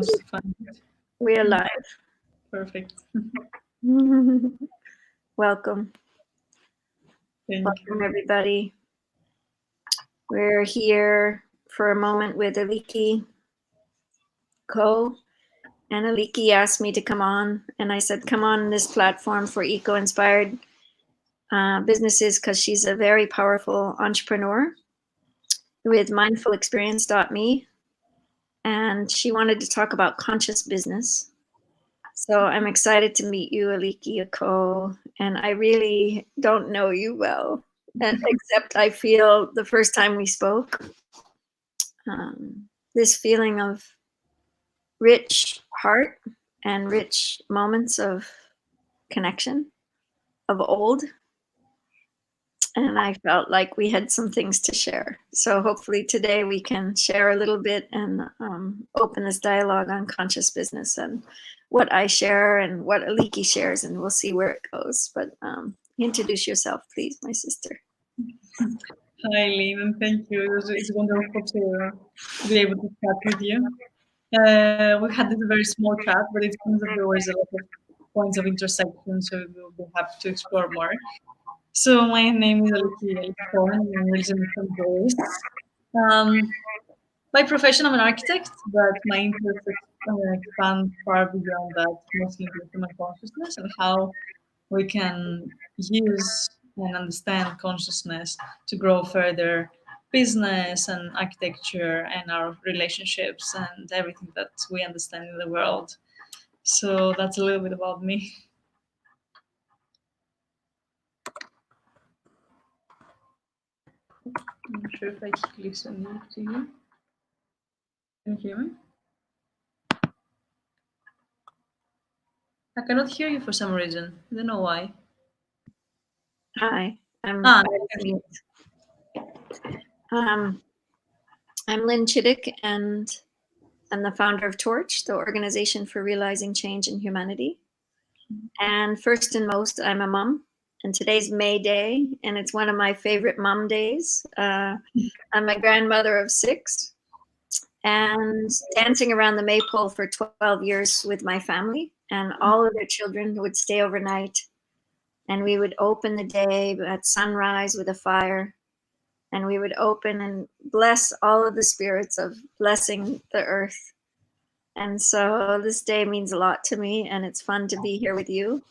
wants to find it. We're live. Perfect. Welcome. Thank Welcome, you. everybody. We're here for a moment with Aliki Co. And Aliki asked me to come on, and I said, come on this platform for eco-inspired businesses, because she's a very powerful entrepreneur with mindfulexperience.me, and she wanted to talk about conscious business. So I'm excited to meet you, Aliki Co. And I really don't know you well, except I feel the first time we spoke, this feeling of rich heart and rich moments of connection of old. And I felt like we had some things to share. So hopefully today we can share a little bit and open this dialogue on conscious business and what I share and what Aliki shares, and we'll see where it goes. But introduce yourself, please, my sister. Hi, Lynn, and thank you. It's wonderful to be able to chat with you. We had this very small chat, but it seems that there was a lot of points of intersection, so we'll be happy to explore more. So my name is Aliki Cohen. I'm originally from Greece. By profession, I'm an architect, but my interests expand far beyond that, mostly into human consciousness and how we can use and understand consciousness to grow further business and architecture and our relationships and everything that we understand in the world. So that's a little bit about me. I'm not sure if I keep listening to you. Can you hear me? I cannot hear you for some reason. I don't know why. Hi, I'm Lynn Chiddick, and I'm the founder of Torch, the Organization for Realizing Change in Humanity. And first and most, I'm a mom. And today's May Day, and it's one of my favorite mom days. I'm a grandmother of 6, and dancing around the maypole for 12 years with my family, and all of their children would stay overnight. And we would open the day at sunrise with a fire, and we would open and bless all of the spirits of blessing the earth. And so this day means a lot to me, and it's fun to be here with you.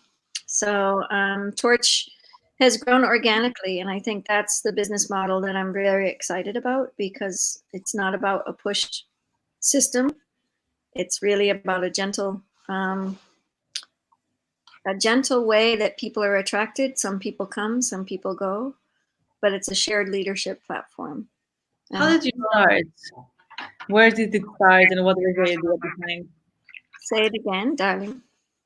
So Torch has grown organically, and I think that's the business model that I'm very excited about, because it's not about a pushed system. It's really about a gentle way that people are attracted. Some people come, some people go, but it's a shared leadership platform. How did you start? Where did it start, and what was the idea behind? Say it again, darling.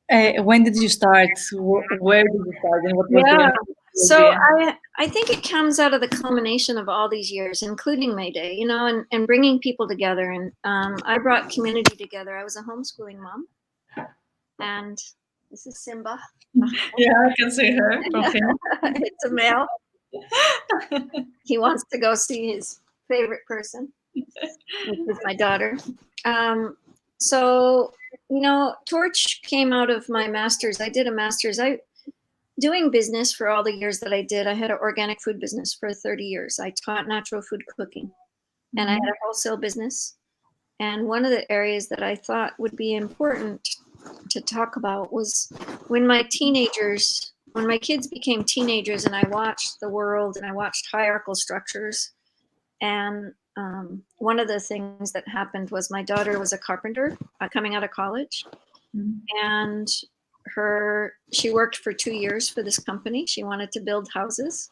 When did you start? Where did you start, and what was Yeah. the So idea? I think it comes out of the culmination of all these years, including May Day, you know, and bringing people together. And I brought community together. I was a homeschooling mom, and this is Simba. Yeah, I can see her from here. It's a male. He wants to go see his favorite person, which is my daughter. So, you know, Torch came out of my master's. I did a master's. Doing business for all the years that I did. I had an organic food business for 30 years. I taught natural food cooking, and I had a wholesale business. And one of the areas that I thought would be important to talk about was when my kids became teenagers, and I watched the world and I watched hierarchical structures. And one of the things that happened was my daughter was a carpenter coming out of college, and she worked for 2 years for this company. She wanted to build houses,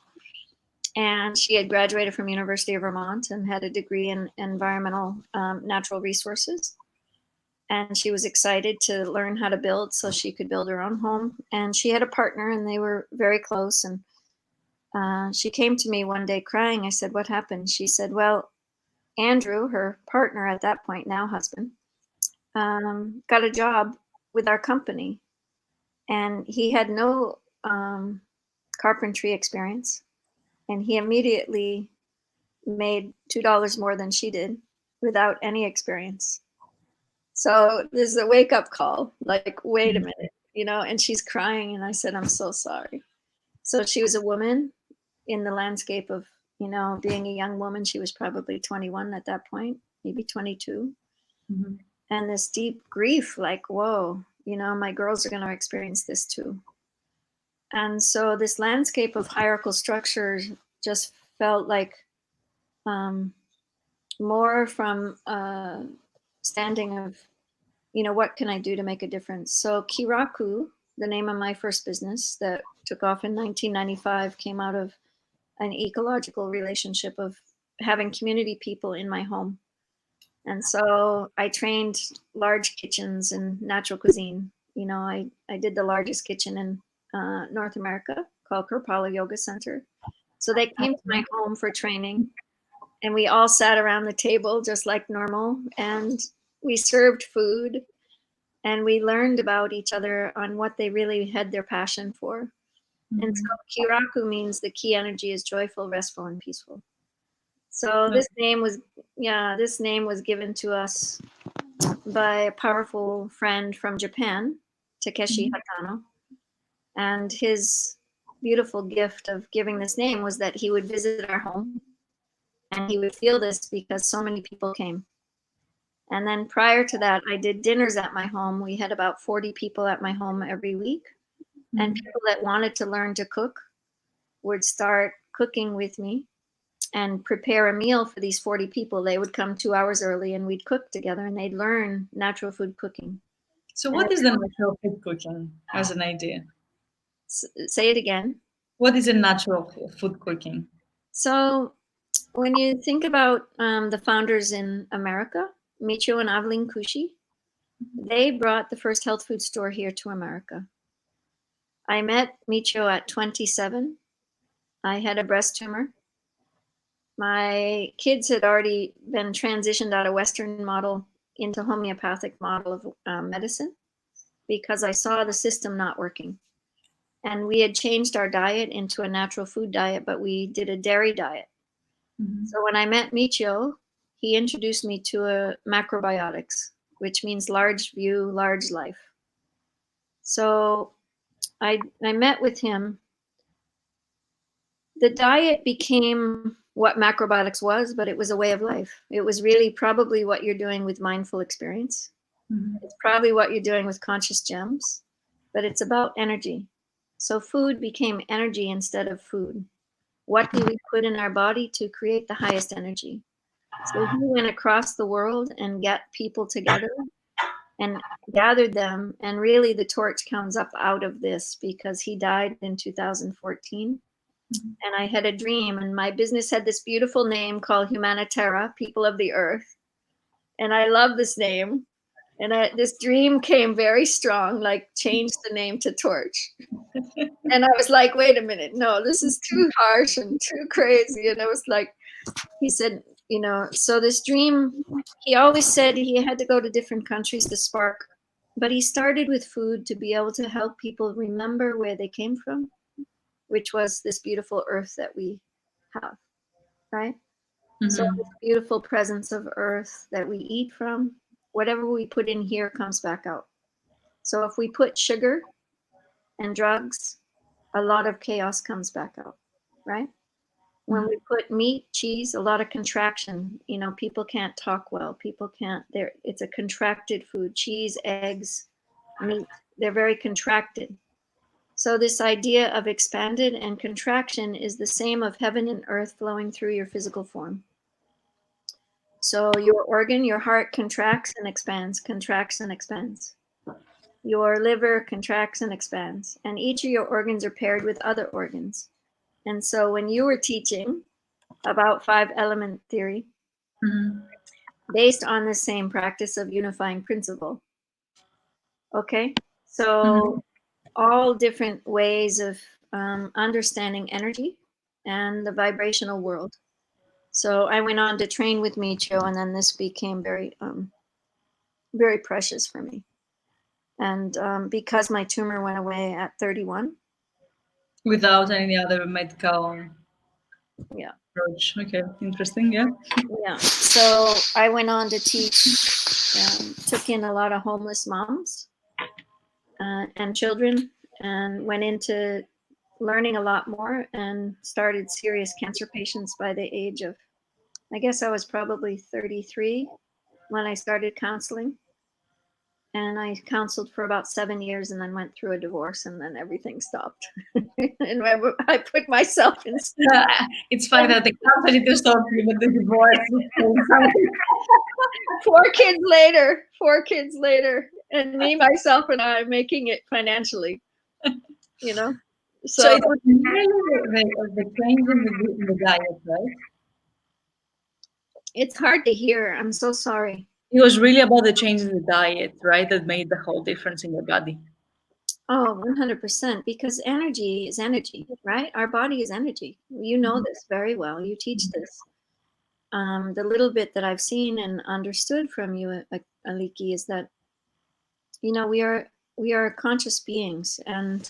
and she had graduated from University of Vermont and had a degree in environmental natural resources. And she was excited to learn how to build so she could build her own home. And she had a partner, and they were very close. And she came to me one day crying. I said, "What happened?" She said, "Well, Andrew, her partner at that point, now husband, got a job with our company, and he had no carpentry experience, and he immediately made $2 more than she did without any experience. So there's a wake up call, like, wait a minute, and she's crying. And I said, I'm so sorry. So she was a woman in the landscape of, being a young woman. She was probably 21 at that point, maybe 22. Mm-hmm. And this deep grief, like, whoa, my girls are going to experience this too. And so this landscape of hierarchical structure just felt like more from standing of, what can I do to make a difference? So Kiraku, the name of my first business that took off in 1995, came out of an ecological relationship of having community people in my home. And so I trained large kitchens in natural cuisine. I did the largest kitchen in North America called Kripalu Yoga Center. So they came to my home for training, and we all sat around the table just like normal, and we served food, and we learned about each other on what they really had their passion for. Mm-hmm. And so Kiraku means the key energy is joyful, restful, and peaceful. So this name was given to us by a powerful friend from Japan, Takeshi Hatano. And his beautiful gift of giving this name was that he would visit our home and he would feel this because so many people came. And then prior to that, I did dinners at my home. We had about 40 people at my home every week. And people that wanted to learn to cook would start cooking with me and prepare a meal for these 40 people. They would come 2 hours early and we'd cook together, and they'd learn natural food cooking. So what is the natural food cooking as an idea? Say it again. What is a natural food cooking? So when you think about the founders in America, Michio and Aveline Kushi, they brought the first health food store here to America. I met Michio at 27. I had a breast tumor. My kids had already been transitioned out of Western model into homeopathic model of medicine because I saw the system not working. And we had changed our diet into a natural food diet, but we did a dairy diet. Mm-hmm. So when I met Michio, he introduced me to a macrobiotics, which means large view, large life. So I met with him. The diet became what macrobiotics was, but it was a way of life. It was really probably what you're doing with mindful experience. Mm-hmm. It's probably what you're doing with conscious gems, but it's about energy. So food became energy instead of food. What do we put in our body to create the highest energy? So he went across the world and got people together and gathered them. And really the torch comes up out of this because he died in 2014. And I had a dream, and my business had this beautiful name called Humanitera, People of the Earth. And I love this name. And this dream came very strong, like change the name to Torch. And I was like, wait a minute, no, this is too harsh and too crazy. And I was like, he said, so this dream, he always said he had to go to different countries to spark, but he started with food to be able to help people remember where they came from, which was this beautiful earth that we have, right? Mm-hmm. So this beautiful presence of earth that we eat from, whatever we put in here comes back out. So if we put sugar and drugs, a lot of chaos comes back out, right? When we put meat, cheese, a lot of contraction. People can't talk well. People can't, it's a contracted food. Cheese, eggs, meat, they're very contracted. So this idea of expanded and contraction is the same of heaven and earth flowing through your physical form. So your organ, your heart contracts and expands, contracts and expands. Your liver contracts and expands. And each of your organs are paired with other organs. And so when you were teaching about 5-element theory, based on the same practice of unifying principle. Okay, so all different ways of understanding energy and the vibrational world. So I went on to train with Michio, and then this became very, very precious for me. And because my tumor went away at 31. Without any other medical Yeah. approach. Okay, interesting. Yeah. Yeah. So I went on to teach, took in a lot of homeless moms and children, and went into learning a lot more and started serious cancer patients by the age of, I guess I was probably 33 when I started counseling. And I counseled for about 7 years and then went through a divorce and then everything stopped. And I put myself in. It's funny that the company to stop you, but the divorce is still something. 4 kids later, and me, myself, and I making it financially, you know? So So it was really the change in the diet, right? it's hard to hear. I'm so sorry. It was really about the change in the diet, right? That made the whole difference in your body. Oh, 100%, because energy is energy, right? Our body is energy. You know this very well. You teach this. The little bit that I've seen and understood from you, Aliki, is that, we are conscious beings, and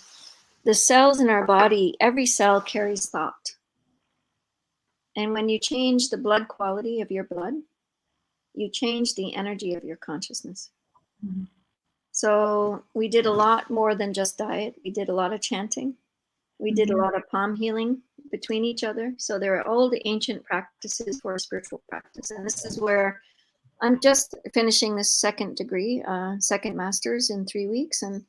the cells in our body, every cell carries thought. And when you change the blood quality of your blood, you change the energy of your consciousness. Mhm. So we did a lot more than just diet. We did a lot of chanting. We did a lot of palm healing between each other. So there are all the ancient practices for spiritual practice. And this is where I'm just finishing this second degree, second master's in 3 weeks. And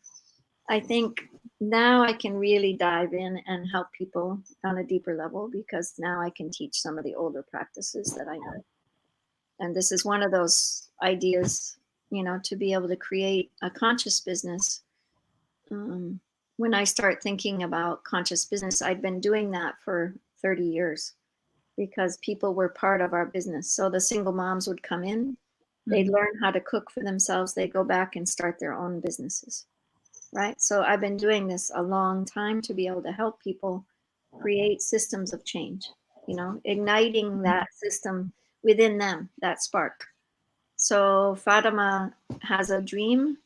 I think now I can really dive in and help people on a deeper level, because now I can teach some of the older practices that I know. And this is one of those ideas, to be able to create a conscious business. When I start thinking about conscious business, I've been doing that for 30 years because people were part of our business. So the single moms would come in, they'd learn how to cook for themselves, they go back and start their own businesses. Right? So I've been doing this a long time to be able to help people create systems of change, igniting that system within them, that spark. So Fatima has a dream,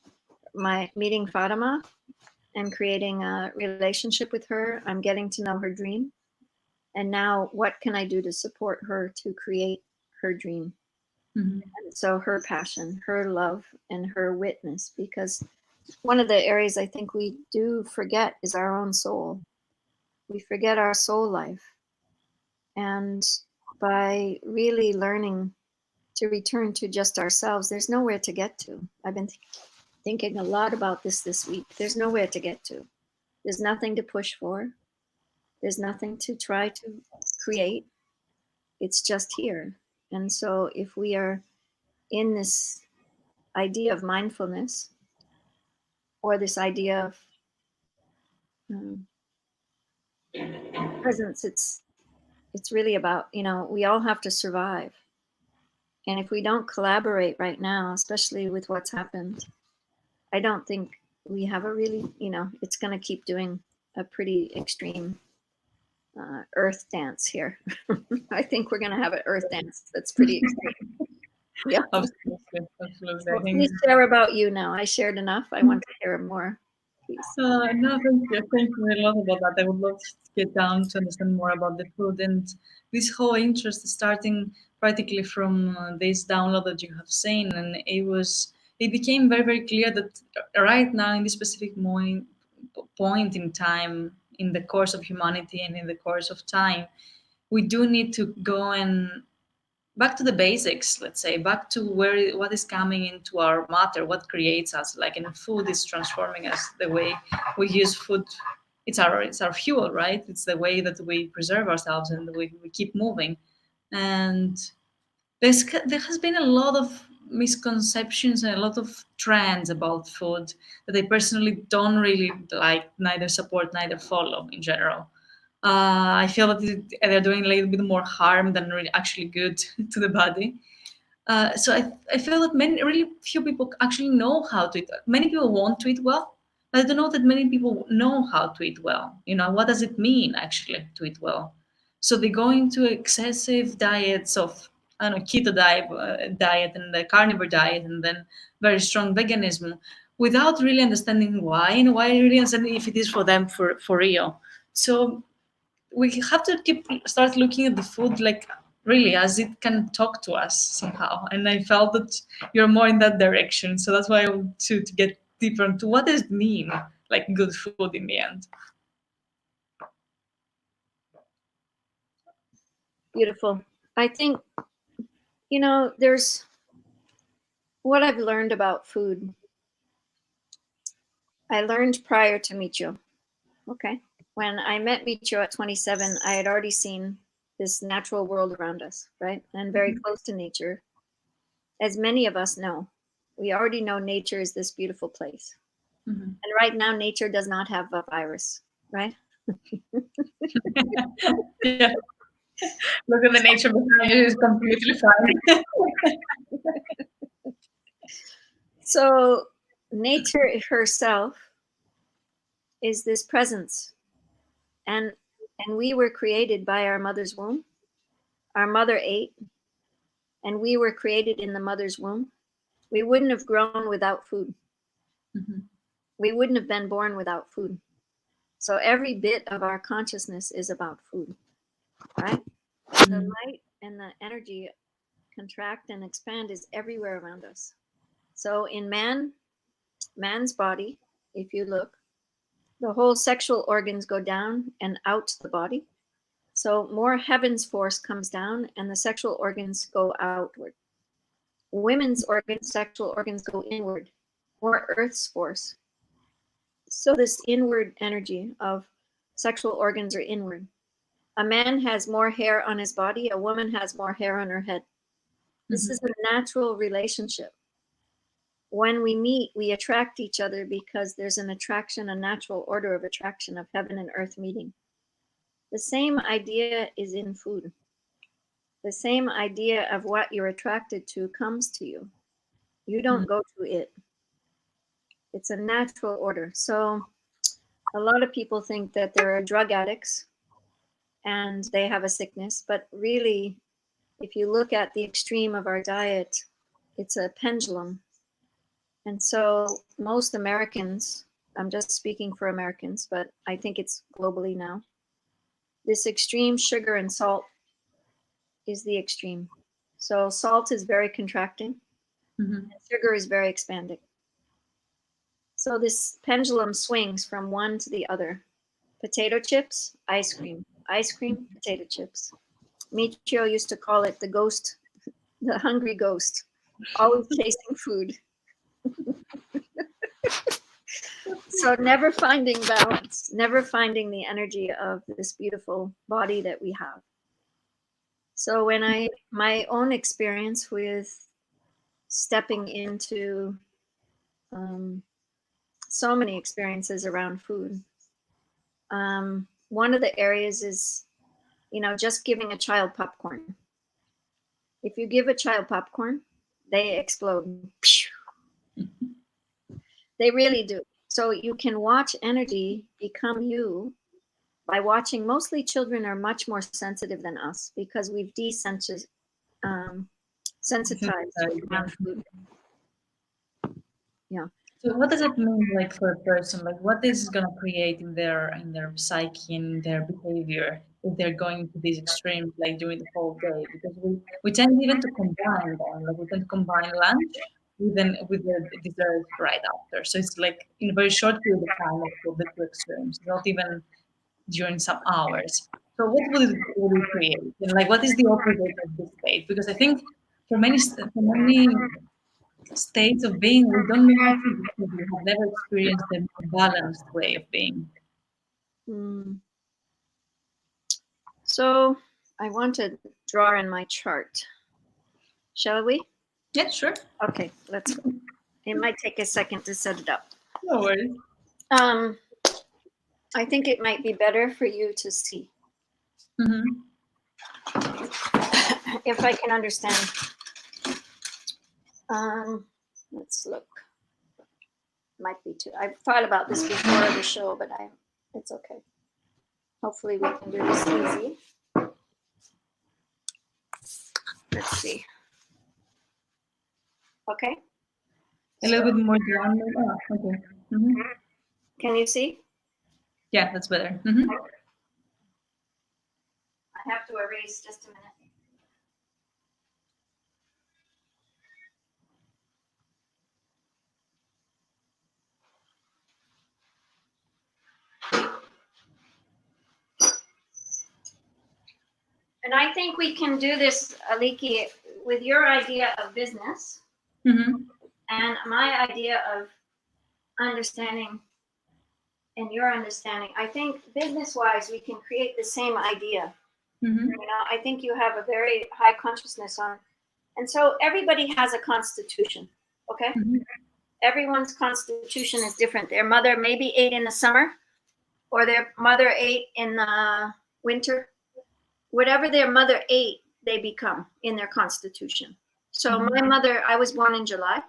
my meeting Fatima and creating a relationship with her. I'm getting to know her dream. And now what can I do to support her to create her dream? Mm-hmm. And so her passion, her love, and her witness, because one of the areas I think we do forget is our own soul. We forget our soul life. And by really learning to return to just ourselves, there's nowhere to get to. I've been thinking a lot about this week. There's nowhere to get to. There's nothing to push for. There's nothing to try to create. It's just here. And so if we are in this idea of mindfulness, or this idea of um, presence, it's really about, we all have to survive. And if we don't collaborate right now, especially with what's happened, I don't think we have a really, it's going to keep doing a pretty extreme earth dance here. I think we're going to have an earth dance that's pretty extreme. Yeah. Absolutely, absolutely. Well, please share about you now. I shared enough. I want to hear more, please. No, thank you. Thank you a lot about that. I would love to get down to understand more about the food and this whole interest starting practically from this download that you have seen. And it became very, very clear that right now in this specific point in time, in the course of humanity and in the course of time, we do need to go and back to the basics, let's say, back to what is coming into our matter, what creates us. Like in food is transforming us, the way we use food. It's our fuel, right? It's the way that we preserve ourselves and we keep moving. And there has been a lot of misconceptions and a lot of trends about food that I personally don't really like, neither support, neither follow in general. I feel that they're doing a little bit more harm than really actually good to the body. So I feel that really few people actually know how to eat. Many people want to eat well, but I don't know that many people know how to eat well. What does it mean actually to eat well? So they go into excessive diets of, I don't know, keto diet and the carnivore diet, and then very strong veganism, without really understanding why, and why really understanding if it is for them for real. So we have to start looking at the food like really as it can talk to us somehow. And I felt that you're more in that direction. So that's why I want to get deeper into what does it mean, like good food in the end. Beautiful. I think, there's what I've learned about food. I learned prior to Michio. Okay. When I met Michio at 27, I had already seen this natural world around us, right? And very close to nature. As many of us know, we already know nature is this beautiful place. And right now, nature does not have a virus, right? Yeah. Look at the nature behind you, is completely fine. So, nature herself is this presence. And we were created by our mother's womb. Our mother ate, and we were created in the mother's womb. We wouldn't have grown without food. We wouldn't have been born without food. So every bit of our consciousness is about food, right? The light and the energy contract and expand is everywhere around us. So in man's body, if you look, the whole sexual organs go down and out the body. So more heaven's force comes down and the sexual organs go outward. Women's organs, sexual organs go inward, more earth's force. So this inward energy of sexual organs are inward. A man has more hair on his body, a woman has more hair on her head. This is a natural relationship. When we meet, we attract each other because there's an attraction, a natural order of attraction of heaven and earth meeting. The same idea is in food. The same idea of what you're attracted to comes to you. You don't go to it. It's a natural order. So a lot of people think that there are drug addicts and they have a sickness, but really, if you look at the extreme of our diet, it's a pendulum. And so most Americans, I'm just speaking for Americans, but I think it's globally now, this extreme sugar and salt is the extreme. So salt is very contracting, and sugar is very expanding. So this pendulum swings from one to the other. Potato chips, ice cream, potato chips. Michio used to call it the ghost, the hungry ghost, always chasing food. So never finding balance, never finding the energy of this beautiful body that we have. So when my own experience with stepping into so many experiences around food, one of the areas is, just giving a child popcorn. If you give a child popcorn, they explode. They really do. So you can watch energy become you by watching. Mostly children are much more sensitive than us because we've desensitized around food. Yeah. So what does it mean, like for a person? Like, what is it gonna create in their psyche, in their behavior, if they're going to these extremes, like during the whole day? Because we tend even to combine them. Like we can combine lunch with the dessert right after. So it's like in a very short period of time of the two extremes, not even during some hours. So what would it create? And like, what is the opposite of this state? Because I think for many states of being, we don't know actually because we have never experienced a balanced way of being. Mm. So I want to draw in my chart. Shall we? Yeah, sure. Okay, let's go. It might take a second to set it up. No worries. I think it might be better for you to see. If I can understand. Let's look. Might be too. I've thought about this before the show, but it's okay. Hopefully we can do this easy. Let's see. Okay. A little bit more down. Oh, okay. Can you see? Yeah, that's better. I have to erase just a minute. And I think we can do this, Aliki, with your idea of business and my idea of understanding and your understanding. I think business-wise, we can create the same idea. You know, I think you have a very high consciousness on, and so everybody has a constitution, okay? Everyone's constitution is different. Their mother maybe ate in the summer, or their mother ate in the winter. Whatever their mother ate, they become in their constitution. So my mother, I was born in July,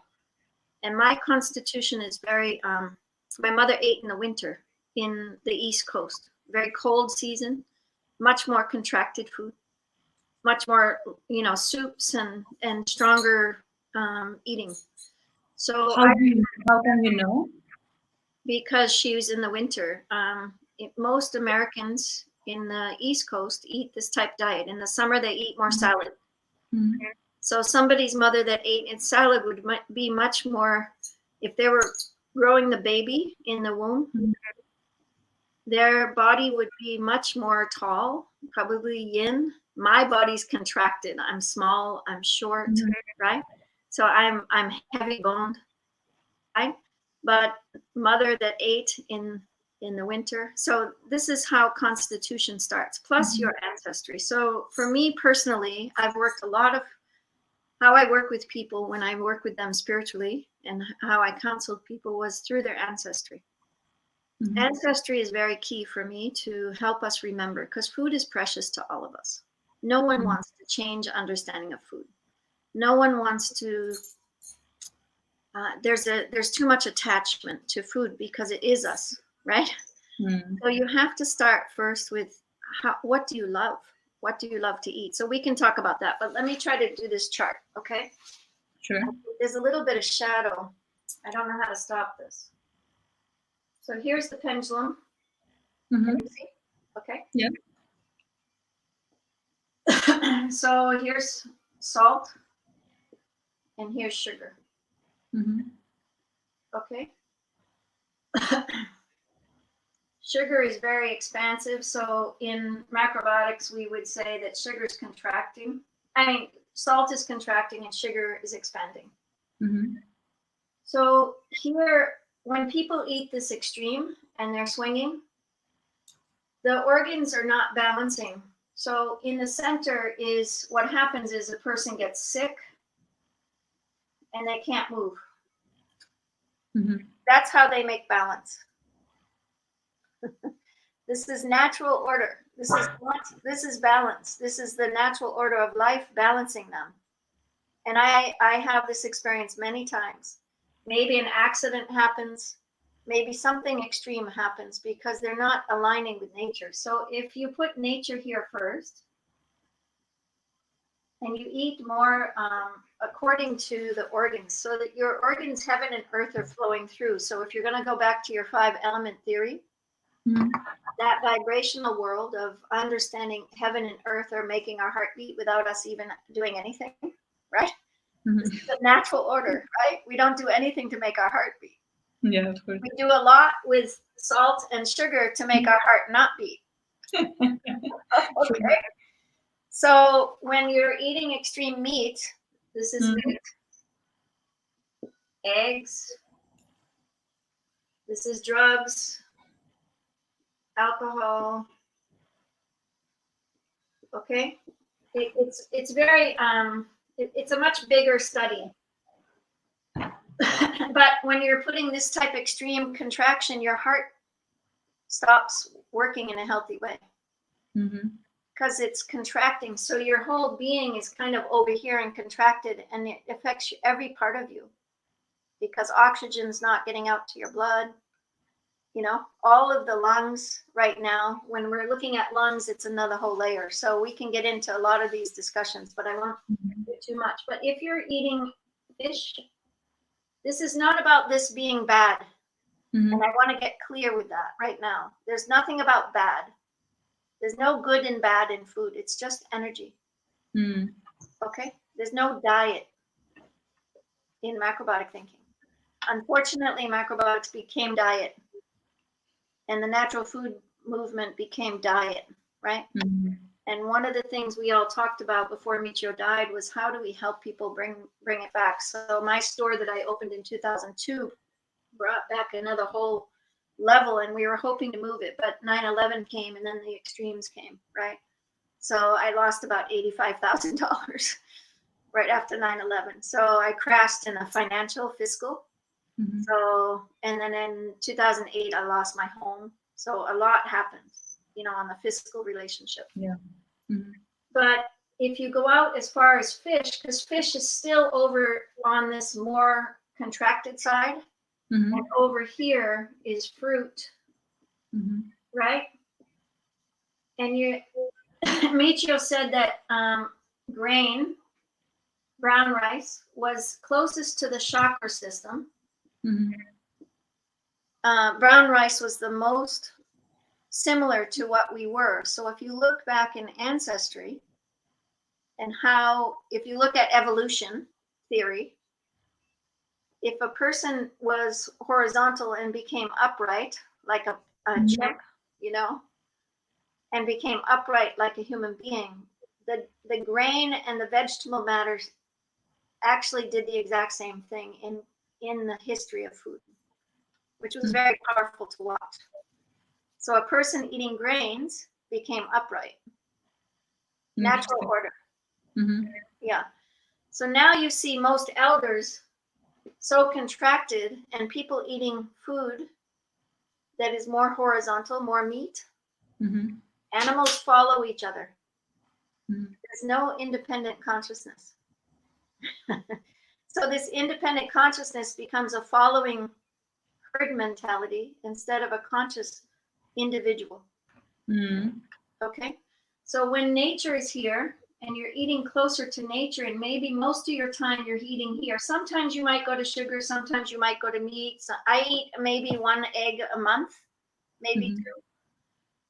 and my constitution is very, my mother ate in the winter in the East Coast, very cold season, much more contracted food, much more, you know, soups and stronger eating. So how can you know? Because she was in the winter. Most Americans in the East Coast eat this type diet. In the summer, they eat more salad. So somebody's mother that ate in salad would be much more, if they were growing the baby in the womb, their body would be much more tall, probably yin. My body's contracted. I'm small, I'm short, right? So I'm heavy boned, right? But mother that ate in the winter. So this is how constitution starts, plus your ancestry. So for me personally, I've worked a lot of how I work with people when I work with them spiritually, and how I counseled people was through their ancestry. Ancestry is very key for me to help us remember, because food is precious to all of us. No one wants to change understanding of food. No one wants to. There's too much attachment to food because it is us, right? So you have to start first with what do you love? What do you love to eat? So we can talk about that, but let me try to do this chart, okay? Sure. There's a little bit of shadow. I don't know how to stop this. So here's the pendulum. Can you see? Okay. Yeah. So here's salt, and here's sugar. Okay. Sugar is very expansive. So in macrobiotics, we would say that sugar is contracting. I mean, salt is contracting and sugar is expanding. So here, when people eat this extreme and they're swinging, the organs are not balancing. So in the center is what happens is a person gets sick and they can't move. That's how they make balance. This is natural order. This is balance. This is the natural order of life balancing them. And I have this experience many times. Maybe an accident happens, maybe something extreme happens because they're not aligning with nature. So if you put nature here first, and you eat more according to the organs, so that your organs, heaven and earth, are flowing through. So if you're going to go back to your 5-element theory, that vibrational world of understanding heaven and earth are making our heart beat without us even doing anything, right? This is the natural order, right? We don't do anything to make our heart beat. Yeah, of course. We do a lot with salt and sugar to make our heart not beat. Okay. So when you're eating extreme meat, this is meat, eggs, this is drugs, alcohol. Okay, it's very it's a much bigger study. But when you're putting this type of extreme contraction, your heart stops working in a healthy way. Because it's contracting. So your whole being is kind of over here and contracted, and it affects every part of you because oxygen's not getting out to your blood. You know, all of the lungs right now, when we're looking at lungs, it's another whole layer. So we can get into a lot of these discussions, but I won't do too much. But if you're eating fish, this is not about this being bad. And I want to get clear with that right now. There's nothing about bad. There's no good and bad in food. It's just energy. Mm. Okay? There's no diet in macrobiotic thinking. Unfortunately, macrobiotics became diet, and the natural food movement became diet, right? Mm. And one of the things we all talked about before Michio died was how do we help people bring it back. So my store that I opened in 2002 brought back another whole level, and we were hoping to move it, but 9/11 came, and then the extremes came, right? So I lost about $85,000 right after 9/11. So I crashed in a financial fiscal. Mhm. So, and then in 2008, I lost my home. So a lot happened, on the fiscal relationship. Yeah. Mhm. But if you go out as far as fish, because fish is still over on this more contracted side, Mhm. and over here is fruit, Mhm. right? And Michio said that grain, brown rice, was closest to the chakra system. Mhm. Brown rice was the most similar to what we were. So if you look back in ancestry and if you look at evolution theory, if a person was horizontal and became upright, like a chick, and became upright like a human being, the grain and the vegetable matter actually did the exact same thing in the history of food, which was very powerful to watch. So a person eating grains became upright. Natural order. Mhm. Yeah. So now you see most elders so contracted, and people eating food that is more horizontal, more meat. Mhm. Animals follow each other. Mhm. There's no independent consciousness. So this independent consciousness becomes a following herd mentality instead of a conscious individual. Mhm. Okay? So when nature is here and you're eating closer to nature, and maybe most of your time you're eating here, sometimes you might go to sugar, sometimes you might go to meat. So I eat maybe 1 egg a month, maybe Mhm. 2,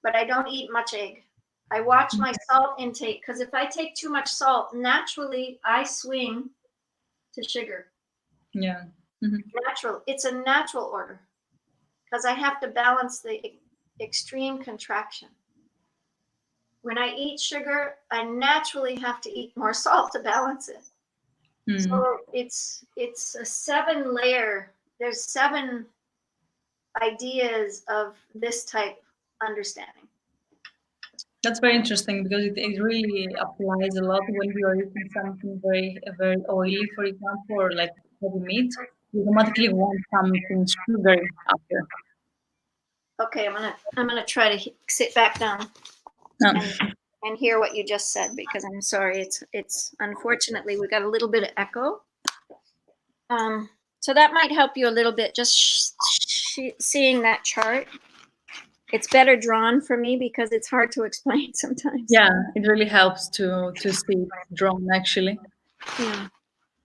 but I don't eat much egg. I watch my salt intake, because if I take too much salt, naturally I swing to sugar. Yeah. Mhm. Natural. It's a natural order, because I have to balance the extreme contraction. When I eat sugar, I naturally have to eat more salt to balance it. Mhm. So it's a 7-layer. There's 7 ideas of this type understanding. That's very interesting because it really applies a lot when you are eating something very oily, for example, or like heavy meat. You automatically want something sugary after. Okay, I'm gonna try to sit back down No. and hear what you just said, because I'm sorry. It's unfortunately we got a little bit of echo. So that might help you a little bit. Just seeing that chart. It's better drawn for me because it's hard to explain sometimes. Yeah, it really helps to see it drawn actually. Yeah.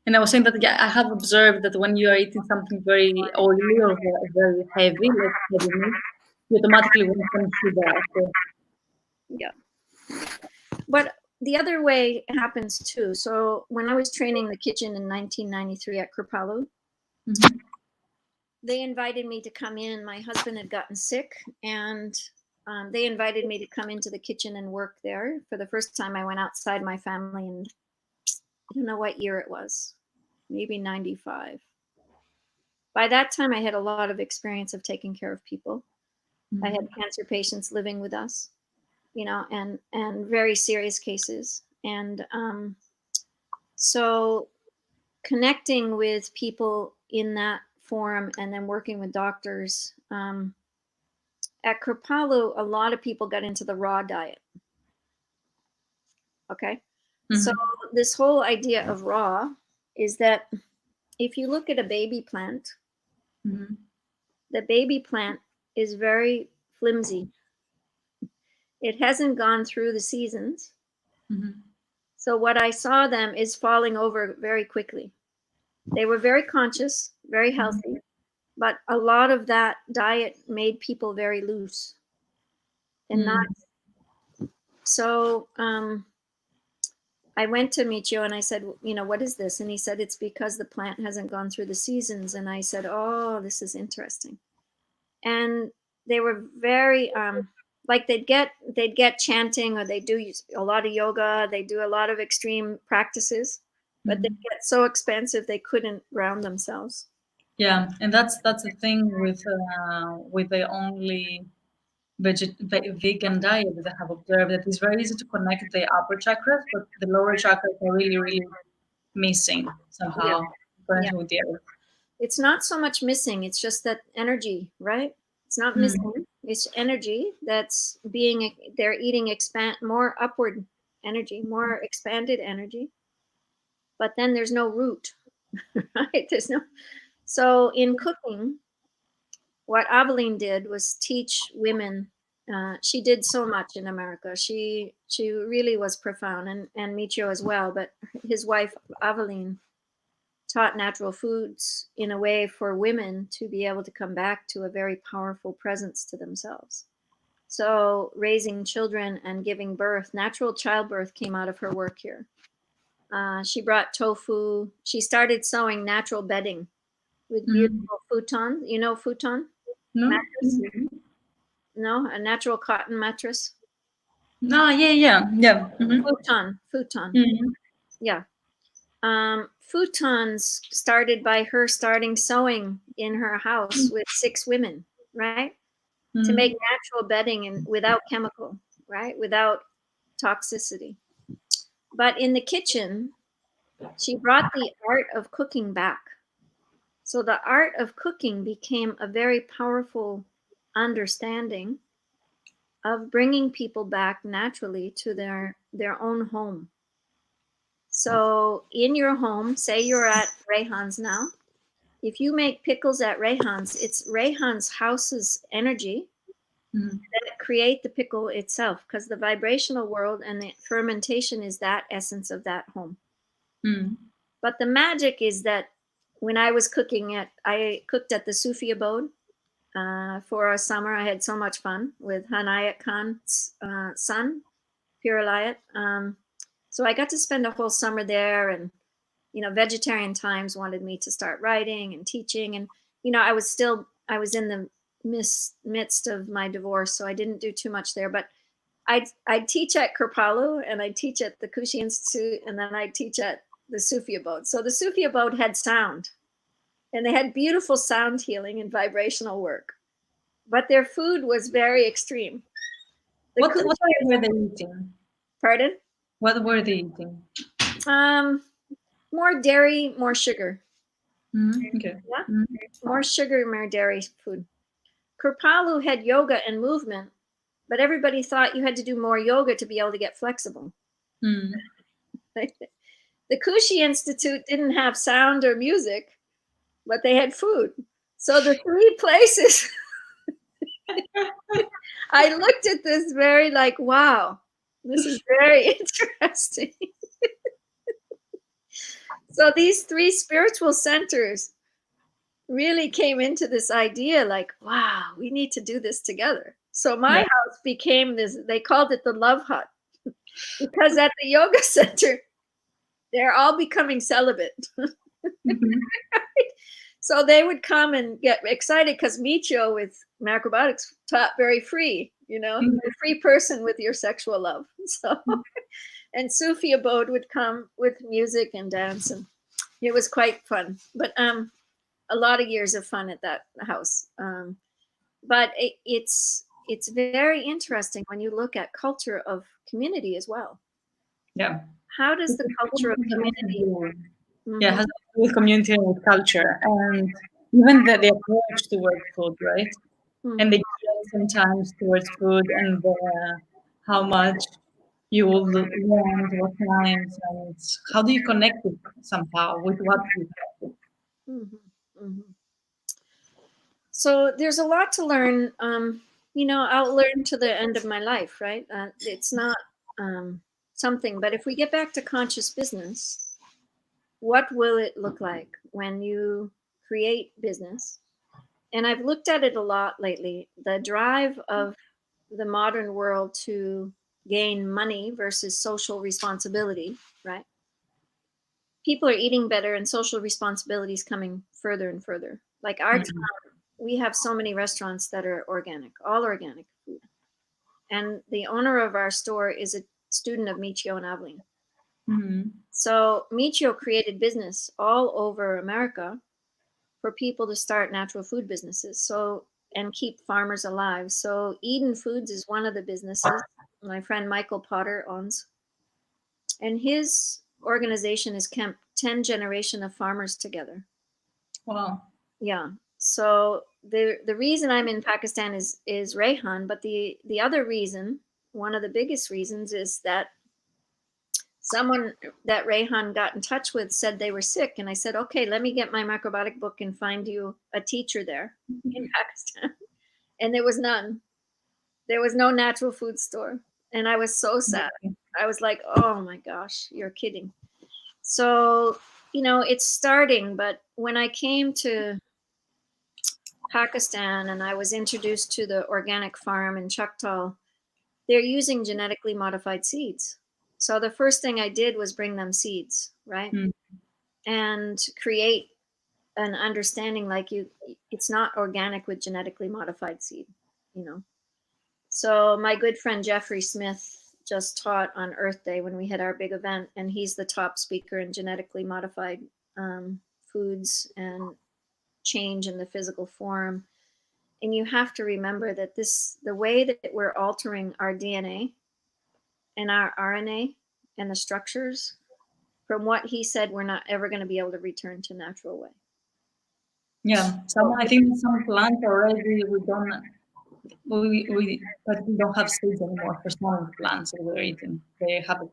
And I was saying that yeah, I have observed that when you are eating something very oily or very heavy, like heavy meat, you automatically want some sugar after. Yeah. But the other way happens too. So when I was training the kitchen in 1993 at Kripalu, Mhm. they invited me to come in. My husband had gotten sick, and they invited me to come into the kitchen and work there. For the first time, I went outside my family, and I don't know what year it was, maybe 95. By that time, I had a lot of experience of taking care of people. I had cancer patients living with us, and very serious cases. And so connecting with people in that forum and then working with doctors. At Kripalu, a lot of people got into the raw diet. Okay. So this whole idea of raw is that if you look at a baby plant, Mhm. the baby plant is very flimsy. It hasn't gone through the seasons. Mhm. So what I saw them is falling over very quickly. They were very conscious, very healthy, but a lot of that diet made people very loose and not So I went to Michio and I said, what is this? And he said, it's because the plant hasn't gone through the seasons. And I said, oh, this is interesting. And they were very like they'd get chanting, or they do a lot of yoga, they do a lot of extreme practices, but they get so expensive they couldn't ground themselves. Yeah, and that's the thing with the only vegan diet that I have observed, that it's very easy to connect the upper chakras, but the lower chakras are really, really missing Yeah, somehow, yeah. connecting with the earth. It's not so much missing, it's just that energy, right? It's not Mm. missing, it's energy that's being, they're eating more upward energy, more expanded energy, but then there's no root. Right, so in cooking, what Aveline did was teach women. She did so much in America. She really was profound, and Michio as well. But his wife Aveline taught natural foods in a way for women to be able to come back to a very powerful presence to themselves. So raising children and giving birth, natural childbirth came out of her work here. She brought tofu. She started sewing natural bedding with Mm. beautiful futon. You know futon No? mattress? No, a natural cotton mattress. No, yeah, yeah, yeah. Futon. Mm. Yeah. Futons started by her starting sewing in her house with 6 women, right? To Mm. make natural bedding and without chemical, right? Without toxicity. But in the kitchen, she brought the art of cooking back. So the art of cooking became a very powerful understanding of bringing people back naturally to their own home. So in your home, say you're at Rayhan's now, if you make pickles at Rayhan's, it's Rayhan's house's energy Mm. that create the pickle itself, because the vibrational world and the fermentation is that essence of that home. Mm. But the magic is that when I cooked at the Sufi abode for a summer. I had so much fun with Hanayat Khan's son, Piralayat. So I got to spend a whole summer there, and Vegetarian Times wanted me to start writing and teaching, and I was in the midst of my divorce, so I didn't do too much there. But I'd teach at Kripalu, and I'd teach at the Kushi Institute, and then I'd teach at the Sufi abode. So the Sufi abode had sound, and they had beautiful sound healing and vibrational work, but their food was very extreme. The What were Kushi, they eating? pardon, What were they eating? um, more dairy, more sugar. Mm. Okay. Yeah, Mm. more sugar, more dairy food. Kripalu had yoga and movement, but everybody thought you had to do more yoga to be able to get flexible. Mm. The Kushi Institute didn't have sound or music, but they had food. So the 3 places, I looked at this very like, wow, this is very interesting. So these 3 spiritual centers really came into this idea like, wow, we need to do this together. So my Yeah. house became this, they called it the love hut, because at the yoga center, they're all becoming celibate. Mhm. So they would come and get excited because Michio with macrobiotics taught very free, Mhm. a free person with your sexual love. So, and Sufi abode would come with music and dance, and it was quite fun. But a lot of years of fun at that house. But it's very interesting when you look at culture of community as well. Yeah. How does the culture of It has to community? do- Yeah, it Mhm, has to do with community and with culture, and even the approach towards food, right? And the mhm, care sometimes towards food, and how much you will want, what times, and how do you connect it somehow with what you have. mhm, mhm. So there's a lot to learn. I'll learn to the end of my life, right? It's not um, something, but if we get back to conscious business, what will it look like when you create business? And I've looked at it a lot lately. The drive of the modern world to gain money versus social responsibility, right? People are eating better and social responsibility is coming further and further. Like our town, we have so many restaurants that are organic, all organic food. And the owner of our store is a student of Michio and Aveline. Mm-hmm. So Michio created business all over America for people to start natural food businesses. So and keep farmers alive. So Eden Foods is one of the businesses my friend Michael Potter owns. And his organization has kept 10 generation of farmers together. Wow. Yeah. So the reason I'm in Pakistan is Rehan, but the other reason, one of the biggest reasons, is that someone that Rehan got in touch with said they were sick, and I said, okay, let me get my macrobiotic book and find you a teacher there in Pakistan, and there was none. There was no natural food store, and I was so sad. I was like, oh my gosh, you're kidding. So it's starting, but when I came to Pakistan and I was introduced to the organic farm in Chaktal, they're using genetically modified seeds. So the first thing I did was bring them seeds, right? Mm. And create an understanding like it's not organic with genetically modified seed, you know. So my good friend Jeffrey Smith just taught on Earth Day when we had our big event, and he's the top speaker in genetically modified foods and change in the physical form. And you have to remember that the way that we're altering our DNA and our RNA and the structures, from what he said, we're not ever going to be able to return to natural way. Yeah, I think some plants already we don't but we don't have seeds anymore for some of the plants that we're eating. They have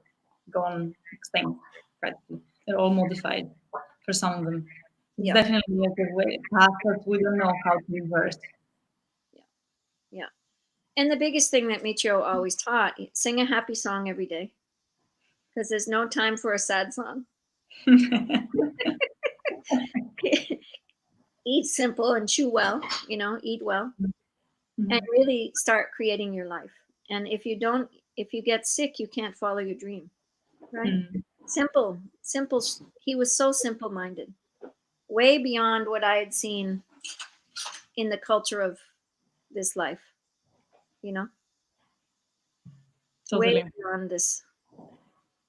gone extinct practically. They're all modified for some of them. It's Yeah. definitely like a way path that we don't know how to reverse. Yeah. Yeah. And the biggest thing that Michio always taught, sing a happy song every day, because there's no time for a sad song. Eat simple and chew well, eat well, and really start creating your life. And if you get sick, you can't follow your dream, right? Simple. He was so simple minded, way beyond what I had seen in the culture of this life, you know, way Totally. beyond this.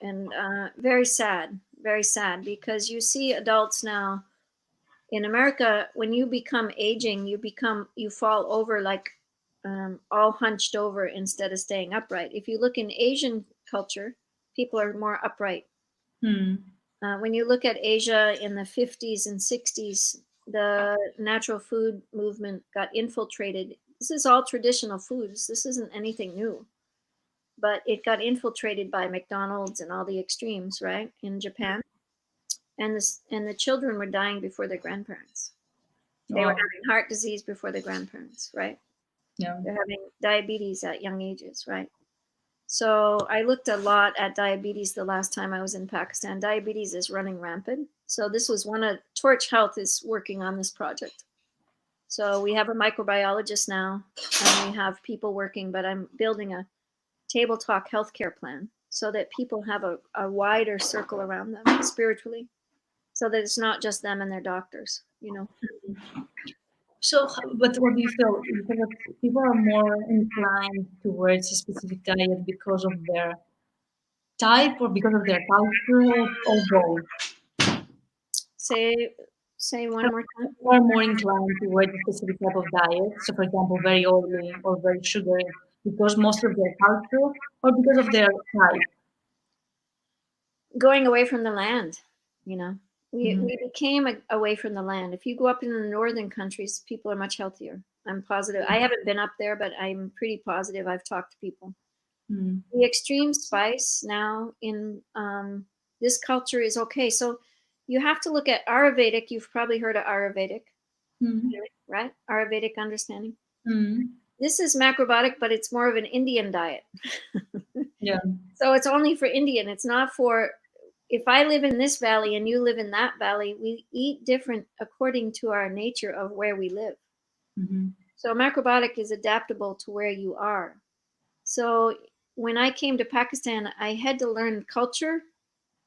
And very sad because you see adults now in America, when you become aging, you fall over like all hunched over instead of staying upright. If you look in Asian culture, people are more upright. When you look at Asia in the 50s and 60s, the natural food movement got infiltrated. This is all traditional foods. This isn't anything new. But it got infiltrated by McDonald's and all the extremes, right? In Japan. And the children were dying before their grandparents. They were Wow. having heart disease before their grandparents, right? Yeah. They're having diabetes at young ages, right? So I looked a lot at diabetes the last time I was in Pakistan. Diabetes is running rampant. So this was one of Torch Health is working on this project. So we have a microbiologist now, and we have people working, but I'm building a table talk healthcare plan so that people have a wider circle around them spiritually, so that it's not just them and their doctors, So, but what do you feel? You feel that people are more inclined towards a specific diet because of their type or because of their culture or both? Say one more time. People are more inclined towards a specific type of diet. So, for example, very oily or very sugary because most of their culture or because of their type. Going away from the land, we, Mhm. we became away from the land. If you go up in the northern countries, people are much healthier. I'm positive. I haven't been up there, but I'm pretty positive. I've talked to people. Mm. The extreme spice now in this culture is okay. So you have to look at Ayurvedic. You've probably heard of Ayurvedic, Mm. right? Ayurvedic understanding. Mm. This is macrobiotic, but it's more of an Indian diet. Yeah. So it's only for Indian. It's not for, if I live in this valley and you live in that valley, we eat different according to our nature of where we live. Mm-hmm. So macrobiotic is adaptable to where you are. So when I came to Pakistan, I had to learn culture.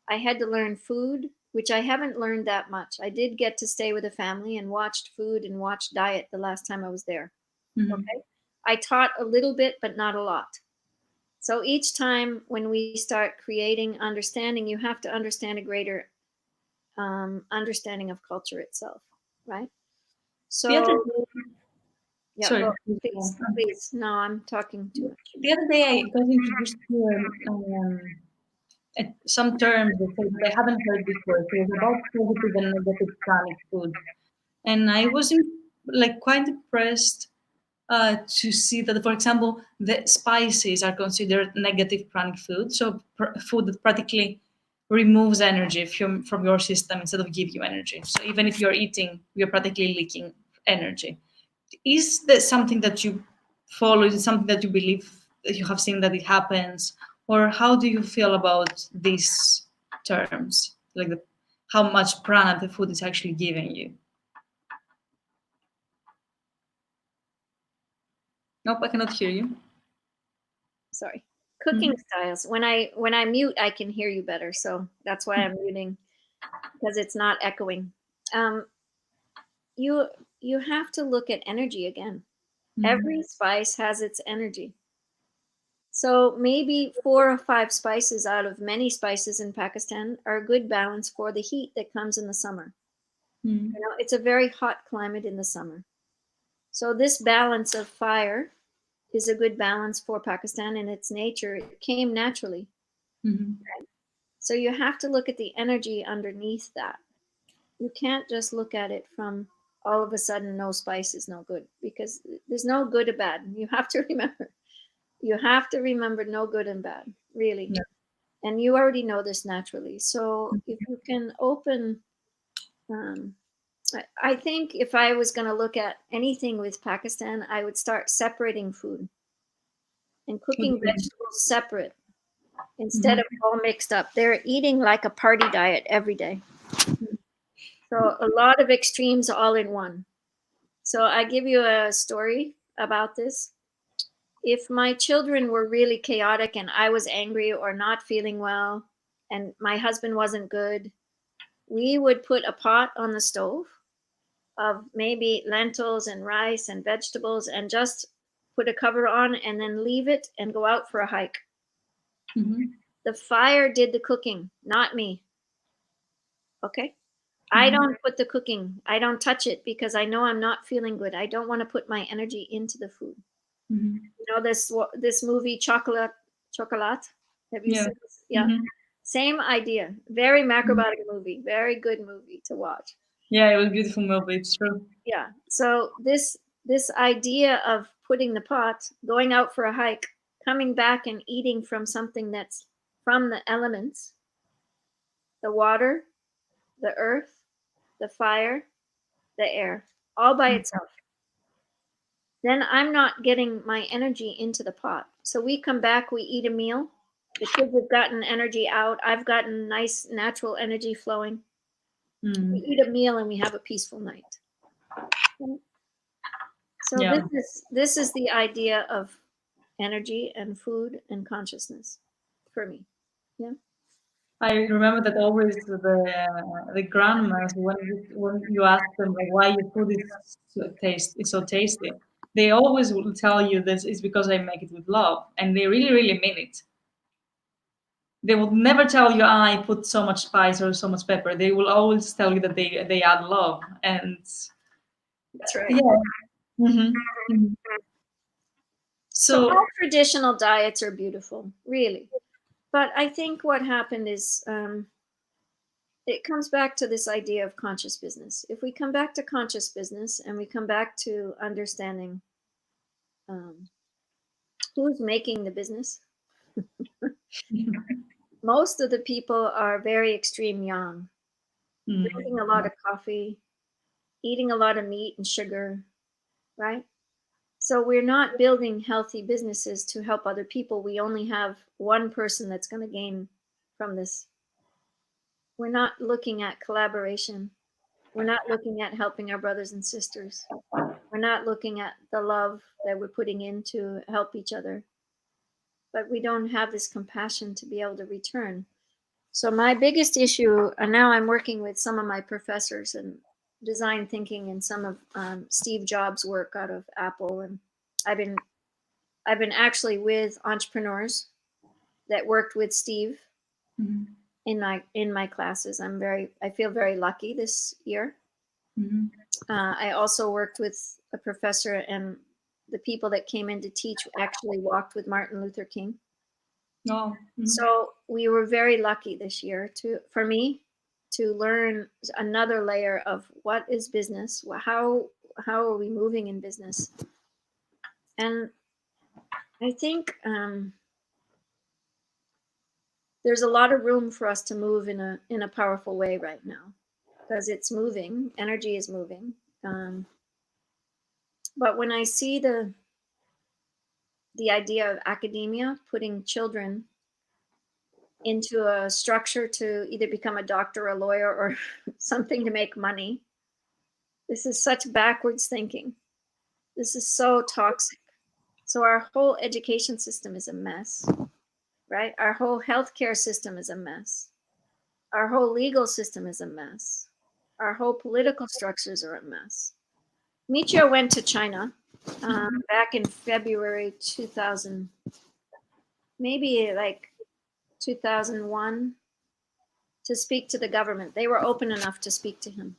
I had to learn food, which I haven't learned that much. I did get to stay with a family and watched food and watched diet the last time I was there. Mhm. Okay. I taught a little bit, but not a lot. So each time when we start creating understanding, you have to understand a greater understanding of culture itself, right? The other So, day, yeah, sorry, go, please, please. No, I'm talking too much. the other day I got introduced to some terms that I haven't heard before. So it was about positive and negative chronic food, and I was like quite impressed to see that, for example, the spices are considered negative pranic food, so food that practically removes energy from your system instead of give you energy. So even if you're eating, you're practically leaking energy. Is that something that you follow? Is it something that you believe, that you have seen that it happens, or how do you feel about these terms, like how much prana the food is actually giving you? Nope, I cannot hear you. Sorry. Cooking Mhm. styles. When I mute, I can hear you better. So that's why I'm muting, because it's not echoing. Um, you you have to look at energy again. Every Mhm. spice has its energy. So maybe 4 or 5 spices out of many spices in Pakistan are a good balance for the heat that comes in the summer. Mhm. You know, it's a very hot climate in the summer. So this balance of fire is a good balance for Pakistan in its nature. It came naturally. Mhm. So you have to look at the energy underneath that. You can't just look at it from all of a sudden no spice is no good, because there's no good or bad. You have to remember. You have to remember no good and bad, really. Yeah. And you already know this naturally. So if you can open, um, I think if I was going to look at anything with Pakistan, I would start separating food and What do cooking you mean? vegetables separate instead Mhm. of all mixed up. They're eating like a party diet every day. So a lot of extremes all in one. So I give you a story about this. If my children were really chaotic and I was angry or not feeling well and my husband wasn't good, we would put a pot on the stove of maybe lentils and rice and vegetables and just put a cover on and then leave it and go out for a hike. Mhm. The fire did the cooking, not me. Okay. I Mhm. don't put the cooking, I don't touch it because I know I'm not feeling good. I don't want to put my energy into the food. Mhm. You know this movie Chocolat. Have you Yeah. seen this? Yeah. Mhm. Same idea. Very Mhm. macrobiotic movie. Very good movie to watch. Yeah, it was a beautiful movie. It's true. Yeah. So this idea of putting the pot, going out for a hike, coming back and eating from something that's from the elements, the water, the earth, the fire, the air, all by itself. Then I'm not getting my energy into the pot. So we come back, we eat a meal. The kids have gotten energy out. I've gotten nice natural energy flowing. We Mm. eat a meal and we have a peaceful night. So Yeah. this is the idea of energy and food and consciousness for me. Yeah. I remember that always the grandmas, when you ask them like why your food is so tasty, they always will tell you this is because I make it with love, and they really really mean it. They will never tell you, "Ah, I put so much spice or so much pepper." They will always tell you that they add love, and That's right. yeah. Hmm. Hmm. So So all traditional diets are beautiful, really. But I think what happened is it comes back to this idea of conscious business. If we come back to conscious business and we come back to understanding um, who's making the business, most of the people are very extreme young, drinking a lot mm, of coffee, eating a lot of meat and sugar, right? So we're not building healthy businesses to help other people. We only have one person that's going to gain from this. We're not looking at collaboration. We're not looking at helping our brothers and sisters. We're not looking at the love that we're putting in to help each other. but we don't have this compassion to be able to return. So my biggest issue, and now I'm working with some of my professors in design thinking and some of Steve Jobs' work out of Apple, and I've been actually with entrepreneurs that worked with Steve Mm-hmm. in my classes. I feel very lucky this year. Mm-hmm. I also worked with a professor, and the people that came in to teach actually walked with Martin Luther King. Oh. Mm-hmm. So we were very lucky this year for me to learn another layer of what is business, how are we moving in business, and I think there's a lot of room for us to move in a powerful way right now because it's moving, energy is moving. But when I see the idea of academia putting children into a structure to either become a doctor, a lawyer, or something to make money, this is such backwards thinking. This is so toxic. So our whole education system is a mess, right? Our whole healthcare system is a mess. Our whole legal system is a mess. Our whole political structures are a mess. Michio went to China back in February 2000, maybe like 2001, to speak to the government. They were open enough to speak to him.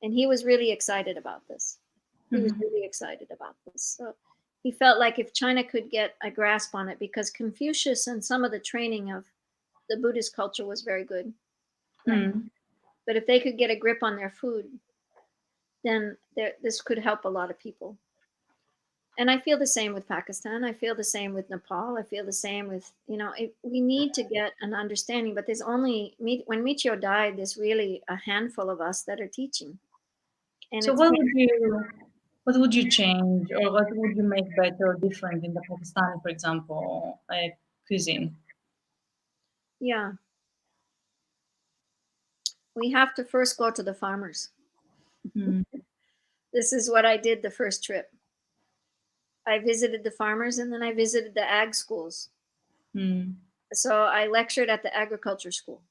And he was really excited about this. He was really excited about this. So he felt like if China could get a grasp on it, because Confucius and some of the training of the Buddhist culture was very good. Right? Mm-hmm. But if they could get a grip on their food, then this could help a lot of people. And I feel the same with Pakistan. I feel the same with Nepal. I feel the same with, we need to get an understanding, but there's only, when Michio died, there's really a handful of us that are teaching. And So it's, what would you change, or what would you make better or different in the Pakistani, for example, cuisine? yeah, we have to first go to the farmers. Mm. This is what I did the first trip. I visited the farmers and then I visited the ag schools. Mm. So I lectured at the agriculture school.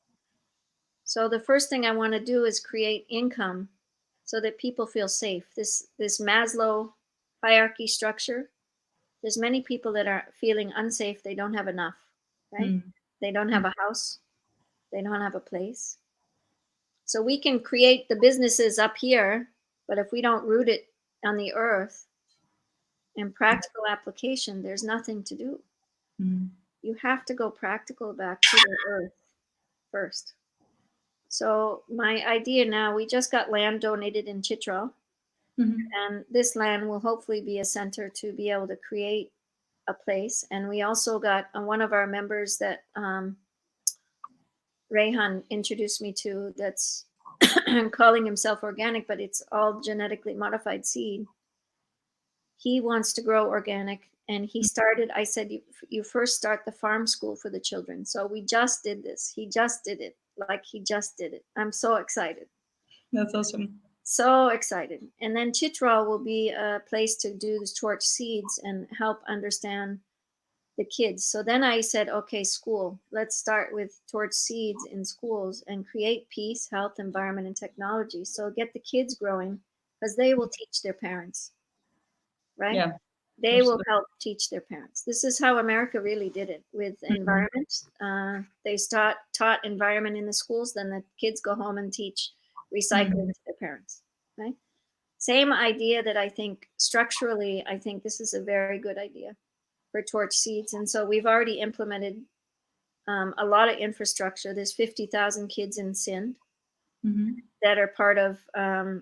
So the first thing I want to do is create income so that people feel safe. This Maslow hierarchy structure, there's many people that are feeling unsafe. They don't have enough, right? Mm. They don't have a house. They don't have a place. So we can create the businesses up here, but if we don't root it on the earth in practical application, there's nothing to do. Mm. You have to go practical back to the earth first. So my idea now, we just got land donated in Chitral, Mm-hmm. and this land will hopefully be a center to be able to create a place. And we also got one of our members that Rehan introduced me to, that's calling himself organic, but it's all genetically modified seed. He wants to grow organic, and he started. I said, you first start the farm school for the children. So we just did this. He just did it. Like he just did it. I'm so excited. That's awesome. So excited. And then Chitral will be a place to do the torch seeds and help understand the kids. So then I said, okay, school, let's start with torch seeds in schools and create peace, health, environment, and technology. So get the kids growing because they will teach their parents, right? Yeah. They will Absolutely. help teach their parents. This is how America really did it with environment. They taught environment in the schools, then the kids go home and teach recycling to their parents, right? Same idea that I think structurally, I think this is a very good idea for torch seeds. And so we've already implemented a lot of infrastructure. There's 50,000 kids in Sindh Mm-hmm. that are part of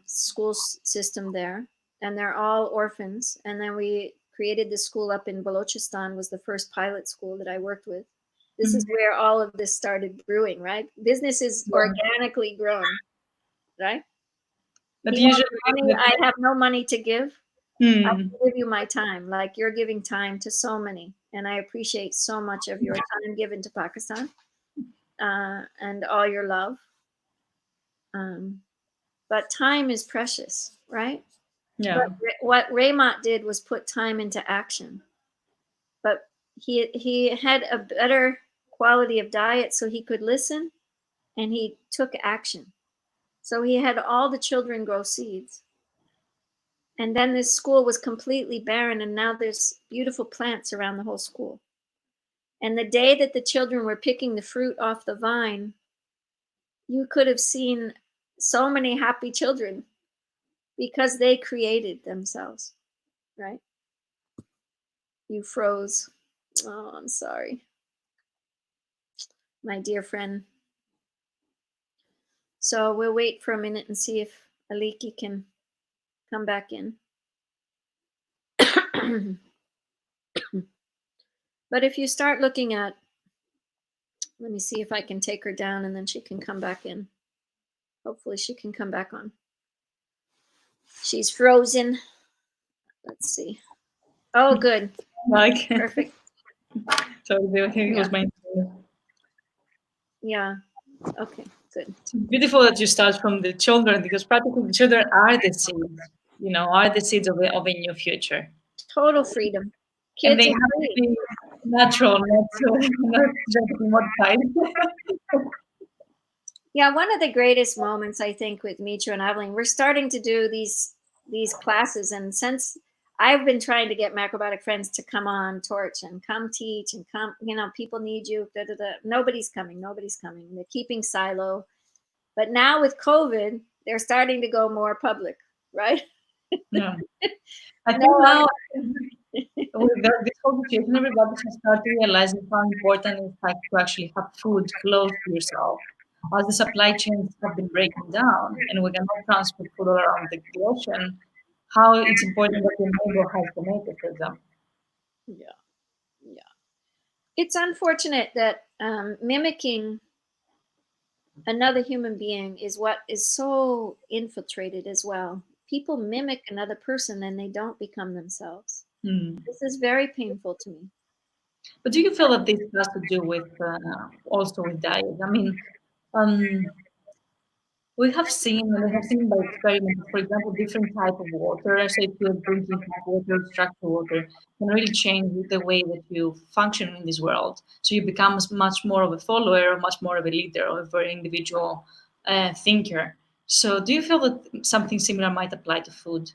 school system there, and they're all orphans. And then we created the school up in Balochistan, was the first pilot school that I worked with. This is Mm-hmm. where all of this started brewing, right? Business is Yeah. organically grown, right? But He wants usually money. the I have no money to give. I hmm. can give you my time. Like you're giving time to so many, and I appreciate so much of your time given to Pakistan and all your love. Um, but time is precious, right? But Yeah. what Raymont did was put time into action. But he had a better quality of diet, so he could listen, and he took action. So he had all the children grow seeds. And then this school was completely barren, and now there's beautiful plants around the whole school. And the day that the children were picking the fruit off the vine, you could have seen so many happy children because they created themselves, right? You froze. Oh, I'm sorry, my dear friend. So we'll wait for a minute and see if Aliki can come back in. But if you start looking at, let me see if I can take her down and then she can come back in. Hopefully she can come back on. She's frozen. Let's see. Oh, good. Like, Perfect. so I think it was my. Yeah. Okay, good. It's beautiful that you start from the children because practically the children are the seeds, are the seeds of a new future. Total freedom. And Kids they are have to free. be natural, not genetically modified. Yeah, one of the greatest moments I think with Mitra and Evelyn, we're starting to do these classes, and since I've been trying to get macrobiotic friends to come on Torch and come teach and come, people need you. Da, da, da. Nobody's coming. Nobody's coming. They're keeping silo, but now with COVID, they're starting to go more public, right? Yeah. I think No, now with this whole situation, everybody has started realizing how important it's like to actually have food close to yourself. As the supply chains have been breaking down and we cannot transport food all around the ocean, how it's important that your neighbor has tomatoes, for example. yeah, yeah. It's unfortunate that mimicking another human being is what is so infiltrated as well. People mimic another person and they don't become themselves. Hmm. This is very painful to me. But do you feel that this has to do with also with diet? I mean, um, we have seen by experiments, for example, different type of water. Say if you're drinking hot water, structured water, can really change the way that you function in this world. So you become much more of a follower, much more of a leader, or a very individual thinker. So do you feel that something similar might apply to food?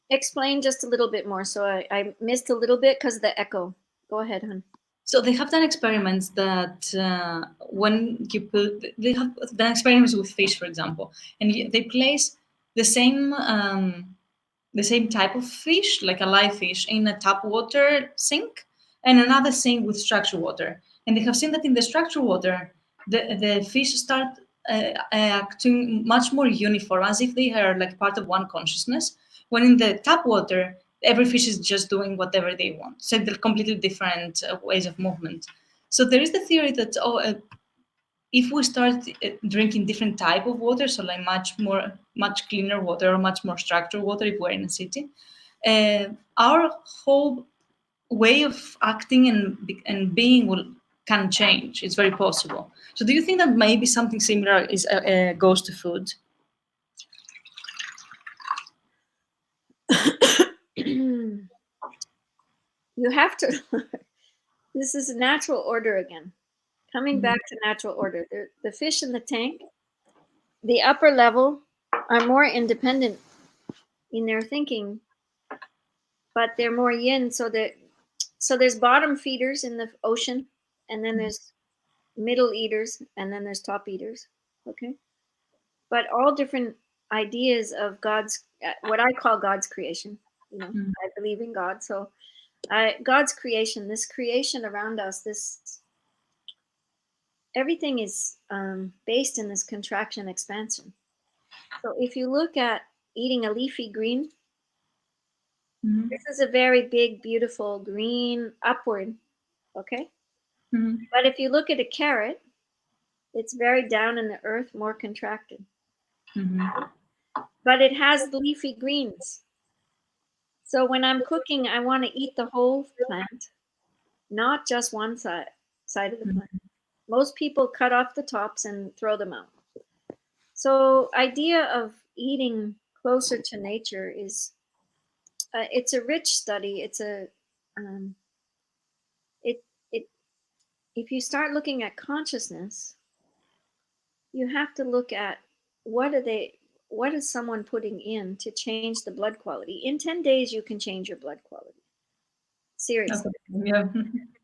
Explain just a little bit more. So I missed a little bit because of the echo. Go ahead, hon. So they have done experiments that when you put, they have done experiments with fish, for example, and they place the same the same type of fish, like a live fish, in a tap water sink, and another sink with structured water. And they have seen that in the structured water, the fish start acting much more uniform, as if they are like part of one consciousness. When in the tap water, every fish is just doing whatever they want. So they're completely different ways of movement. So there is the theory that if we start drinking different type of water, so like much cleaner water or much more structured water, if we're in a city, our whole way of acting and being will can change. It's very possible. So do you think that maybe something similar is goes to food? You have to. This is natural order again. Coming back to natural order. The fish in the tank, the upper level, are more independent in their thinking, but they're more yin. So there's bottom feeders in the ocean, and then there's middle eaters, and then there's top eaters. Okay, but all different ideas of God's, what I call God's creation. Mm. I believe in God, so God's creation, this creation around us, this everything is based in this contraction expansion. So if you look at eating a leafy green, Mhm. this is a very big, beautiful green upward. Okay. Mhm. But if you look at a carrot, it's very down in the earth, more contracted. Mhm. But it has leafy greens. So when I'm cooking, I want to eat the whole plant, not just one side of the plant. Most people cut off the tops and throw them out. So idea of eating closer to nature is it's a rich study. It's a um, it it if you start looking at consciousness, you have to look at what are they what is someone putting in to change the blood quality. In 10 days you can change your blood quality. Seriously. Yeah.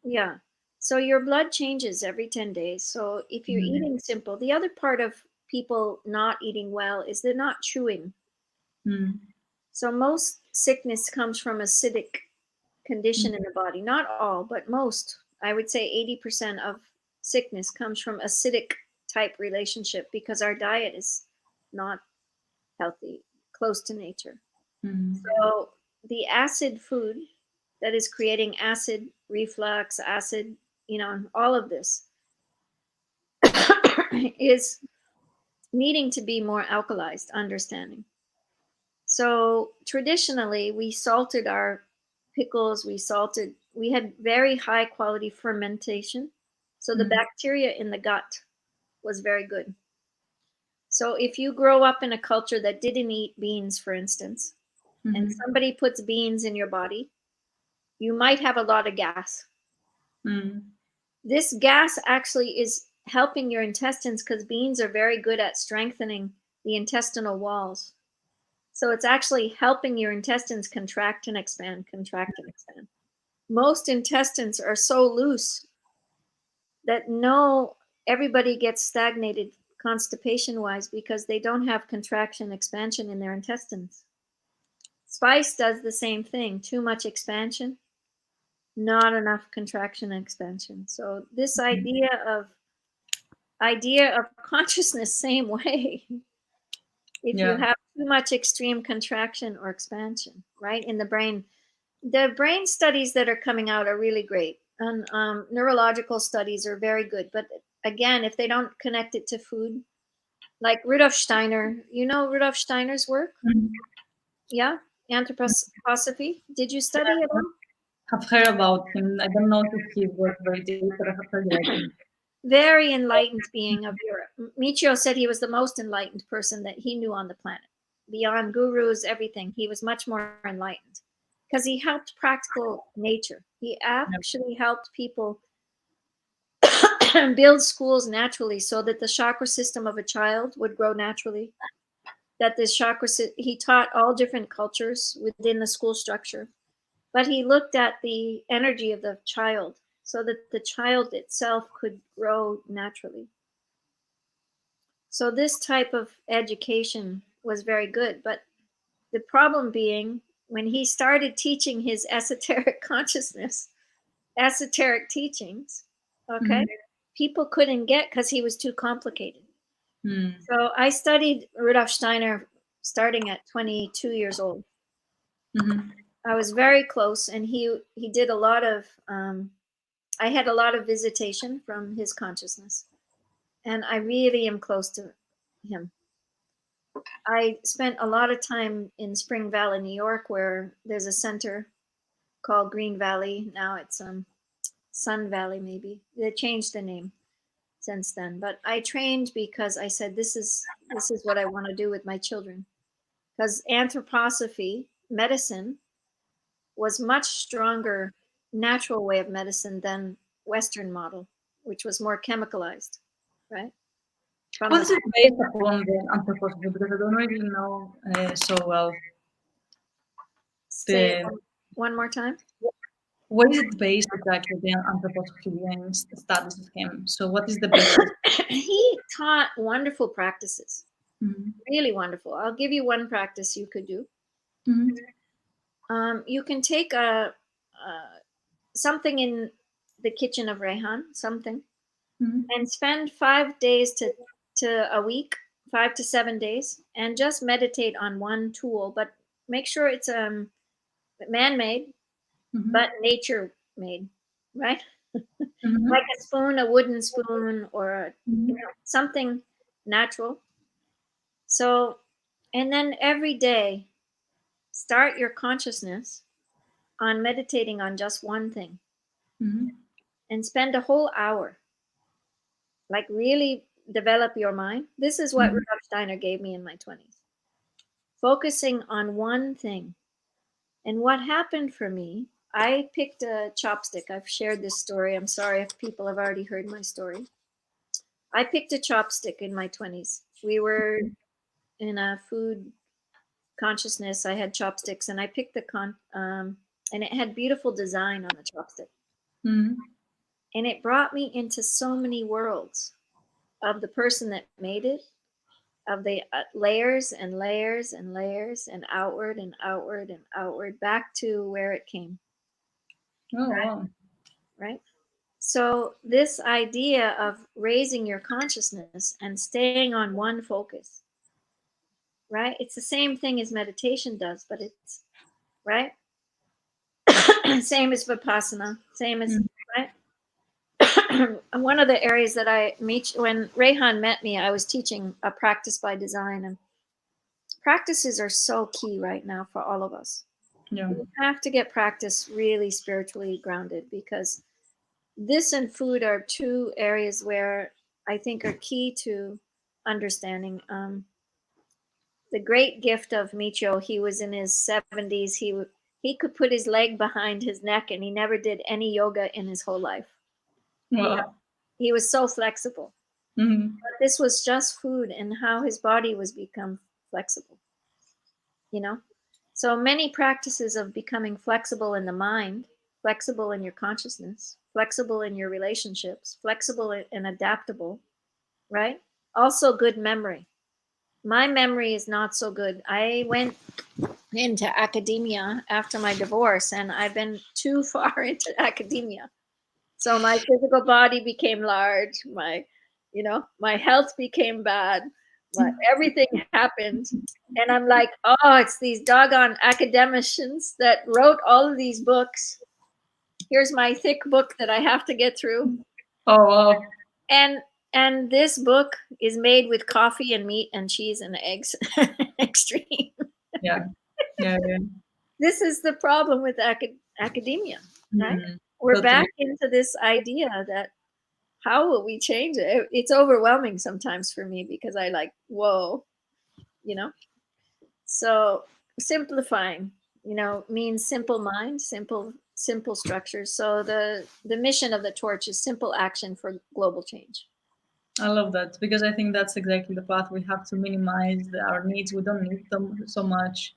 Yeah. So your blood changes every 10 days. So if you're Mm. eating simple, the other part of people not eating well is they're not chewing. Mm. So most sickness comes from acidic condition in the body. Not all, but most. I would say 80% of sickness comes from acidic type relationship because our diet is not healthy, close to nature. Mm. So the acid food that is creating acid reflux, acid, all of this is needing to be more alkalized, understanding. So traditionally, we salted our pickles, we had very high quality fermentation. So the Mm. bacteria in the gut was very good. So if you grow up in a culture that didn't eat beans, for instance, and Mhm. somebody puts beans in your body, you might have a lot of gas. Mm. This gas actually is helping your intestines because beans are very good at strengthening the intestinal walls. So it's actually helping your intestines contract and expand, contract and expand. Most intestines are so loose that everybody gets stagnated constipation wise because they don't have contraction expansion in their intestines. Spice does the same thing. Too much expansion, not enough contraction and expansion. So this idea of consciousness, same way. If you Yeah. have too much extreme contraction or expansion, right, in the brain studies that are coming out are really great. And neurological studies are very good. But again, if they don't connect it to food, like Rudolf Steiner, Rudolf Steiner's work? Mhm. Yeah? Anthroposophy. Did you study it all? Have heard about him. I don't know if he was very deep, but I have heard about him. Very enlightened being of Europe. Michio said he was the most enlightened person that he knew on the planet. Beyond gurus, everything. He was much more enlightened because he helped practical nature. He Yeah. actually helped people build schools naturally so that the chakra system of a child would grow naturally. That this he taught all different cultures within the school structure, but he looked at the energy of the child so that the child itself could grow naturally. So this type of education was very good, but the problem being when he started teaching his esoteric consciousness, esoteric teachings, okay, Mhm. people couldn't get because he was too complicated. Mm. So I studied Rudolf Steiner starting at 22 years old. Mhm. I was very close, and he did a lot of. I had a lot of visitation from his consciousness, and I really am close to him. I spent a lot of time in Spring Valley, New York, where there's a center called Green Valley. Now it's Sun Valley, maybe. They changed the name since then. But I trained because I said this is what I want to do with my children. Because anthroposophy, medicine, was much stronger natural way of medicine than Western model, which was more chemicalized, right? From What the is it based upon the anthroposophy? Because I don't really know so well. say it The one more time. what is it based exactly the anthroposophy and studies of him? So what is the basis? He taught wonderful practices, Mhm. really wonderful. I'll give you one practice you could do. Mhm. You can take something in the kitchen of Rehan, something, Mhm. and spend 5 days to a week, 5 to 7 days, and just meditate on one tool. But make sure it's man-made, but Mhm. nature-made, right? Like Mhm. a spoon, a wooden spoon, or Mhm. something natural. So, and then every day, start your consciousness on meditating on just one thing Mhm. and spend a whole hour. Like, really develop your mind. This is what Mhm. Rudolf Steiner gave me in my 20s. Focusing on one thing And what happened for me, I picked a chopstick. I've shared this story. I'm sorry if people have already heard my story. I picked a chopstick in my 20s. We were in a food consciousness. I had chopsticks, and I picked and it had beautiful design on the chopstick. Mm-hmm. And it brought me into so many worlds of the person that made it, of the layers and layers and layers, and outward and outward and outward back to where it came, Oh, wow. right? So, this idea of raising your consciousness and staying on one focus, right? It's the same thing as meditation does, but it's right. Same as vipassana, same as right. One of the areas that I meet when Rehan met me, I was teaching a practice by design, and practices are so key right now for all of us. Yeah. You have to get practice really spiritually grounded, because this and food are two areas where I think are key to understanding. The great gift of Michio, he was in his 70s. He could put his leg behind his neck, and he never did any yoga in his whole life. Wow. He was so flexible. Mm-hmm. But this was just food and how his body was become flexible. You know, so many practices of becoming flexible in the mind, flexible in your consciousness, flexible in your relationships, flexible and adaptable, right? Also, good memory. My memory is not so good. I went into academia after my divorce, and I've been too far into academia. So my physical body became large. My health became bad. Everything happened. And I'm like, oh, it's these doggone academicians that wrote all of these books. Here's my thick book that I have to get through. Oh, wow. And and this book is made with coffee and meat and cheese and eggs. Extreme. Yeah. Yeah. Yeah. This is the problem with academia, right? Mm-hmm. We're back Totally. into this idea that how will we change it? It's overwhelming sometimes for me, because I like, whoa, you know? So simplifying, means simple mind, simple structures. So the mission of the torch is simple action for global change. I love that because I think that's exactly the path. We have to minimize our needs. We don't need them so much,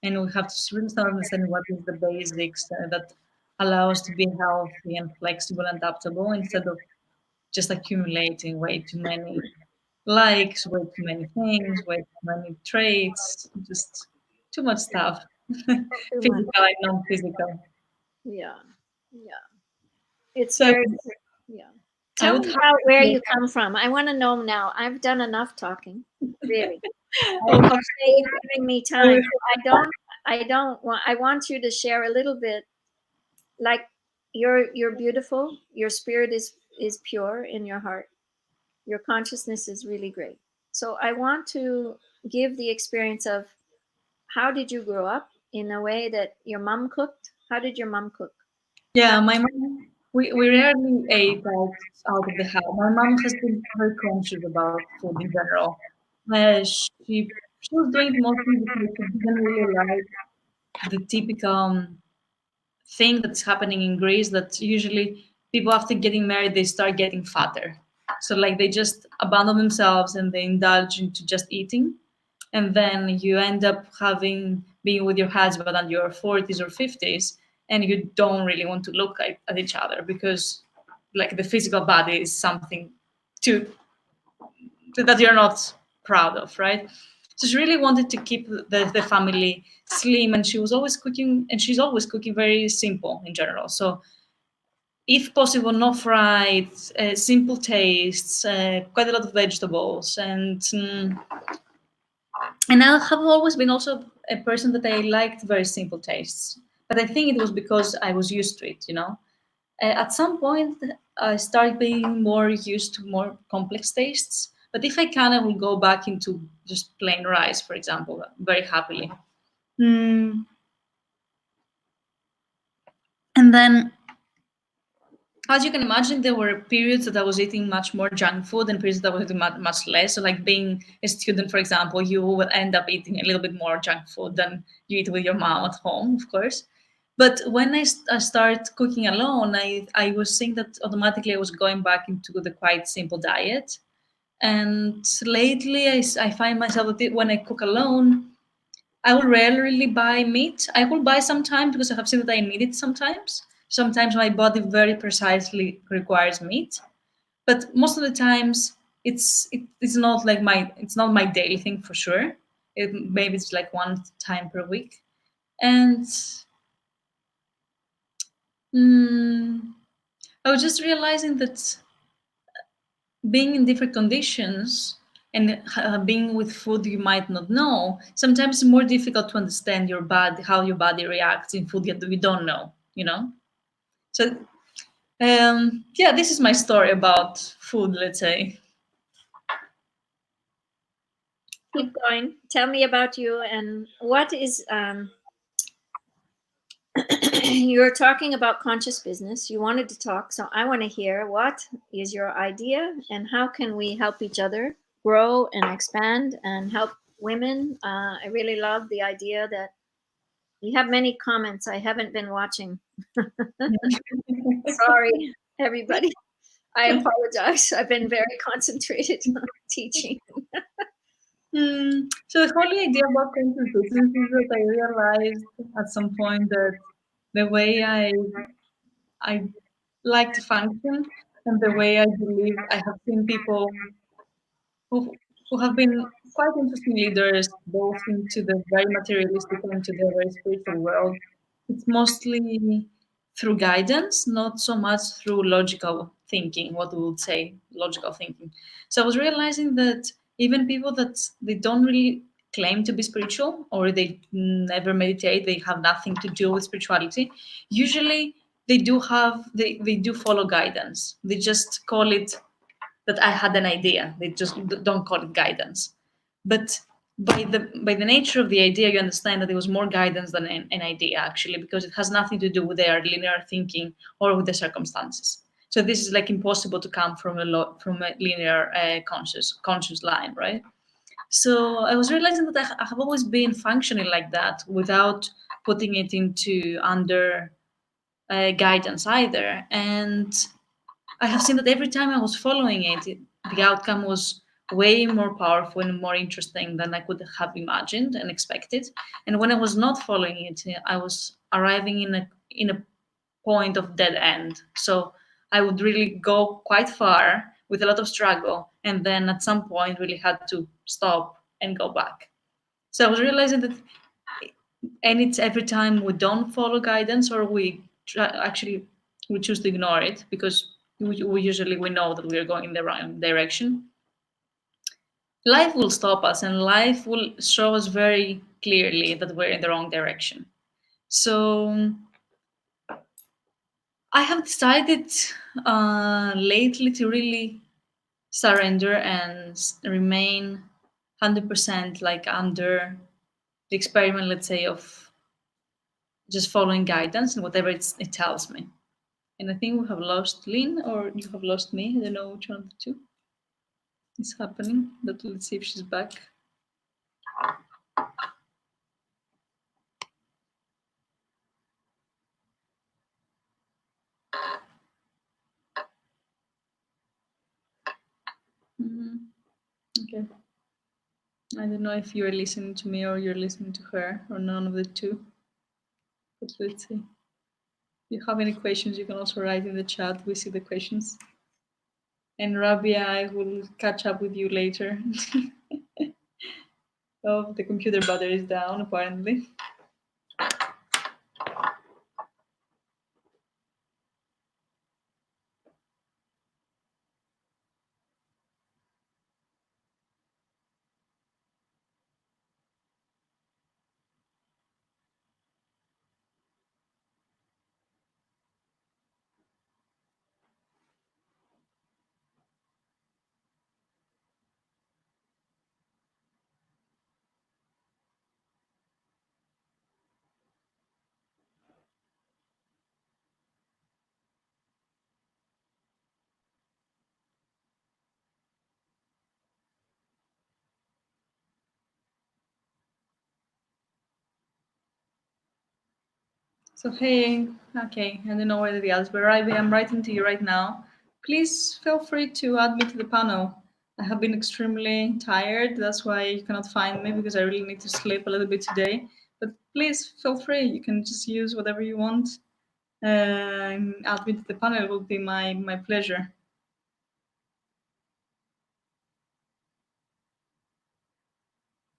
and we have to really start understanding what is the basics that allow us to be healthy and flexible and adaptable instead of just accumulating way too many likes, way too many things, way too many traits, just too much stuff, Too much. physical and non-physical. Yeah. Yeah. It's So very, yeah. I Tell would me have about where to, you come from. I want to know now. I've done enough talking, really. I would I have appreciate you giving me time. I want you to share a little bit. Like, you're beautiful. Your spirit is pure in your heart. Your consciousness is really great. So I want to give the experience of how did you grow up in a way that your mom cooked? How did your mom cook? How, yeah, my mom, we rarely ate out of the house. My mom has been very conscious about food in general. She was doing it mostly because she didn't really like the typical thing that's happening in Greece that usually people after getting married they start getting fatter. So like they just abandon themselves and they indulge into just eating, and then you end up having being with your husband at your 40s or 50s, and you don't really want to look at each other because like the physical body is something to that you're not proud of, right? So she really wanted to keep the family slim, and she was always cooking, and she's always cooking very simple in general. So, if possible, no fried, simple tastes, quite a lot of vegetables, and I have always been also a person that I liked very simple tastes. But I think it was because I was used to it, you know. At some point, I started being more used to more complex tastes. But if I can, I will go back into just plain rice, for example, very happily. Mm. And then as you can imagine, there were periods that I was eating much more junk food and periods that I was eating much less. So, like being a student, for example, you will end up eating a little bit more junk food than you eat with your mom at home, of course. But when I started cooking alone, I was seeing that automatically I was going back into the quite simple diet. And lately, I find myself that when I cook alone, I will rarely buy meat. I will buy sometimes because I have seen that I need it sometimes. Sometimes my body very precisely requires meat, but most of the times it's not like it's not my daily thing for sure. Maybe it's like one time per week, and mm, I was just realizing that being in different conditions and being with food you might not know, sometimes it's more difficult to understand your body, how your body reacts in food that we don't know, you know? So, yeah, this is my story about food, let's say. Keep going. Tell me about you and what is you're talking about conscious business. You wanted to talk, so I want to hear what is your idea and how can we help each other grow and expand and help women. I really love the idea that you have many comments. I haven't been watching. Sorry, everybody. I apologize. I've been very concentrated on teaching. So the whole idea about conscious business is that I realized at some point that the way I like to function and the way I believe I have seen people who, who have been quite interesting leaders, both into the very materialistic and into the very spiritual world. It's mostly through guidance, not so much through logical thinking, what we would say, logical thinking. So I was realizing that even people that they don't really claim to be spiritual or they never meditate, they have nothing to do with spirituality, usually they do follow guidance. They just call it that I had an idea. They just don't call it guidance. But by the nature of the idea, you understand that it was more guidance than an idea actually, because it has nothing to do with their linear thinking or with the circumstances. So this is like impossible to come from from a linear conscious line, right? So I was realizing that I have always been functioning like that without putting it into under guidance either, and I have seen that every time I was following the outcome was way more powerful and more interesting than I could have imagined and expected. And when I was not following it, I was arriving in a point of dead end. So I would really go quite far with a lot of struggle, and then at some point really had to stop and go back. So I was realizing that, and it's every time we don't follow guidance or actually we choose to ignore it because we usually we know that we are going in the wrong direction, life will stop us and life will show us very clearly that we're in the wrong direction. So I have decided lately to really surrender and remain 100% like under the experiment, let's say, of just following guidance and whatever it tells me. And I think we have lost Lynn, or you have lost me. I don't know which one of the two is happening, but let's see if she's back. Okay. I don't know if you're listening to me or you're listening to her, or none of the two. But let's see. If you have any questions, you can also write in the chat. We see the questions. And Rabia, I will catch up with you later. Oh, the computer battery is down, apparently. So hey, okay, I don't know where the others, but I'm writing to you right now. Please feel free to add me to the panel. I have been extremely tired. That's why you cannot find me, because I really need to sleep a little bit today. But please feel free. You can just use whatever you want. Add me to the panel. It will be my pleasure.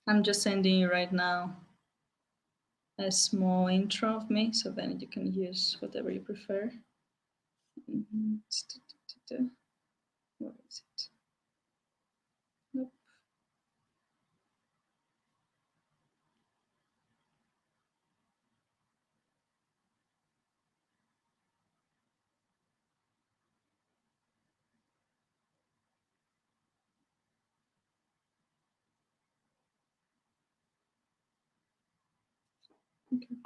I'm just sending you right now a small intro of me, so then you can use whatever you prefer. What is it? Nope. Okay.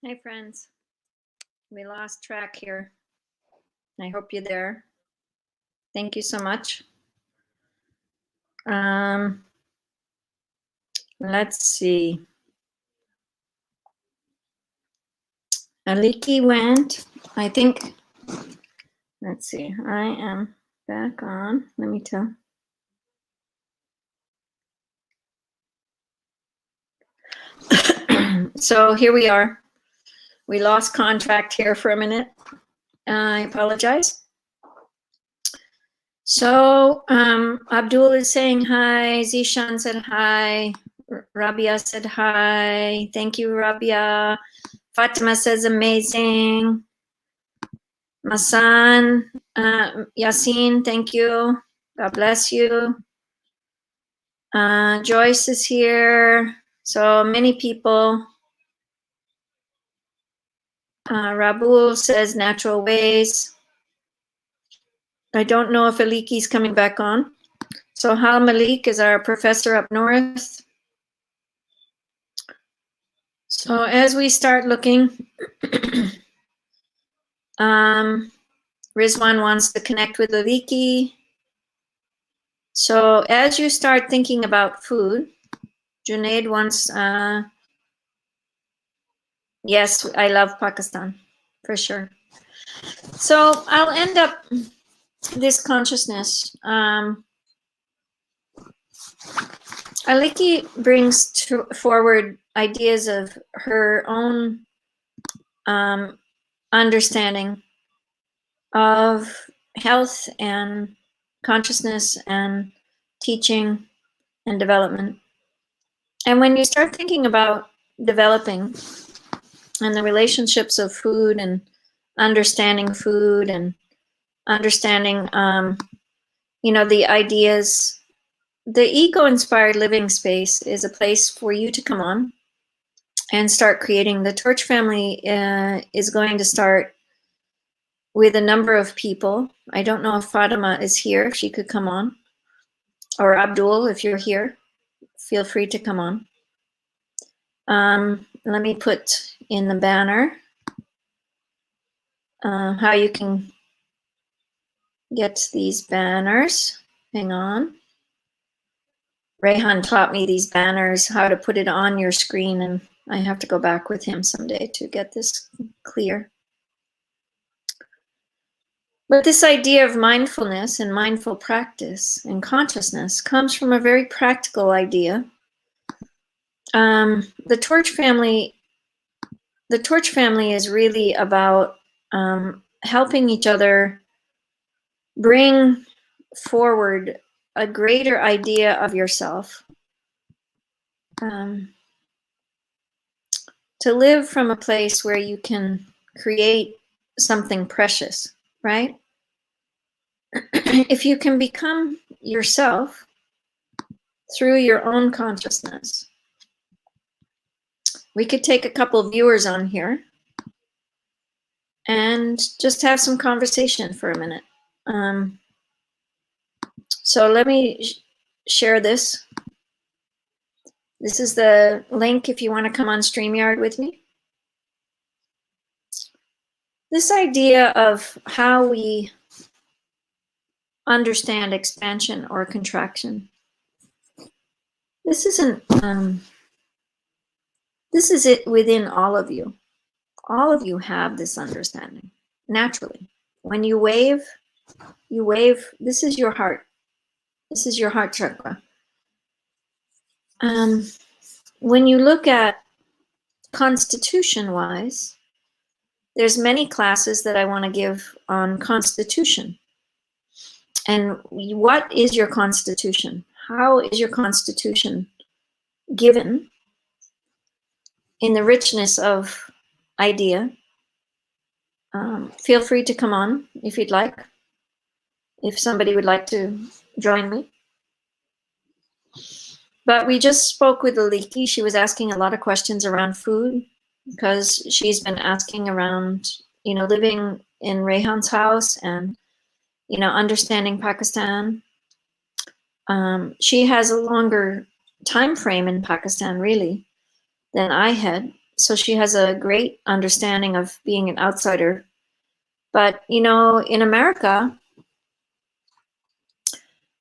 Hey, friends. We lost track here. I hope you're there. Thank you so much. Let's see. Aliki went, I think. Let's see. I am back on. Let me tell. So here we are. We lost contact here for a minute. I apologize. So Abdul is saying hi. Zishan said hi. Rabia said hi. Thank you, Rabia. Fatima says amazing. Masan, Yasin, thank you. God bless you. Joyce is here. So many people. Rabul says natural ways. I don't know if Aliki's coming back on. So Hal Malik is our professor up north. So as we start looking, Rizwan wants to connect with Aliki. So as you start thinking about food, Junaid wants, yes, I love Pakistan, for sure. So I'll end up this consciousness. Aliki brings forward ideas of her own understanding of health and consciousness and teaching and development. And when you start thinking about developing and the relationships of food and understanding the ideas, the ego-inspired living space is a place for you to come on and start creating. The Torch family is going to start with a number of people. I don't know if Fatima is here, if she could come on. Or Abdul, if you're here, feel free to come on. Let me put in the banner how you can get these banners. Hang on. Rehan taught me these banners, how to put it on your screen, and I have to go back with him someday to get this clear. But this idea of mindfulness and mindful practice and consciousness comes from a very practical idea. The Torch family is really about helping each other bring forward a greater idea of yourself, to live from a place where you can create something precious, right? If you can become yourself through your own consciousness. We could take a couple viewers on here and just have some conversation for a minute. So let me share this. This is the link if you want to come on StreamYard with me. This idea of how we understand expansion or contraction. This isn't, this is it within all of you. All of you have this understanding naturally. When you wave, this is your heart. This is your heart chakra. When you look at constitution-wise, there's many classes that I want to give on constitution. And what is your constitution? How is your constitution given in the richness of idea? Feel free to come on if you'd like, if somebody would like to join me. But we just spoke with Aliki. She was asking a lot of questions around food because she's been asking around, living in Rehan's house and, understanding Pakistan. She has a longer time frame in Pakistan, really, than I had. So she has a great understanding of being an outsider. But, in America,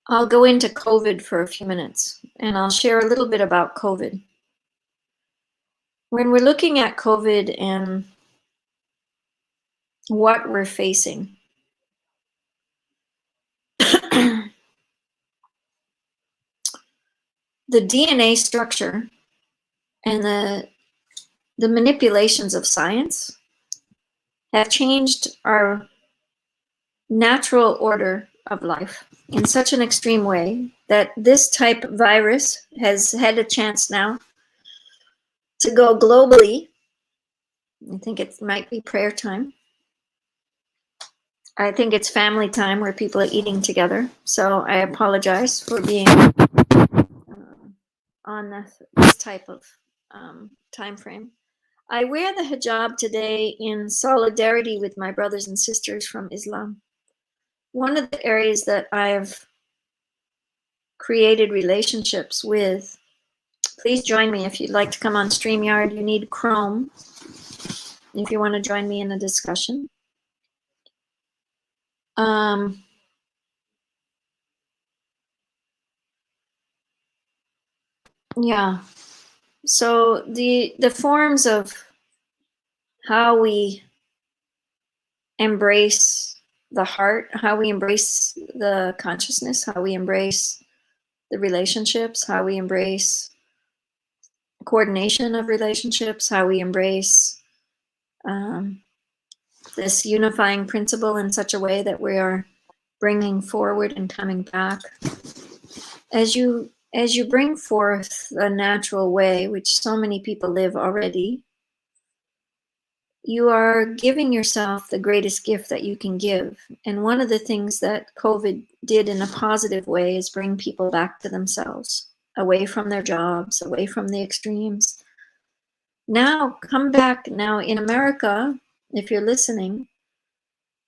I'll go into COVID for a few minutes and I'll share a little bit about COVID. When we're looking at COVID and what we're facing, the DNA structure and the manipulations of science have changed our natural order of life in such an extreme way that this type of virus has had a chance now to go globally. I think it might be prayer time. I think it's family time where people are eating together. So I apologize for being on this type of time frame. I wear the hijab today in solidarity with my brothers and sisters from Islam. One of the areas that I've created relationships with, please join me if you'd like to come on StreamYard. You need Chrome if you want to join me in the discussion. Yeah. So the forms of how we embrace the heart, how we embrace the consciousness, how we embrace the relationships, how we embrace coordination of relationships, how we embrace this unifying principle in such a way that we are bringing forward and coming back. As you bring forth the natural way, which so many people live already, you are giving yourself the greatest gift that you can give. And one of the things that COVID did in a positive way is bring people back to themselves, away from their jobs, away from the extremes. Now, come back. Now, in America, if you're listening,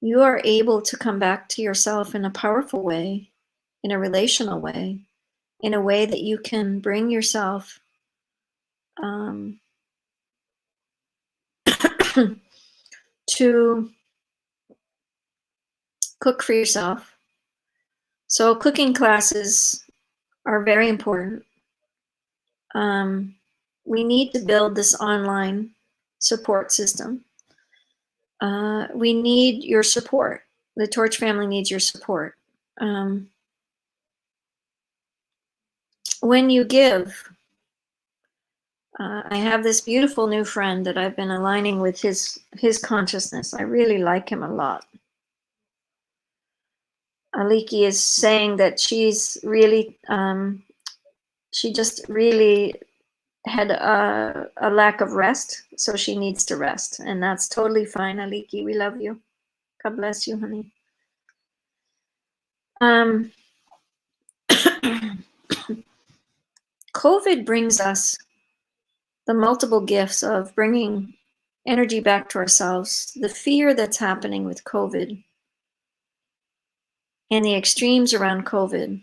you are able to come back to yourself in a powerful way, in a relational way, in a way that you can bring yourself to cook for yourself. So cooking classes are very important. We need to build this online support system. We need your support. The Torch family needs your support. When you give, I have this beautiful new friend that I've been aligning with his consciousness. I really like him a lot. Aliki is saying that she's really, she just really had a lack of rest, so she needs to rest, and that's totally fine. Aliki, we love you. God bless you, honey. COVID brings us the multiple gifts of bringing energy back to ourselves. The fear that's happening with COVID and the extremes around COVID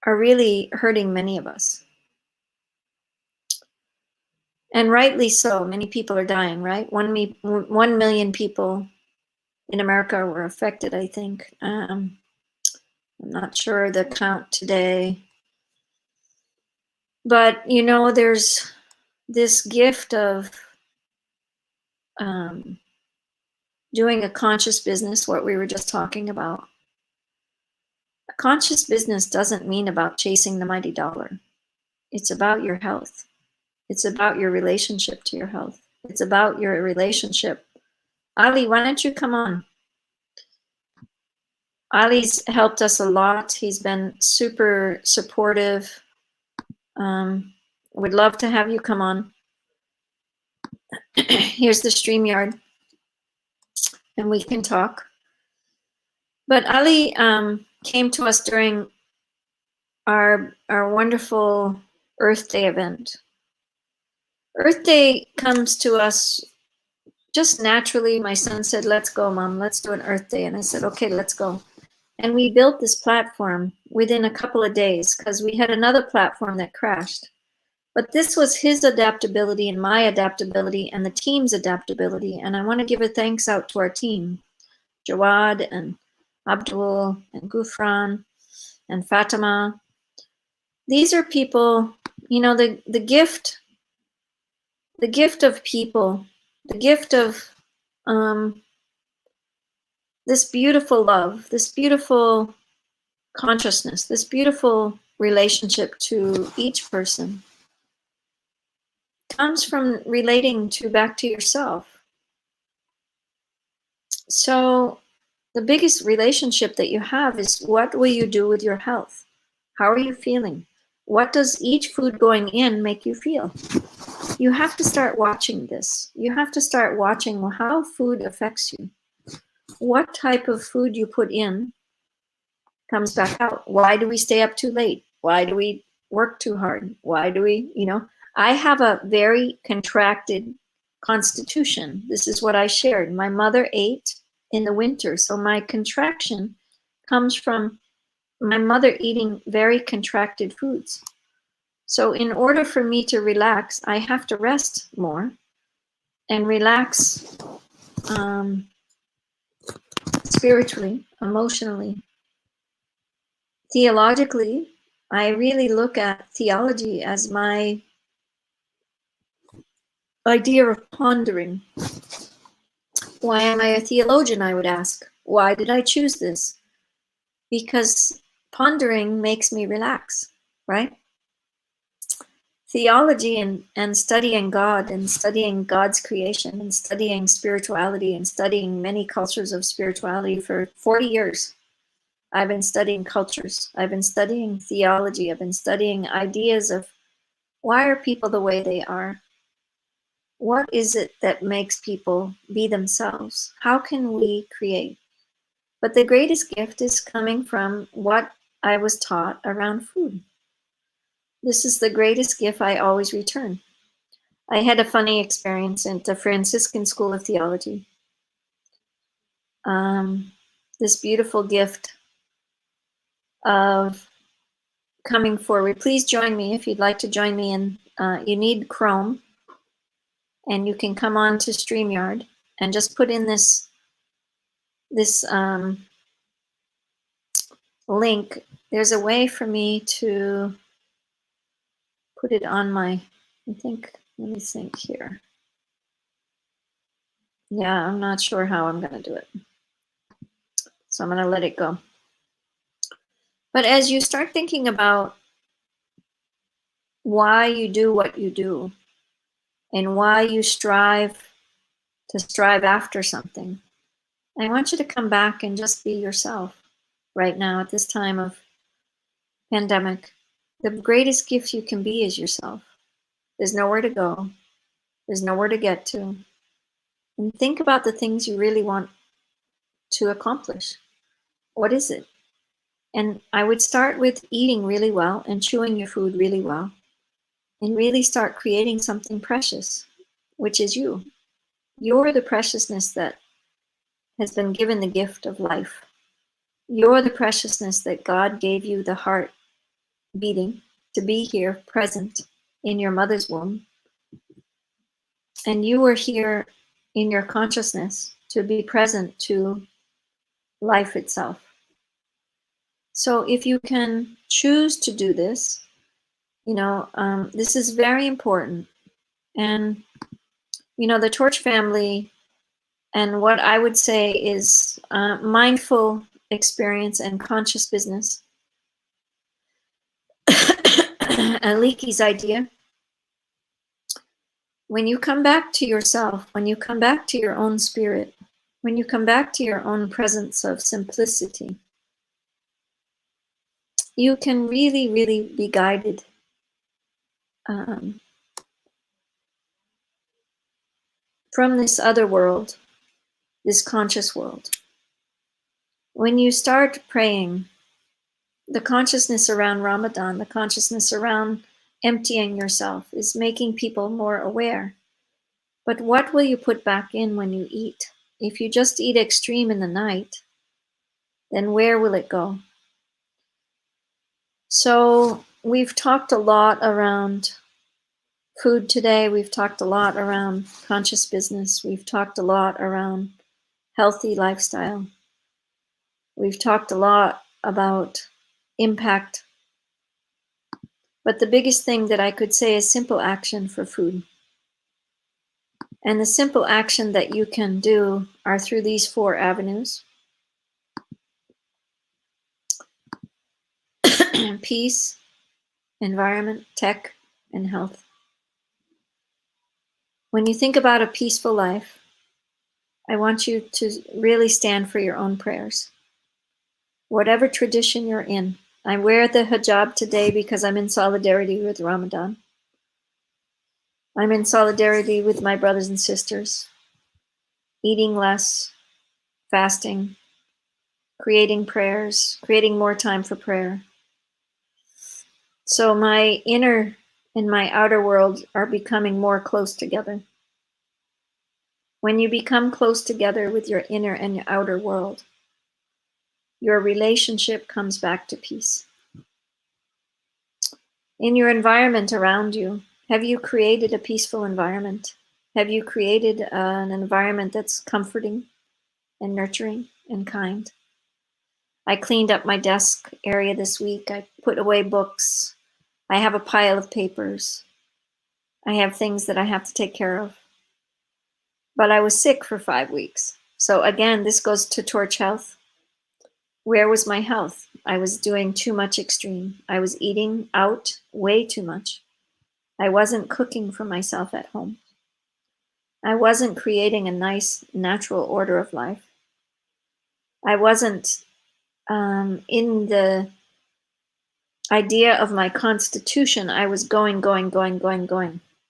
are really hurting many of us. And rightly so. Many people are dying, right? 1 million people in America were affected, I think. I'm not sure the count today. But, you know, there's this gift of doing a conscious business, what we were just talking about. A conscious business doesn't mean about chasing the mighty dollar. It's about your health. It's about your relationship to your health. It's about your relationship. Ali, why don't you come on? Ali's helped us a lot. He's been super supportive. Would love to have you come on. Here's the StreamYard, and we can talk. But Ali came to us during our wonderful Earth Day event. Earth Day comes to us just naturally. My son said, "Let's go, Mom. Let's do an Earth Day." And I said, "Okay, let's go." And we built this platform within a couple of days because we had another platform that crashed. But this was his adaptability and my adaptability and the team's adaptability. And I want to give a thanks out to our team, Jawad and Abdul and Gufran and Fatima. These are people, you know, the gift of people, the gift of this beautiful love, this beautiful consciousness, this beautiful relationship to each person comes from relating back to yourself. So the biggest relationship that you have is what will you do with your health? How are you feeling? What does each food going in make you feel? You have to start watching this. You have to start watching how food affects you. What type of food you put in comes back out. Why do we stay up too late? Why do we work too hard? Why do we, I have a very contracted constitution. This is what I shared. My mother ate in the winter. So my contraction comes from my mother eating very contracted foods. So in order for me to relax, I have to rest more and relax spiritually, emotionally, theologically. I really look at theology as my idea of pondering. Why am I a theologian, I would ask? Why did I choose this? Because pondering makes me relax, right? Theology and studying God and studying God's creation and studying spirituality and studying many cultures of spirituality for 40 years. I've been studying cultures. I've been studying theology. I've been studying ideas of why are people the way they are? What is it that makes people be themselves? How can we create? But the greatest gift is coming from what I was taught around food. This is the greatest gift I always return. I had a funny experience at the Franciscan School of Theology. This beautiful gift of coming forward. Please join me if you'd like to join me. And you need Chrome, and you can come on to StreamYard and just put in this link. There's a way for me to put it on my, let me think here. Yeah, I'm not sure how I'm going to do it. So I'm going to let it go. But as you start thinking about why you do what you do and why you strive after something, I want you to come back and just be yourself right now at this time of pandemic. The greatest gift you can be is yourself. There's nowhere to go. There's nowhere to get to. And think about the things you really want to accomplish. What is it? And I would start with eating really well and chewing your food really well and really start creating something precious, which is you. You're the preciousness that has been given the gift of life. You're the preciousness that God gave you the heart beating to be here present in your mother's womb. And you were here in your consciousness to be present to life itself. So if you can choose to do this, this is very important. And, the Torch family and what I would say is mindful experience and conscious business. Aliki's idea. When you come back to yourself, when you come back to your own spirit, when you come back to your own presence of simplicity, you can really, really be guided from this other world, this conscious world. When you start praying, the consciousness around Ramadan, the consciousness around emptying yourself is making people more aware. But what will you put back in when you eat? If you just eat extreme in the night, then where will it go? So we've talked a lot around food today. We've talked a lot around conscious business. We've talked a lot around healthy lifestyle. We've talked a lot about impact. But the biggest thing that I could say is simple action for food. And the simple action that you can do are through these 4 avenues. Peace, environment, tech, and health. When you think about a peaceful life, I want you to really stand for your own prayers. Whatever tradition you're in. I wear the hijab today because I'm in solidarity with Ramadan. I'm in solidarity with my brothers and sisters. Eating less, fasting, creating prayers, creating more time for prayer. So my inner and my outer world are becoming more close together. When you become close together with your inner and your outer world, your relationship comes back to peace. In your environment around you, have you created a peaceful environment? Have you created an environment that's comforting and nurturing and kind? I cleaned up my desk area this week. I put away books. I have a pile of papers. I have things that I have to take care of. But I was sick for 5 weeks. So again, this goes to torch health. Where was my health? I was doing too much extreme. I was eating out way too much. I wasn't cooking for myself at home. I wasn't creating a nice natural order of life. I wasn't in the idea of my constitution. I was going,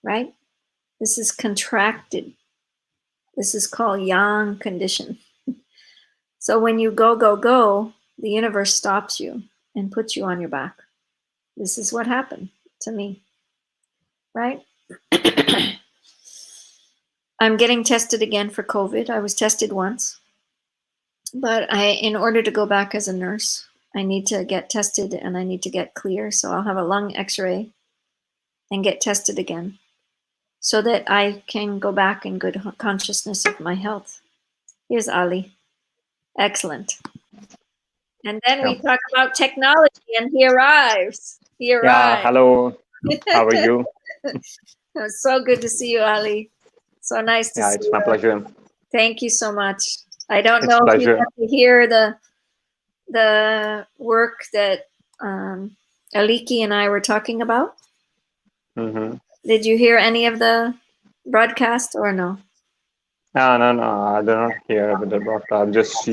right? This is contracted. This is called yang condition. So when you go, the universe stops you and puts you on your back. This is what happened to me, right? I'm getting tested again for COVID. I was tested once, but in order to go back as a nurse, I need to get tested and I need to get clear. So I'll have a lung x-ray and get tested again so that I can go back in good consciousness of my health. Here's Ali. Excellent. And then we talk about technology and he arrives. He arrives. Yeah, hello. How are you? It's so good to see you, Ali. So nice to see you. Yeah, it's my pleasure. Thank you so much. I don't It's know if pleasure. you got to hear the work that Aliki and I were talking about. Mm-hmm. Did you hear any of the broadcast or no? No, I do not hear about the broadcast. Just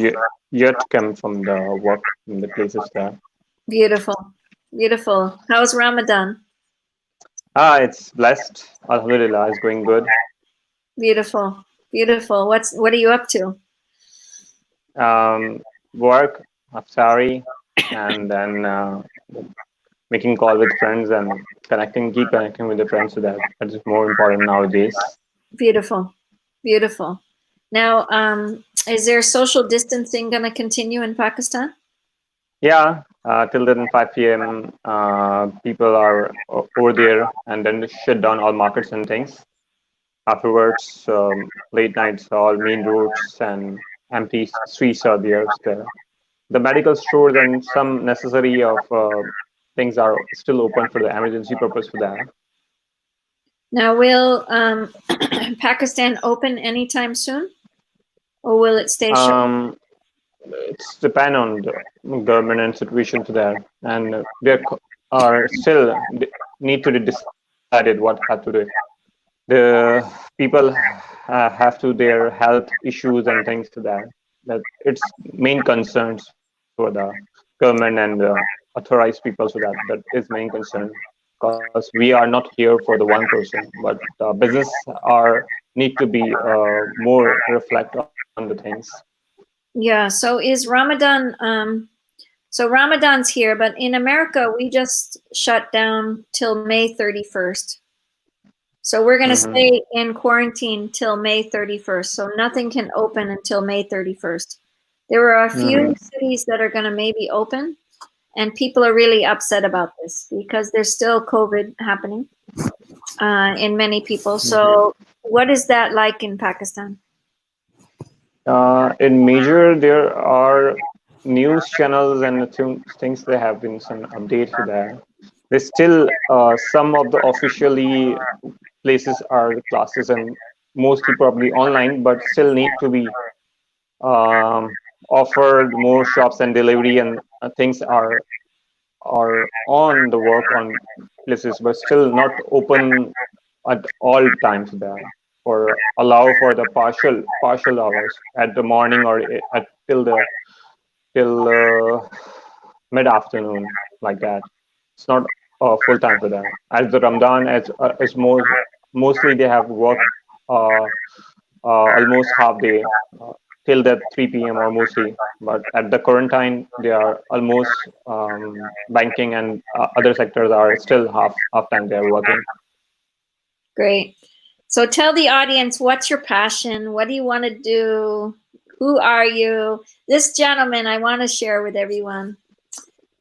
yet come from the work in the places there. Beautiful. Beautiful. How's Ramadan? It's blessed. Alhamdulillah, it's going good. Beautiful. Beautiful. What are you up to? Work, Afsari, and then making call with friends and keep connecting with the friends. So that is more important nowadays. Beautiful. Beautiful. Now, is there social distancing going to continue in Pakistan? Yeah, till then 5 p.m. People are over there, and then they shut down all markets and things. Afterwards, late nights, all main roads and empty streets are there. The medical stores and some necessary of things are still open for the emergency purpose for that. Now, will Pakistan open anytime soon, or will it stay shut? It's depend on the government and situation to that, and there are still need to be decided what have to do. The people have to their health issues and things to that it's main concerns for the government and the authorized people, so that is main concern, because we are not here for the one person, but the business are need to be more reflect on the things. Yeah. So is Ramadan? So Ramadan's here, but in America we just shut down till May 31st. So we're going to stay in quarantine till May 31st. So nothing can open until May 31st. There are a few cities that are going to maybe open, and people are really upset about this because there's still COVID happening in many people. So what is that like in Pakistan? In major, there are news channels and things. There have been some updates to that. There's still some of the officially places are the classes and mostly probably online, but still need to be offered more shops and delivery and things are on the work on places, but still not open at all times there for allow for the partial hours at the morning or at till mid afternoon, like that. It's not full time for them. As the Ramadan, as mostly they have work uh, almost half day till that 3 p.m. or mostly. But at the current time, they are almost banking and other sectors are still half time they are working. Great. So tell the audience, what's your passion? What do you want to do? Who are you? This gentleman I want to share with everyone.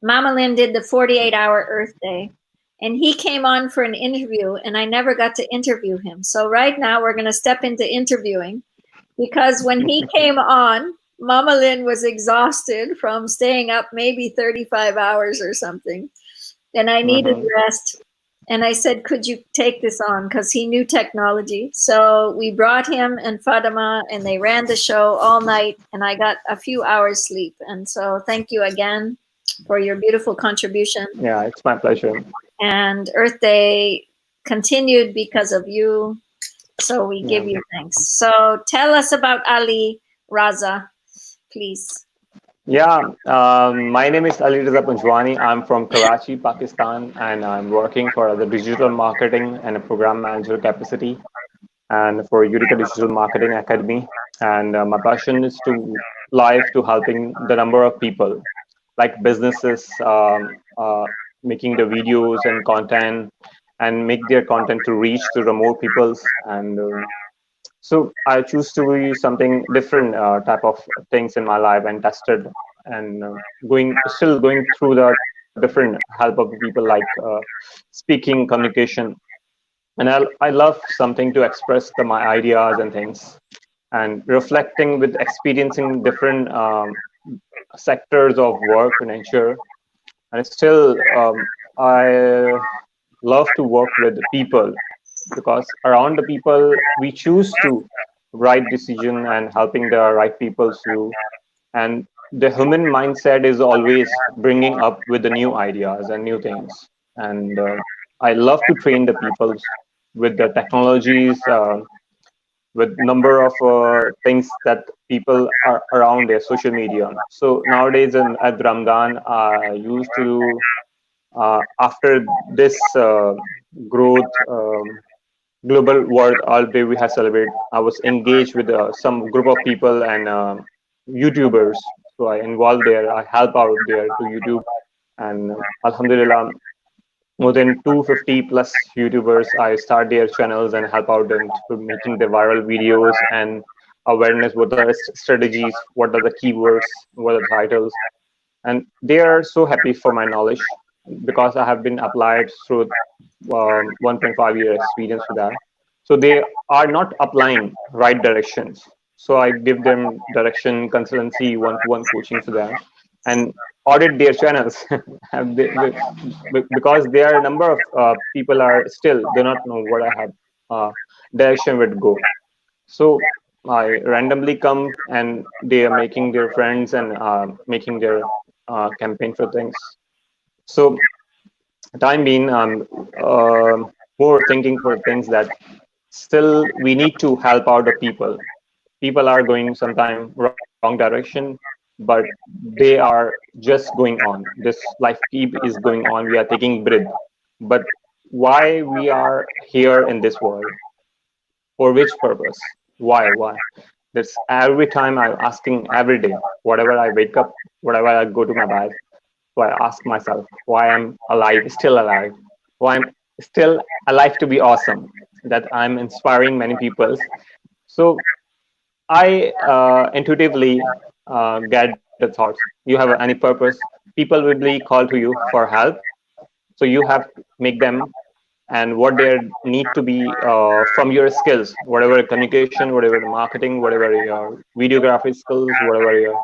Mama Lynn did the 48-hour Earth Day, and he came on for an interview, and I never got to interview him. So right now we're going to step into interviewing, because when he came on, Mama Lynn was exhausted from staying up maybe 35 hours or something, and I needed rest. And I said, could you take this on? Because he knew technology. So we brought him and Fatima, and they ran the show all night, and I got a few hours sleep. And so thank you again for your beautiful contribution. Yeah, it's my pleasure. And Earth Day continued because of you. So we give you thanks. So tell us about Ali Raza, please. Yeah, my name is Ali Raza Panjwani. I'm from Karachi, Pakistan, and I'm working for the digital marketing and a program manager capacity, and for Eureka Digital Marketing Academy. And my passion is to helping the number of people, like businesses, making the videos and content, and make their content to reach to the more peoples. And so I choose to be something different type of things in my life and tested and still going through the different help of people like speaking, communication. And I love something to express my ideas and things and reflecting with experiencing different sectors of work and nature. And still, I love to work with people because around the people we choose to right decision and helping the right people to. And the human mindset is always bringing up with the new ideas and new things. And I love to train the people with the technologies, with number of things that people are around their social media. So nowadays at Ramadan, I used to after this growth global world all day we have celebrated, I was engaged with some group of people and YouTubers. So I involved there, I help out there to YouTube, and Alhamdulillah, more than 250 plus YouTubers. I start their channels and help out them to making the viral videos and awareness. What are the strategies? What are the keywords? What are the titles? And they are so happy for my knowledge because I have been applied through 1.5 year experience with that. So they are not applying right directions. So I give them direction, consultancy, one-to-one coaching for that, and audit their channels because there are a number of people are still do not know what I have direction would go. So I randomly come and they are making their friends and making their campaign for things. So time being, more thinking for things that still we need to help out the people. People are going sometime wrong direction, but they are just going on. This life keep is going on. We are taking breath, but why we are here in this world? For which purpose? Why? That's every time I'm asking every day. Whatever I wake up, whatever I go to my bed, so I ask myself why I'm alive, still alive, why I'm still alive to be awesome, that I'm inspiring many people. So I intuitively get the thoughts. You have any purpose, people will be called to you for help. So you have to make them and what they need to be from your skills, whatever communication, whatever marketing, whatever your videography skills, whatever your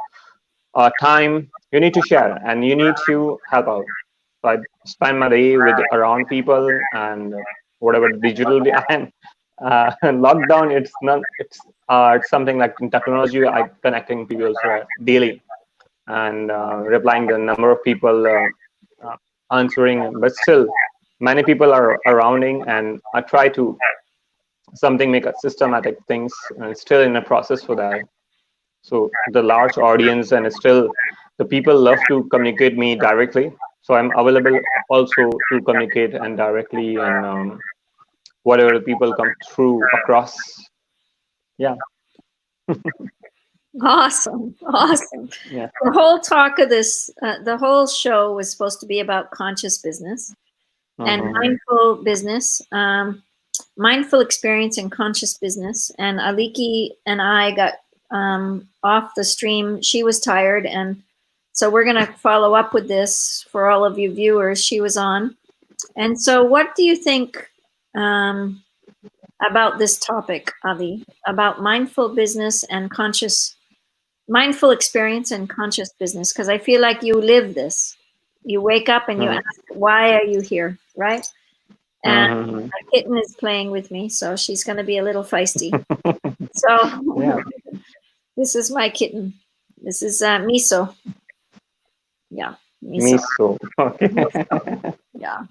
time, you need to share and you need to help out. So I spend my day with around people and whatever digital and lockdown. It's something like in technology. I connecting people daily and replying the number of people answering, but still many people are surrounding and I try to something make a systematic things, and still in a process for that. So the large audience, and still the people love to communicate me directly. So I'm available also to communicate and directly, and whatever the people come through across. Yeah. Awesome. Awesome. Yeah. The whole talk of this, the whole show was supposed to be about conscious business and mindful business, mindful experience and conscious business. And Aliki and I got off the stream. She was tired. And so we're going to follow up with this for all of you viewers. She was on. And so what do you think about this topic, Avi, about mindful business and mindful experience and conscious business? Because I feel like you live this. You wake up and you ask, why are you here, right? And my kitten is playing with me, so she's going to be a little feisty. So Yeah. this is my kitten. This is Miso. Yeah, Miso. Okay. Yeah.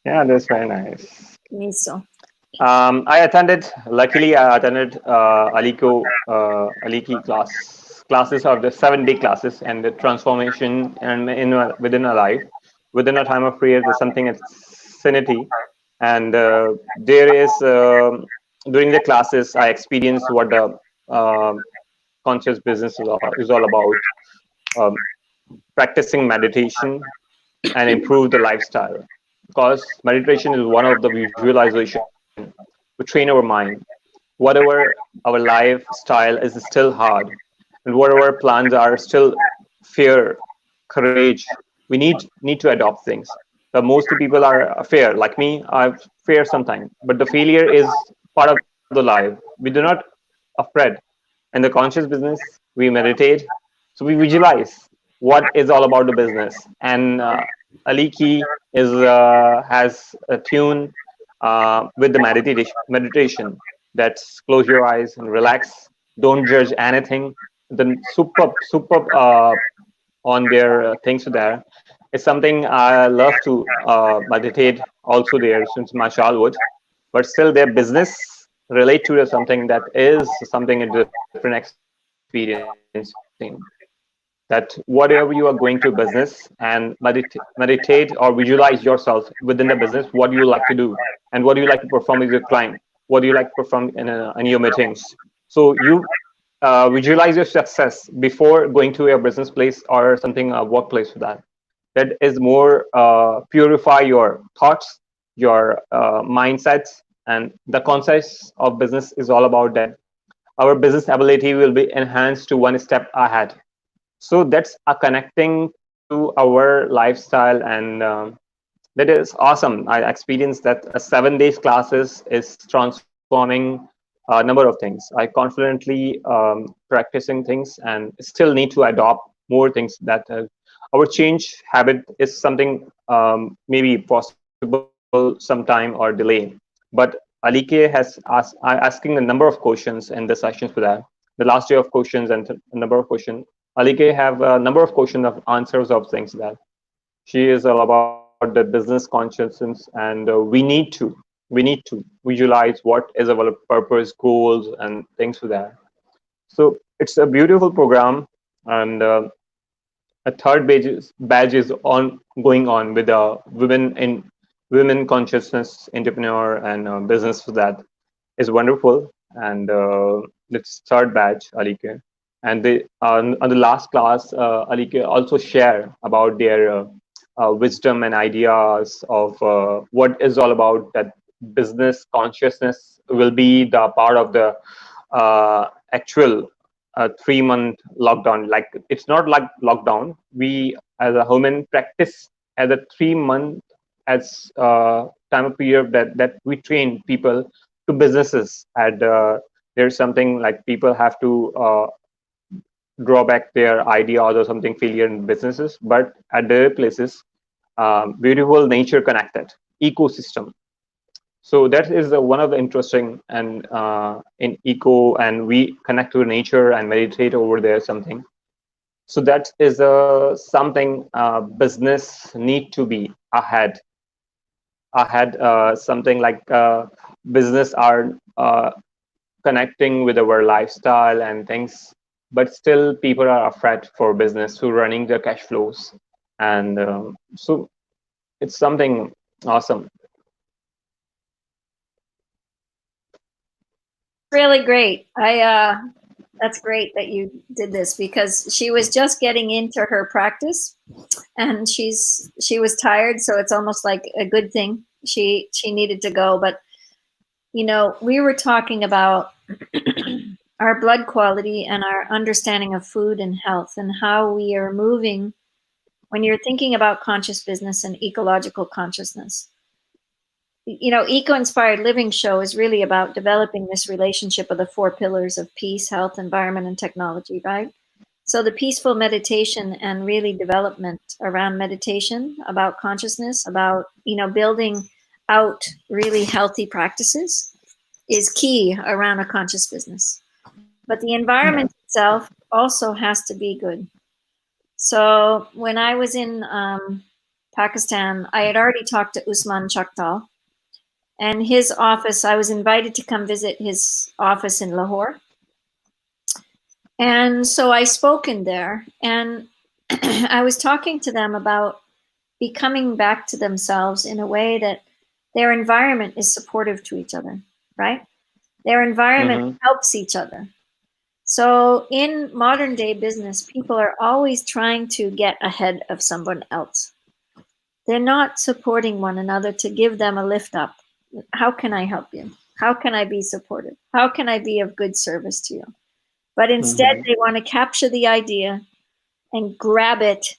Yeah, that's very nice. Miso. I attended. Luckily, I attended Aliki classes of the 7-day classes, and the transformation and within a life, within a time of prayer, there's something as sanity, and there is during the classes I experienced what the conscious business is all about. Practicing meditation and improve the lifestyle, because meditation is one of the visualization to train our mind. Whatever our lifestyle is still hard, and whatever plans are still fear, courage, we need to adopt things. The most people are fear, like me. I fear sometimes, but the failure is part of the life. We do not afraid. In the conscious business, we meditate, so we visualize what is all about the business. And Aliki has a tune with the meditation. That's close your eyes and relax. Don't judge anything. The super on their things there. It's something I love to meditate also there since my childhood. But still, their business relate to something that is something a different experience. That whatever you are going to business and meditate or visualize yourself within the business, what you like to do and what you like to perform with your client, what do you like to perform in your meetings. So you visualize your success before going to your business place or something workplace for that. That is more purify your thoughts, your mindsets, and the concept of business is all about that. Our business ability will be enhanced to one step ahead. So that's a connecting to our lifestyle, and that is awesome. I experienced that a 7 days classes is transforming a number of things. I confidently practicing things and still need to adopt more things. That our change habit is something maybe possible sometime or delay, but Alike has asking a number of questions in the sessions for that. The last day of questions and a number of questions. Alike have a number of questions of answers of things that she is all about the business consciousness, and we need to visualize what is our purpose, goals, and things for that. So it's a beautiful program, and a third badge is on going on with women consciousness entrepreneur and business for that is wonderful. And it's third badge, Alike. And they on the last class, Alike also share about their wisdom and ideas of what is all about that business consciousness will be the part of the actual 3-month lockdown. Like, it's not like lockdown. We as a human practice as a 3-month as time of period that we train people to businesses. And there's something like people have to draw back their ideas or something failure in businesses, but at their places, beautiful nature connected ecosystem. So that is one of the interesting and in eco, and we connect to nature and meditate over there something. So that is something business need to be ahead something like business are uh, connecting with our lifestyle and things, but still people are afraid for business to running their cash flows, and so it's something awesome. Really great. That's great that you did this, because she was just getting into her practice, and she was tired, so it's almost like a good thing she needed to go. But we were talking about our blood quality and our understanding of food and health, and how we are moving when you're thinking about conscious business and ecological consciousness. Eco-Inspired Living Show is really about developing this relationship of the 4 pillars of peace, health, environment, and technology, right? So the peaceful meditation and really development around meditation, about consciousness, about, building out really healthy practices is key around a conscious business. But the environment itself also has to be good. So when I was in Pakistan, I had already talked to Usman Chaktal, and his office, I was invited to come visit his office in Lahore. And so I spoke in there, and I was talking to them about becoming back to themselves in a way that their environment is supportive to each other, right? Their environment helps each other. So in modern day business, people are always trying to get ahead of someone else. They're not supporting one another to give them a lift up. How can I help you? How can I be supportive? How can I be of good service to you? But instead, they want to capture the idea and grab it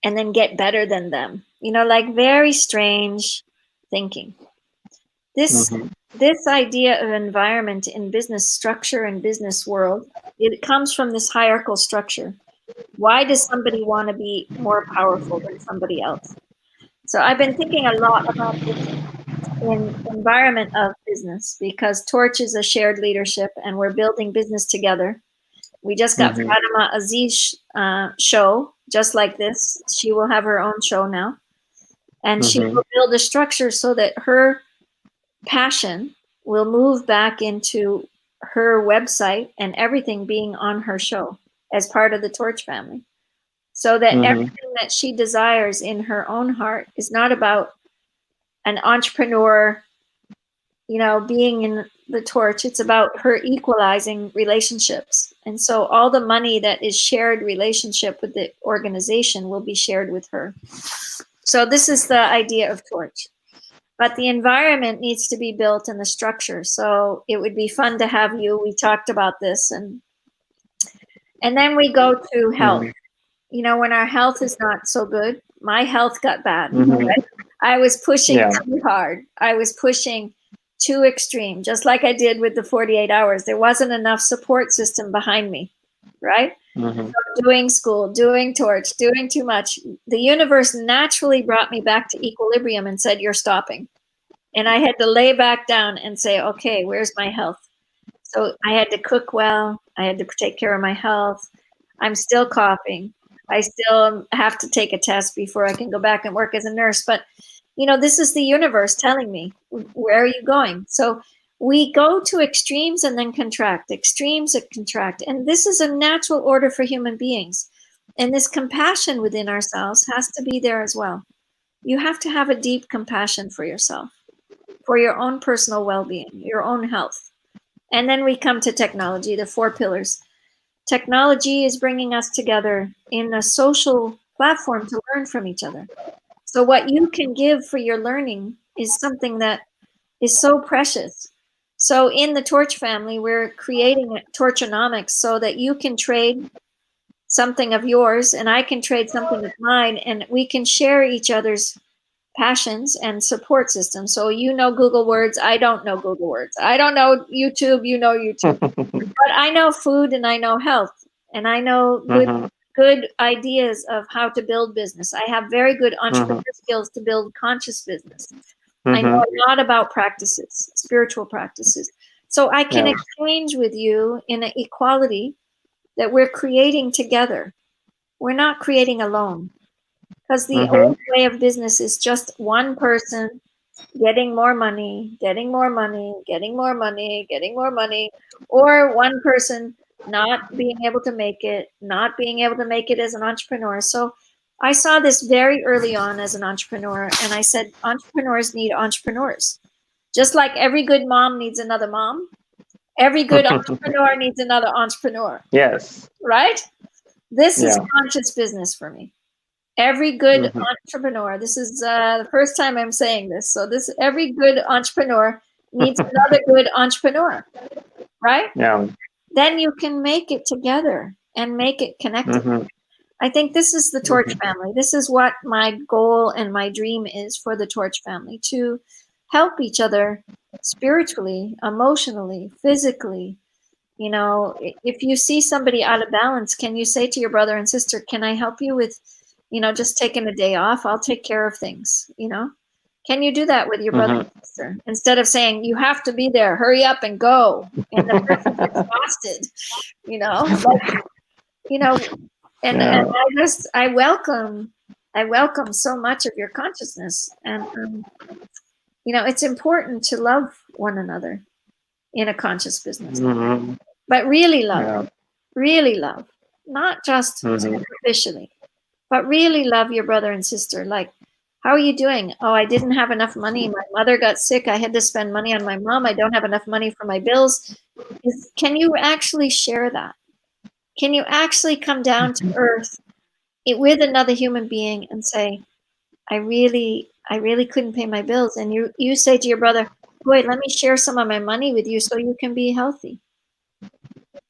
and then get better than them. Like very strange thinking. This idea of environment in business structure and business world, it comes from this hierarchical structure. Why does somebody want to be more powerful than somebody else? So I've been thinking a lot about this in environment of business, because Torch is a shared leadership and we're building business together. We just got Fatima Aziz show just like this. She will have her own show now, and she will build a structure so that her passion will move back into her website and everything being on her show as part of the Torch family, so that everything that she desires in her own heart is not about an entrepreneur, being in the Torch. It's about her equalizing relationships. And so all the money that is shared relationship with the organization will be shared with her. So this is the idea of Torch. But the environment needs to be built in the structure. So it would be fun to have you. We talked about this. And then we go to health. When our health is not so good, my health got bad. Right? I was pushing too hard. I was pushing too extreme, just like I did with the 48 hours. There wasn't enough support system behind me, right? So doing school, doing Torch, doing too much. The universe naturally brought me back to equilibrium and said, you're stopping. And I had to lay back down and say, okay, where's my health? So I had to cook well. I had to take care of my health. I'm still coughing. I still have to take a test before I can go back and work as a nurse. But this is the universe telling me, where are you going? So we go to extremes and then contract, extremes and contract. And this is a natural order for human beings. And this compassion within ourselves has to be there as well. You have to have a deep compassion for yourself, for your own personal well-being, your own health. And then we come to technology, the 4 pillars. Technology is bringing us together in a social platform to learn from each other. So what you can give for your learning is something that is so precious. So in the Torch family, we're creating Torchonomics so that you can trade something of yours and I can trade something of mine, and we can share each other's passions and support systems. So Google Words, I don't know Google Words. I don't know YouTube, you know YouTube. But I know food and I know health, and I know good ideas of how to build business. I have very good entrepreneur skills to build conscious business. I know a lot about practices, spiritual practices. So I can exchange with you in an equality that we're creating together. We're not creating alone. Because the old way of business is just one person getting more money, getting more money, getting more money, getting more money, or one person not being able to make it, not being able to make it as an entrepreneur. So I saw this very early on as an entrepreneur, and I said, entrepreneurs need entrepreneurs. Just like every good mom needs another mom, every good entrepreneur needs another entrepreneur. Yes. Right? This is Yeah. conscious business for me. Every good Mhm. entrepreneur, this is the first time I'm saying this. So this every good entrepreneur needs another good entrepreneur, right? Yeah. Then you can make it together and make it connected. Mhm. I think this is the Torch family. This is what my goal and my dream is for the Torch family, to help each other spiritually, emotionally, physically. You know, if you see somebody out of balance, can you say to your brother and sister, can I help you with, you know, just taking a day off? I'll take care of things, you know? Can you do that with your brother Mhm. and sister? Instead of saying, you have to be there, hurry up and go. And the person's exhausted, you know? Like, you know, and Yeah. I welcome so much of your consciousness. And, you know, it's important to love one another in a conscious business, Mhm. but Yeah. really love, not just Mhm. superficially, but really love your brother and sister. Like, how are you doing? Oh, I didn't have enough money. My mother got sick. I had to spend money on my mom. I don't have enough money for my bills. Can you actually share that? Can you actually come down to earth with another human being and say, I really couldn't pay my bills. And you say to your brother, boy, let me share some of my money with you so you can be healthy.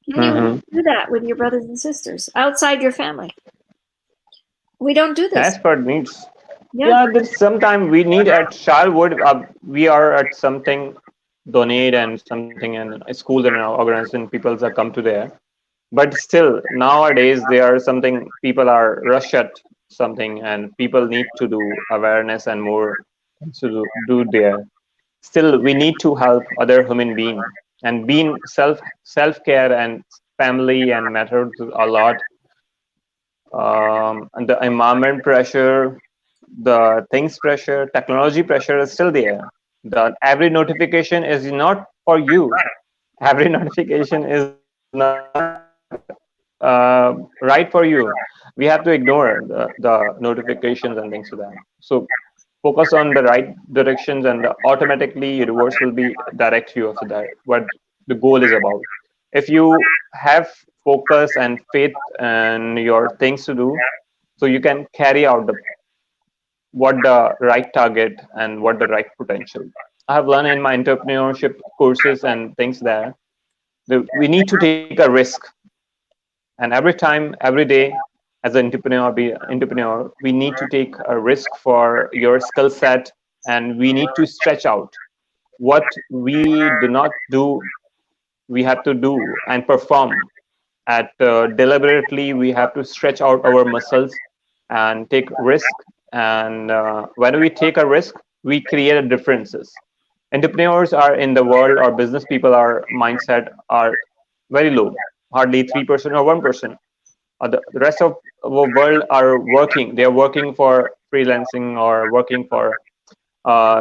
Can you Mhm. do that with your brothers and sisters outside your family? We don't do this. As per needs. Yeah. Yeah, there's sometime we need at childhood. We are at something donate and something in schools and organization. People are come to there, but still nowadays there are something people are rush at something, and people need to do awareness and more to do there. Still, we need to help other human being and being self care and family and matters a lot. And the environment pressure, the things pressure, technology pressure is still there. The every notification is not for you. Every notification is not right for you. We have to ignore the notifications and things like that. So focus on the right directions, and automatically universe will be direct you after that. What the goal is about. If you have focus and faith and your things to do, so you can carry out the what the right target and what the right potential. I have learned in my entrepreneurship courses and things there. We need to take a risk, and every time, every day, as an entrepreneur, we need to take a risk for your skill set, and we need to stretch out what we do not do. We have to do and perform at deliberately. We have to stretch out our muscles and take risk, and when we take a risk we create differences. Entrepreneurs are in the world, or business people are mindset are very low, hardly 3% or 1%. The rest of the world are working, they are working for freelancing or working for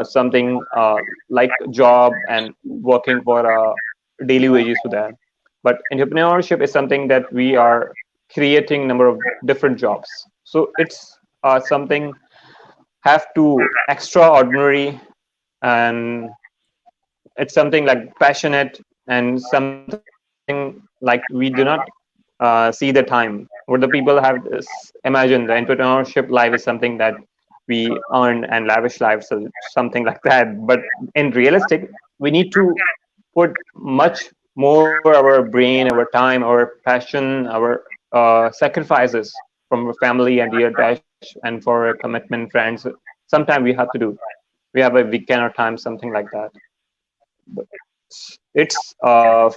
something like job and working for daily wages for that. But entrepreneurship is something that we are creating number of different jobs. So it's something have to extraordinary, and it's something like passionate, and something like we do not see the time. What the people have imagined the entrepreneurship life is something that we earn and lavish lives, so something like that. But in realistic, we need to put much more our brain, our time, our passion, our sacrifices from our family and dear dash and for a commitment friends. Sometimes we have to do. We have a weekend or time, something like that. But it's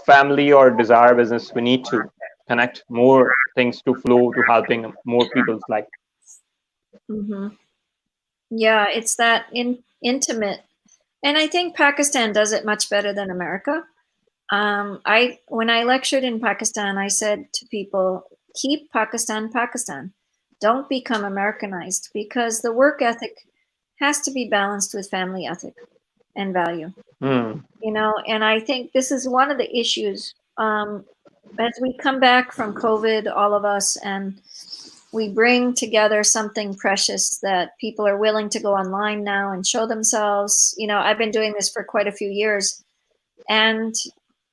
family or desire business. We need to connect more things to flow to helping more people's life. Hmm. Yeah, it's that intimate. And I think Pakistan does it much better than America. When I lectured in Pakistan, I said to people, keep Pakistan, Pakistan. Don't become Americanized, because the work ethic has to be balanced with family ethic and value. Mm. You know, and I think this is one of the issues as we come back from COVID, all of us, and we bring together something precious that people are willing to go online now and show themselves. You know, I've been doing this for quite a few years, and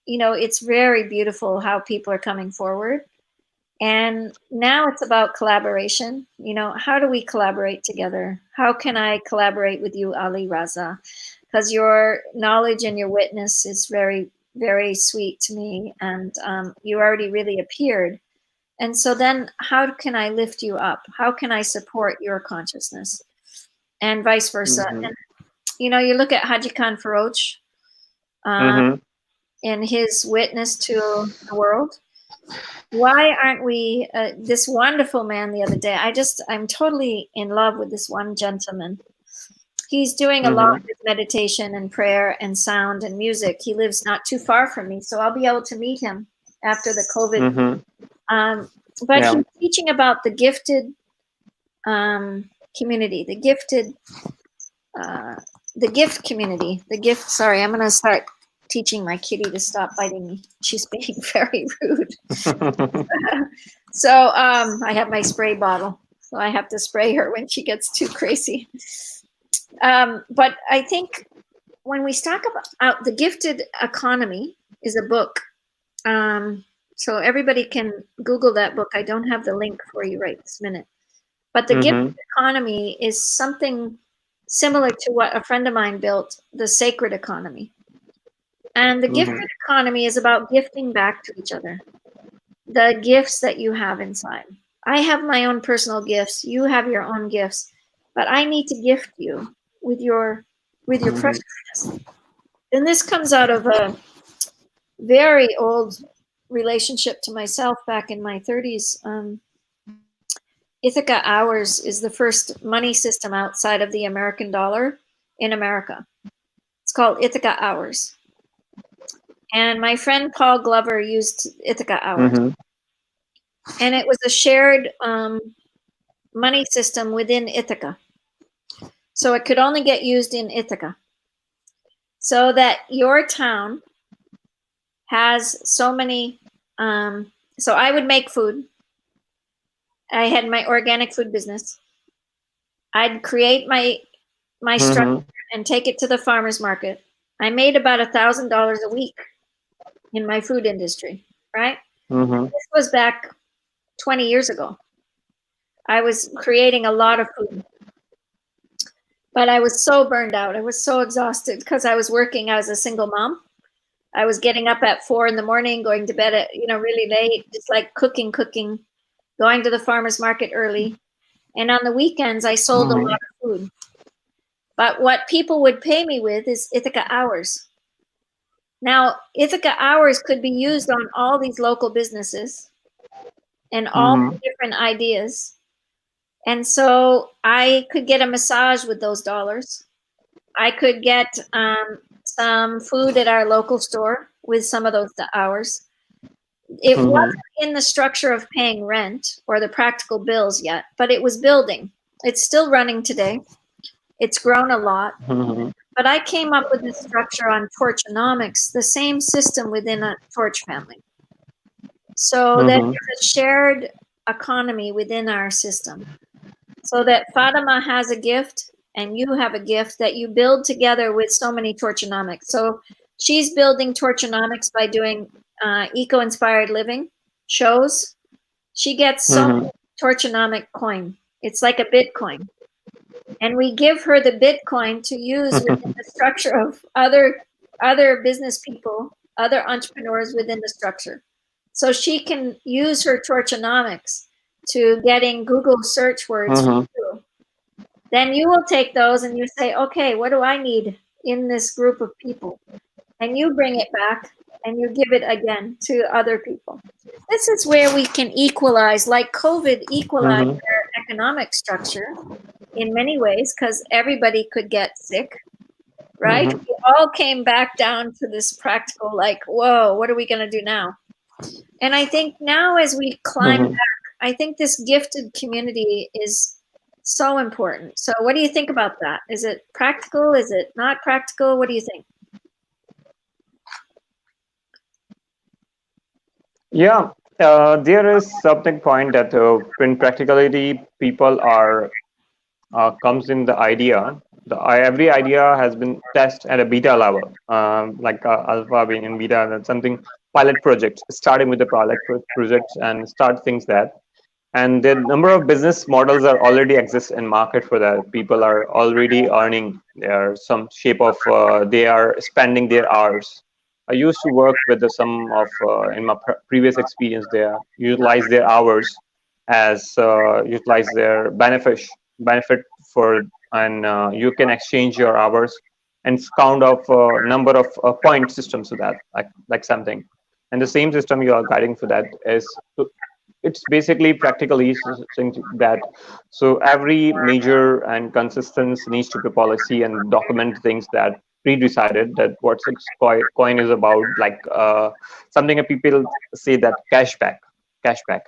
you know, it's very beautiful how people are coming forward. And now it's about collaboration. You know, how do we collaborate together? How can I collaborate with you, Ali Raza? Because your knowledge and your witness is very, very sweet to me. And you already really appeared. And so then how can I lift you up? How can I support your consciousness? And vice versa. Mm-hmm. And, you know, you look at Haji Khan Faroch Mm-hmm. and his witness to the world. Why aren't we this wonderful man the other day? I'm totally in love with this one gentleman. He's doing a lot with meditation and prayer and sound and music. He lives not too far from me, so I'll be able to meet him after the COVID. But Yeah. he's teaching about the gifted community, the gift community, the gift. Sorry, I'm going to start teaching my kitty to stop biting me. She's being very rude. So I have my spray bottle, so I have to spray her when she gets too crazy. But I think when we talk about the gifted economy is a book. So everybody can Google that book. I don't have the link for you right this minute. But the gifted economy is something similar to what a friend of mine built, the sacred economy. And the gifted economy is about gifting back to each other the gifts that you have inside. I have my own personal gifts. You have your own gifts, but I need to gift you with your preciousness. And this comes out of a very old relationship to myself back in my 30s. Ithaca Hours is the first money system outside of the American dollar in America. It's called Ithaca Hours. And my friend Paul Glover used Ithaca Hours. And it was a shared money system within Ithaca. So it could only get used in Ithaca. So that your town has so many, so I would make food. I had my organic food business. I'd create my structure and take it to the farmer's market. I made about $1,000 a week in my food industry, right? This was back 20 years ago. I was creating a lot of food. But I was so burned out. I was so exhausted because I was working as a single mom. I was getting up at 4 a.m, going to bed at, really late, just like cooking, going to the farmer's market early. And on the weekends, I sold a lot of food. But what people would pay me with is Ithaca Hours. Now, Ithaca Hours could be used on all these local businesses and all the different ideas. And so I could get a massage with those dollars. I could get some food at our local store with some of those hours. It wasn't in the structure of paying rent or the practical bills yet, but it was building. It's still running today. It's grown a lot. But I came up with this structure on torchonomics, the same system within a torch family. So that it's a shared economy within our system. So that Fatima has a gift and you have a gift that you build together with so many torchonomics. So she's building torchonomics by doing eco-inspired living shows. She gets so much torchonomic coin. It's like a Bitcoin. And we give her the Bitcoin to use within the structure of other business people, other entrepreneurs within the structure. So she can use her torchonomics to getting Google search words. Then you will take those and you say, okay, what do I need in this group of people? And you bring it back and you give it again to other people. This is where we can equalize, like COVID equalized their economic structure in many ways, because everybody could get sick, right? We all came back down to this practical, like, whoa, what are we going to do now? And I think now as we climb back, I think this gifted community is So important. So what do you think about that? Is it practical? Is it not practical? What do you think? Yeah, there is something point that in practicality people are comes in the idea. Every idea has been tested at a beta level, like alpha being in beta, and something pilot project, starting with the project and start things that. And the number of business models are already exist in market for that. People are already earning their some shape of they are spending their hours. I used to work with some of in my previous experience. They utilize their hours as utilize their benefit for, and you can exchange your hours and count of number of point systems to that, like something. And the same system you are guiding for that is it's basically practically something that, so every major and consistent needs to be policy and document things that pre-decided that what coin is about, like something that people say that cashback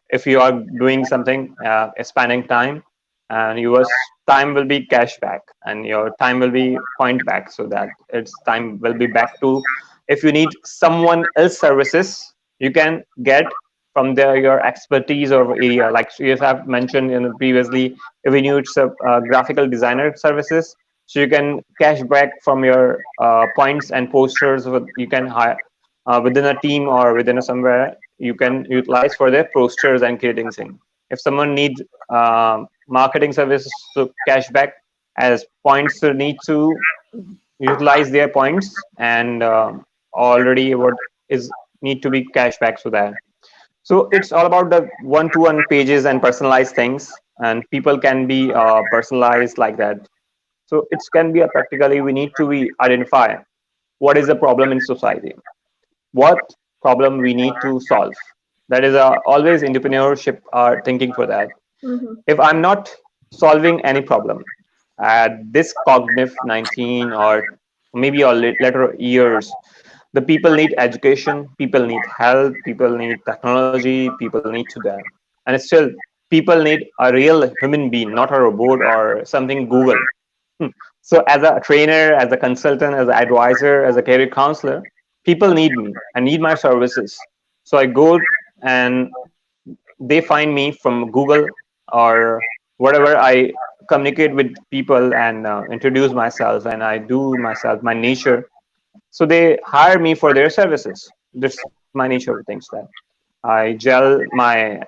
if you are doing something spanning time, and your time will be cashback and your time will be point back, so that its time will be back to, if you need someone else services you can get from there your expertise or area, like you have mentioned in previously, if you need some graphical designer services, so you can cash back from your points and posters you can hire within a team or within a somewhere you can utilize for their posters and creating thing. If someone needs marketing services, so cashback as points need to utilize their points, and already what is need to be cashback, so that, so it's all about the one-to-one pages and personalized things, and people can be personalized like that. So it can be a practically we need to be identify what is the problem in society, what problem we need to solve. That is always entrepreneurship are thinking for that. Mm-hmm. If I'm not solving any problem at this cognitive 19 or maybe or later years, the people need education, people need health, people need technology, people need to that, and still people need a real human being, not a robot or something Google. So as a trainer, as a consultant, as an advisor, as a career counselor, people need me and need my services. So I go and they find me from Google or whatever. I communicate with people and introduce myself, and I do myself my nature, so they hire me for their services. This is my nature of things that I gel my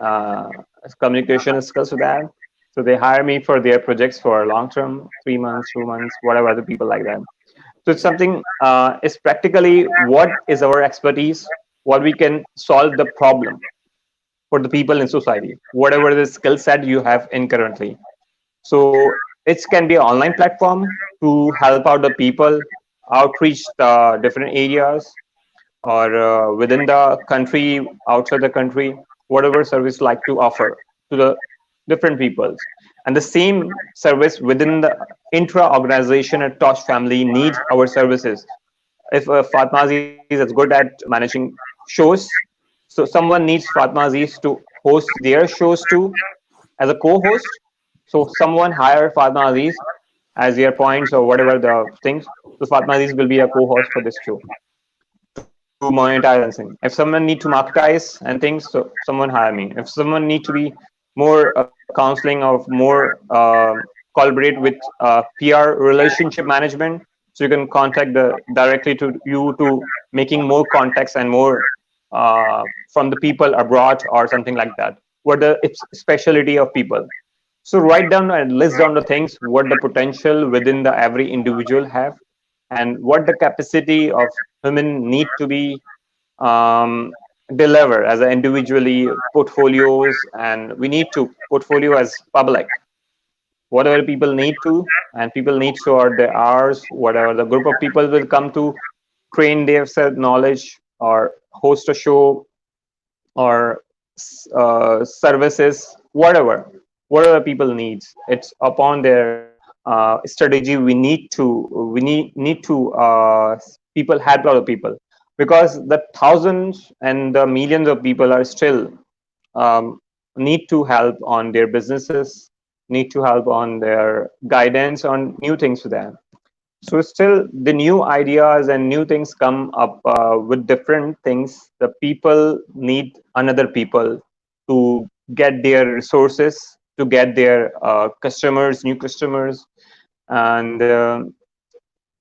communication skills with that. So they hire me for their projects for long term, 3 months, 2 months, whatever the people like that. So it's something is practically what is our expertise, what we can solve the problem for the people in society, whatever the skill set you have in currently. So it can be an online platform to help out the people, outreach the different areas, or within the country, outside the country, whatever service like to offer to the different peoples. And the same service within the intra-organization at Tosh family need our services. If Fatma Aziz is good at managing shows, so someone needs Fatma Aziz to host their shows too as a co-host. So someone hire Fatma Aziz as their points or whatever the things. So Fatma Aziz will be a co-host for this show to monetize and things. If someone need to marketize and things, so someone hire me. If someone need to be more counseling of more collaborate with PR relationship management, so you can contact the directly to you to making more contacts and more from the people abroad or something like that. What the specialty of people. So write down and list down the things what the potential within the every individual have, and what the capacity of human need to be um, deliver as a individually portfolios, and we need to portfolio as public whatever people need to, and people need to or their hours, whatever the group of people will come to train their self knowledge or host a show or services, whatever people needs, it's upon their strategy. We need to people help other people, because the thousands and the millions of people are still um, need to help on their businesses, need to help on their guidance on new things to them. So still the new ideas and new things come up with different things. The people need another people to get their resources, to get their customers, new customers, and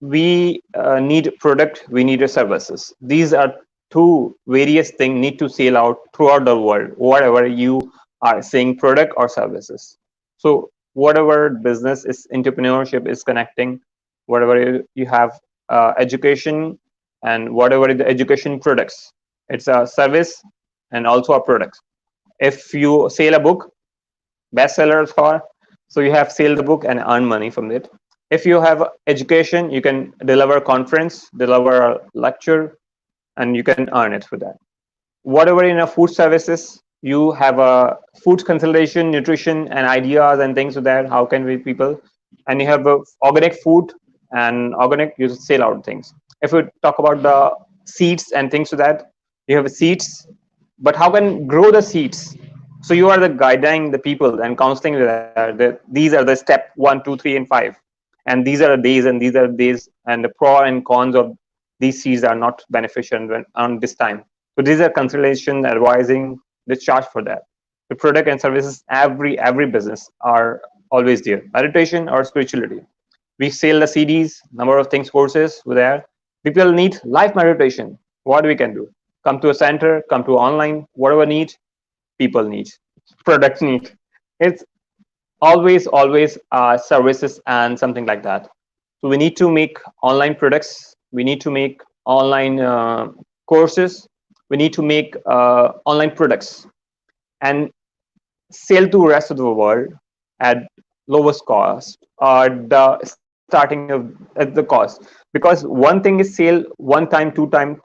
we need product, we need a services. These are two various things need to sell out throughout the world, whatever you are saying, product or services. So whatever business is, entrepreneurship is connecting, whatever you have education, and whatever the education products, it's a service and also a product. If you sell a book, bestsellers for, so you have sell the book and earn money from it. If you have education, you can deliver a conference, deliver a lecture, and you can earn it for that. Whatever in a food services, you have a food consultation, nutrition, and ideas and things like that. How can we people? And you have a organic food and organic, you sell out things. If we talk about the seeds and things like that, you have seeds, but how can grow the seeds? So you are the guiding the people and counseling that these are the step 1, 2, 3, and 5, and these are the days and these are the days, and the pro and cons of these seeds are not beneficial when on this time. So these are consultation, advising, the charge for that. The product and services, every business are always there. Meditation or spirituality. We sell the CDs, number of things, courses with there. People need live meditation. What we can do? Come to a center, come to online, whatever need, people need. Products need. It's always services and something like that. So we need to make online products. We need to make online courses. We need to make online products and sell to rest of the world at lowest cost or the starting of at the cost. Because one thing is sale one time, two times,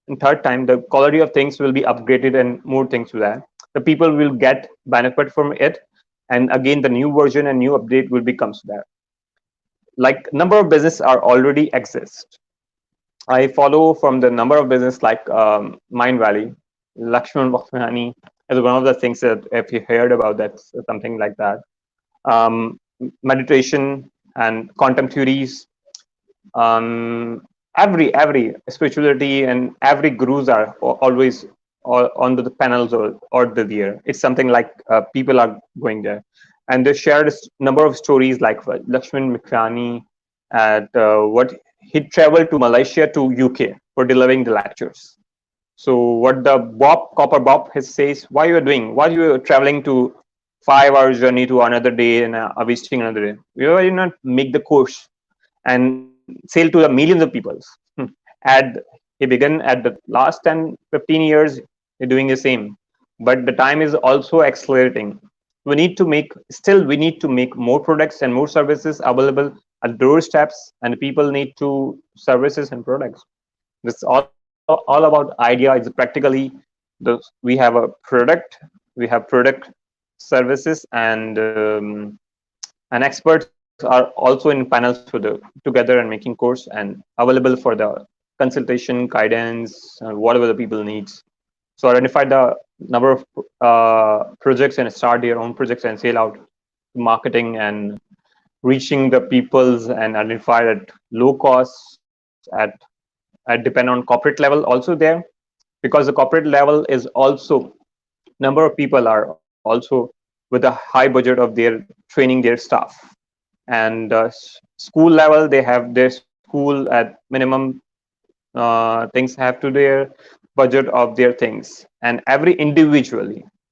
and third time, the quality of things will be upgraded and more things to that. The people will get benefit from it, and again the new version and new update will become there. Like number of business are already exist. I follow from the number of business like Mind Valley, Lakshman Bhopani is one of the things that if you heard about that, something like that. Meditation and quantum theories, every spirituality and every gurus are always on the panels or the there. It's something like people are going there, and they shared number of stories like Lakshman Mikrani at what he traveled to Malaysia to UK for delivering the lectures. So what the Copper Bob says, why you are doing? Why you are traveling to 5 hours journey to another day and wasting another day? Why you not make the course and sell to the millions of people? And he began at the last 10, 15 years, you're doing the same. But the time is also accelerating. We need to make more products and more services available at doorsteps, and people need to services and products. This all about idea is practically we have a product, we have product services, and experts are also in panels for the together and making course and available for the consultation, guidance, whatever the people needs. So identify the number of projects and start your own projects and sell out marketing and reaching the peoples and identify at low costs at depend on corporate level also there, because the corporate level is also number of people are also with a high budget of their training their staff, and school level they have their school at minimum things have to their budget of their things, and every individual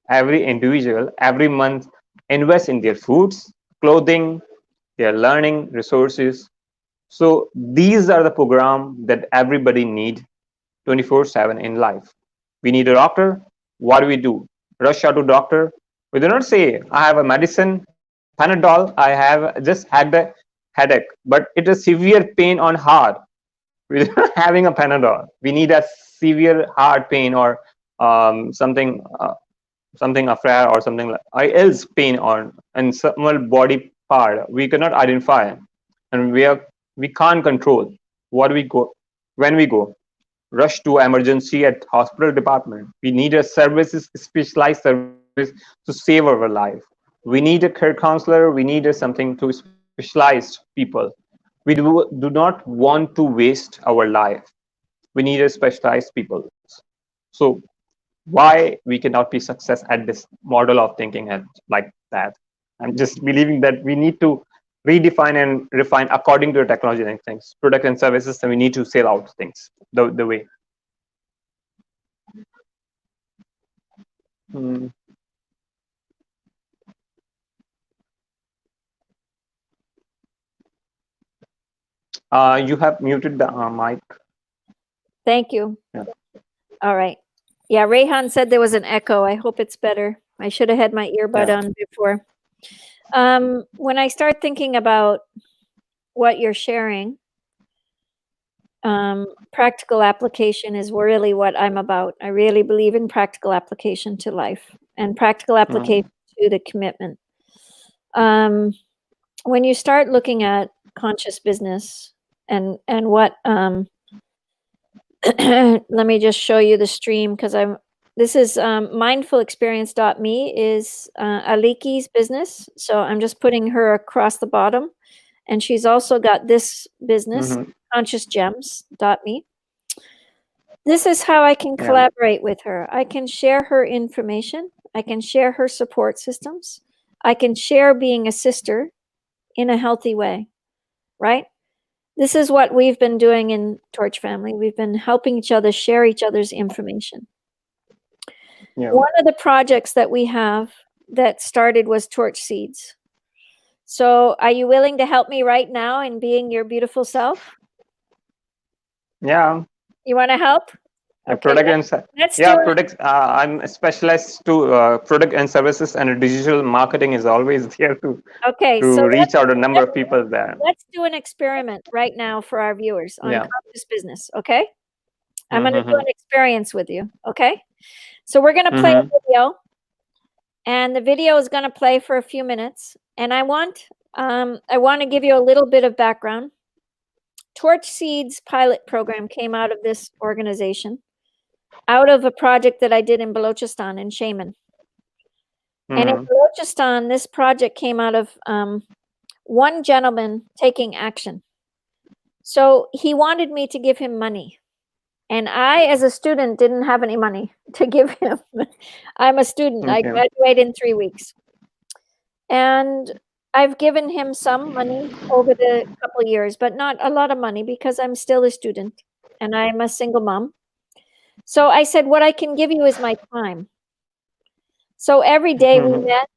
every month invest in their foods, clothing, their learning resources. So these are the program that everybody need 24/7 in life. We need a doctor. What do? Rush out to doctor. We do not say I have a medicine, Panadol. I have just had the headache, but it is severe pain on heart. We're not having a Panadol. We need a severe heart pain or something affair or something like else pain on and some body part we cannot identify, and we can't control what we go when we go rush to emergency at hospital department. We need a services, specialized service to save our life. We need a care counselor. We need something to specialized people. We do not want to waste our life. We need a specialized people. So why we cannot be success at this model of thinking and like that? I'm just believing that we need to redefine and refine according to the technology and things, product and services, and we need to sell out things the way. You have muted the mic. Thank you. Yeah. All right. Yeah, Rayhan said there was an echo. I hope it's better. I should have had my earbud on before. When I start thinking about what you're sharing, practical application is really what I'm about. I really believe in practical application to life and practical application to the commitment. When you start looking at conscious business and what let me just show you the stream because this is mindfulexperience.me is Aliki's business. So I'm just putting her across the bottom. And she's also got this business, consciousgems.me. This is how I can collaborate with her. I can share her information. I can share her support systems. I can share being a sister in a healthy way, right? This is what we've been doing in Torch Family. We've been helping each other share each other's information. One of the projects that we have that started was Torch Seeds. So are you willing to help me right now in being your beautiful self? Yeah. You want to help? Okay, products. I'm specialized to product and services, and digital marketing is always there to reach out a number of people there. Let's do an experiment right now for our viewers on conscious business. Okay, I'm going to do an experience with you. Okay, so we're going to play a video, and the video is going to play for a few minutes. And I want to give you a little bit of background. Torch Seeds pilot program came out of this organization, out of a project that I did in Balochistan in Shaman. And in Balochistan, this project came out of one gentleman taking action. So he wanted me to give him money. And I, as a student, didn't have any money to give him. I'm a student. I graduate in 3 weeks. And I've given him some money over the couple of years, but not a lot of money because I'm still a student and I'm a single mom. So I said, what I can give you is my time. So every day we met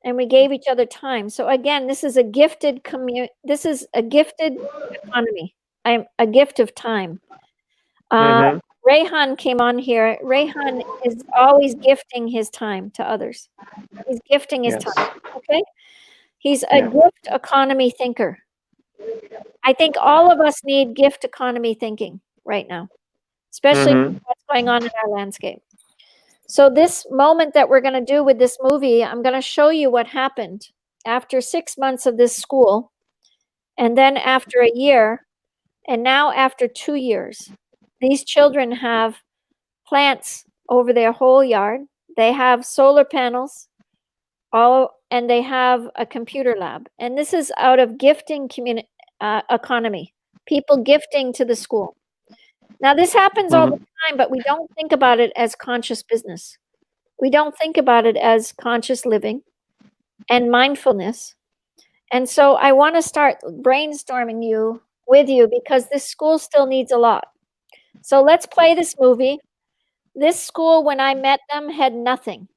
and we gave each other time. So again, this is a gifted this is a gifted economy. I'm a gift of time. Rayhan came on here. Rayhan is always gifting his time to others. He's gifting his time. Okay. He's a gift economy thinker. I think all of us need gift economy thinking right now, especially what's going on in our landscape. So this moment that we're going to do with this movie, I'm going to show you what happened after 6 months of this school, and then after a year, and now after 2 years. These children have plants over their whole yard. They have solar panels, and they have a computer lab. And this is out of gifting economy, people gifting to the school. Now, this happens all the time, but we don't think about it as conscious business. We don't think about it as conscious living and mindfulness. And so I want to start brainstorming with you because this school still needs a lot. So let's play this movie. This school, when I met them, had nothing.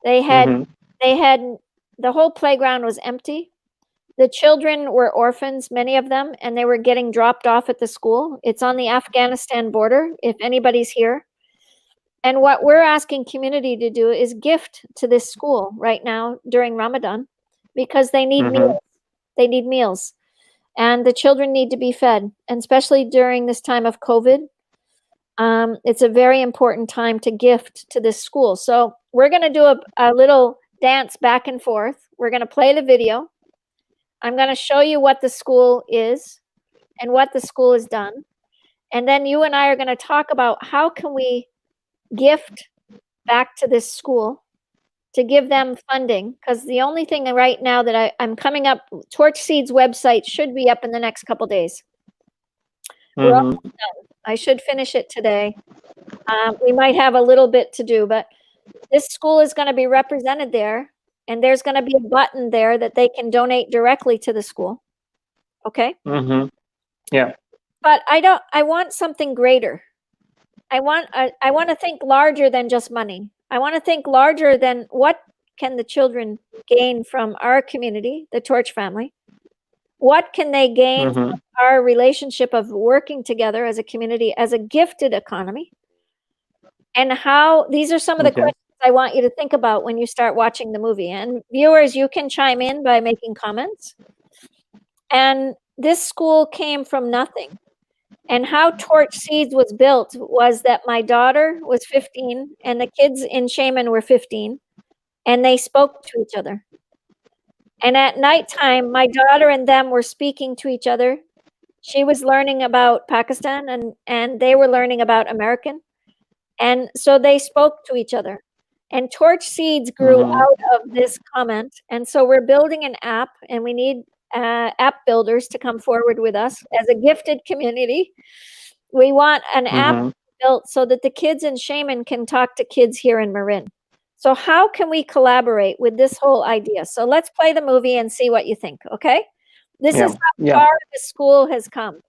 They had the whole playground was empty. The children were orphans, many of them, and they were getting dropped off at the school. It's on the Afghanistan border, if anybody's here. And what we're asking community to do is gift to this school right now during Ramadan because they need meals. They need meals. And the children need to be fed, and especially during this time of COVID. It's a very important time to gift to this school. So we're going to do a little dance back and forth. We're going to play the video. I'm going to show you what the school is and what the school has done. And then you and I are going to talk about how can we gift back to this school to give them funding, because the only thing right now that I'm coming up, Torch Seed's website should be up in the next couple days. We're almost done. I should finish it today. We might have a little bit to do, but this school is going to be represented there, and there's going to be a button there that they can donate directly to the school. Okay? Yeah. But I want something greater. I want to think larger than just money. I want to think larger than what can the children gain from our community, the Torch family? What can they gain from our relationship of working together as a community, as a gifted economy? And how, these are some of the questions I want you to think about when you start watching the movie. And viewers, you can chime in by making comments. And this school came from nothing. And how Torch Seeds was built was that my daughter was 15 and the kids in Shaman were 15, and they spoke to each other. And at nighttime, my daughter and them were speaking to each other. She was learning about Pakistan and they were learning about American. And so they spoke to each other. And Torch Seeds grew out of this comment. And so we're building an app, and we need app builders to come forward with us as a gifted community. We want an app built so that the kids in Shaman can talk to kids here in Marin. So how can we collaborate with this whole idea? So let's play the movie and see what you think, okay? This is how far the school has come.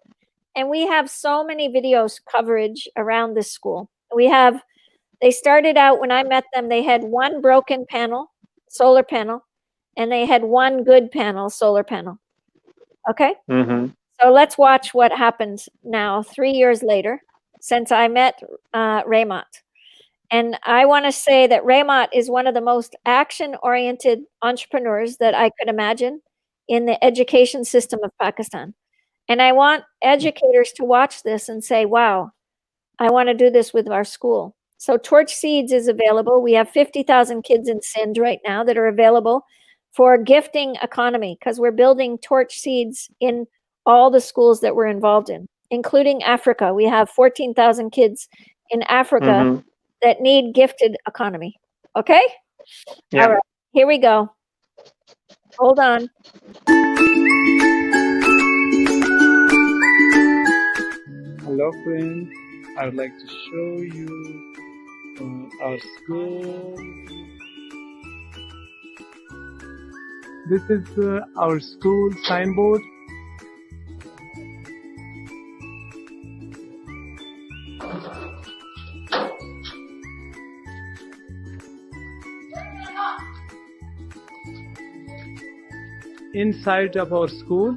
And we have so many videos coverage around this school. They started out, when I met them, they had one broken panel, solar panel, and they had one good panel, solar panel. Okay? So let's watch what happens now, 3 years later, since I met Raymond. And I want to say that Raymond is one of the most action-oriented entrepreneurs that I could imagine in the education system of Pakistan. And I want educators to watch this and say, wow, I want to do this with our school. So Torch Seeds is available. We have 50,000 kids in Sindh right now that are available for gifting economy, because we're building Torch Seeds in all the schools that we're involved in, including Africa. We have 14,000 kids in Africa that need gifted economy. Okay? Yeah. All right, here we go. Hold on. Hello friends, I would like to show you our school. This is our school signboard. Inside of our school,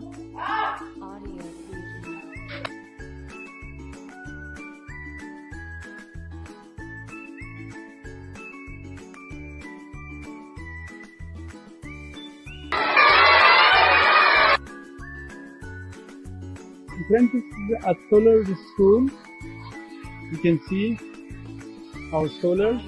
friends, this is a solar school. You can see our solar.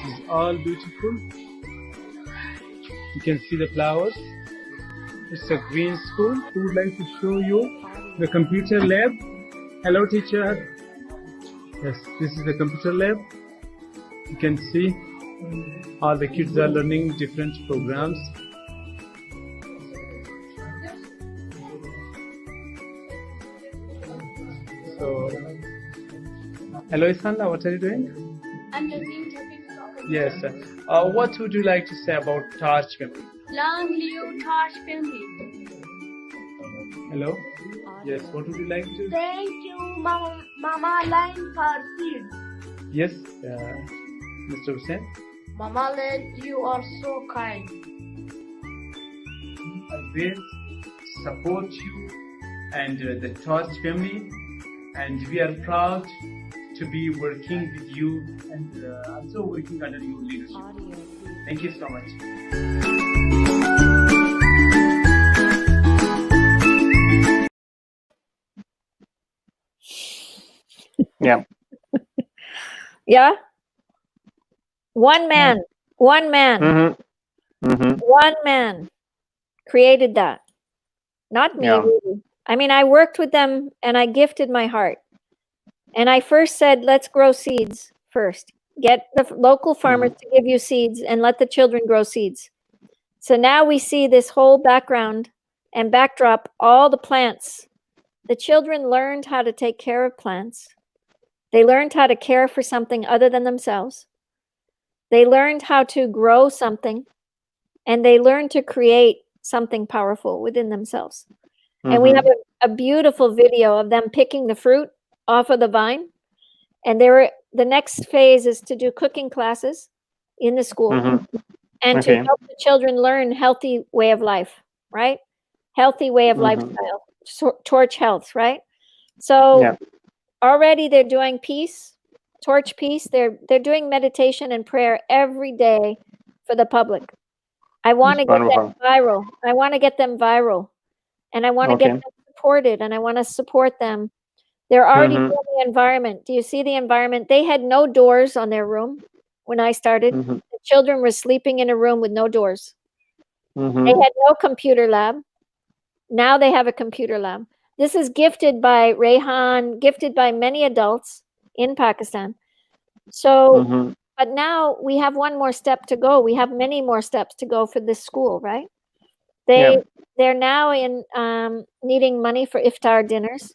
This is all beautiful. You can see the flowers. It's a green school. We would like to show you the computer lab. Hello teacher. Yes, this is the computer lab. You can see all the kids are learning different programs. So, hello Isanda, what are you doing? I'm listening to talk. Yes. What would you like to say about Torch family? Long live Torch family. Hello? Yes, what would you like to? Thank you, Mama Line for seeds. Yes, Mr. Hussain. Mama Line, you are so kind. I will support you and the Torch family and we are proud to be working with you and also working under your leadership. Thank you so much. Yeah. Yeah. One man, one man, one man created that. Not me, Yeah. really. I mean, I worked with them and I gifted my heart. And I first said, let's grow seeds first. Get the local farmers to give you seeds and let the children grow seeds. So now we see this whole background and backdrop, all the plants. The children learned how to take care of plants. They learned how to care for something other than themselves. They learned how to grow something, and they learned to create something powerful within themselves. And we have a beautiful video of them picking the fruit off of the vine. And the next phase is to do cooking classes in the school and to help the children learn healthy way of life, right? Healthy way of lifestyle, torch health, right? So already they're doing peace, torch peace. They're doing meditation and prayer every day for the public. I want to get them viral. I want to get them viral, and I want to get them supported, and I want to support them. They're already doing the environment. Do you see the environment? They had no doors on their room when I started. The children were sleeping in a room with no doors. They had no computer lab. Now they have a computer lab. This is gifted by Rehan, gifted by many adults in Pakistan. So, but now we have one more step to go. We have many more steps to go for this school, right? They're now in needing money for iftar dinners.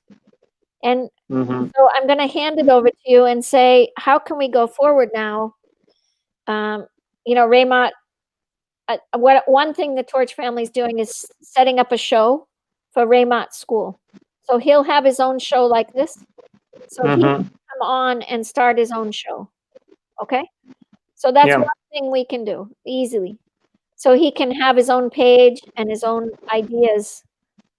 And so I'm going to hand it over to you and say, how can we go forward now? Raymond, one thing the Torch family is doing is setting up a show for Raymond's school. So he'll have his own show like this. So he can come on and start his own show. Okay? So that's one thing we can do easily. So he can have his own page and his own ideas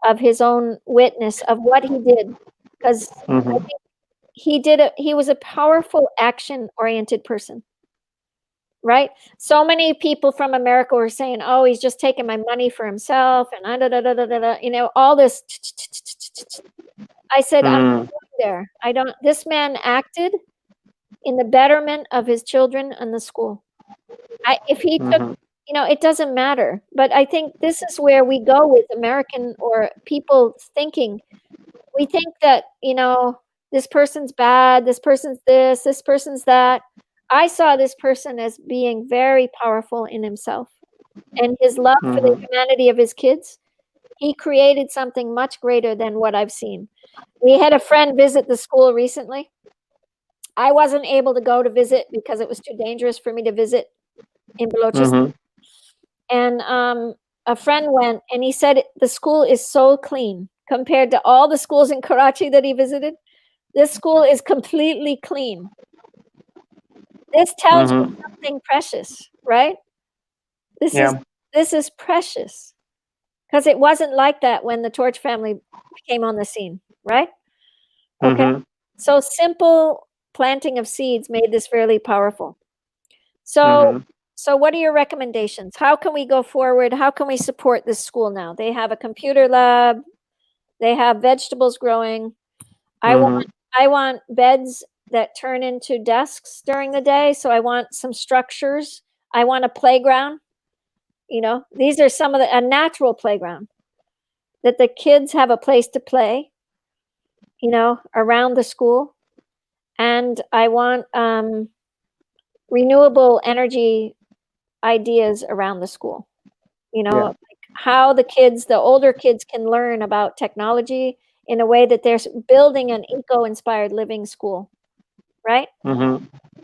of his own witness of what he did. Because he was a powerful action-oriented person. Right? So many people from America were saying, oh, he's just taking my money for himself and all this. I said, I'm not going there. This man acted in the betterment of his children and the school. If he took, it doesn't matter. But I think this is where we go with American or people thinking. We think that, this person's bad, this person's this person's that. I saw this person as being very powerful in himself and his love for the humanity of his kids. He created something much greater than what I've seen. We had a friend visit the school recently. I wasn't able to go to visit because it was too dangerous for me to visit in Balochistan. And a friend went and he said the school is so clean compared to all the schools in Karachi that he visited. This school is completely clean. This tells you something precious, right? This is precious because it wasn't like that when the Torch family came on the scene, right? Okay. So simple planting of seeds made this fairly powerful. So what are your recommendations? How can we go forward? How can we support this school now? They have a computer lab. They have vegetables growing. I want beds that turn into desks during the day. So I want some structures. I want a playground. These are some of a natural playground that the kids have a place to play, around the school. And I want renewable energy ideas around the school, like how the older kids can learn about technology in a way that they're building an eco-inspired living school. Right?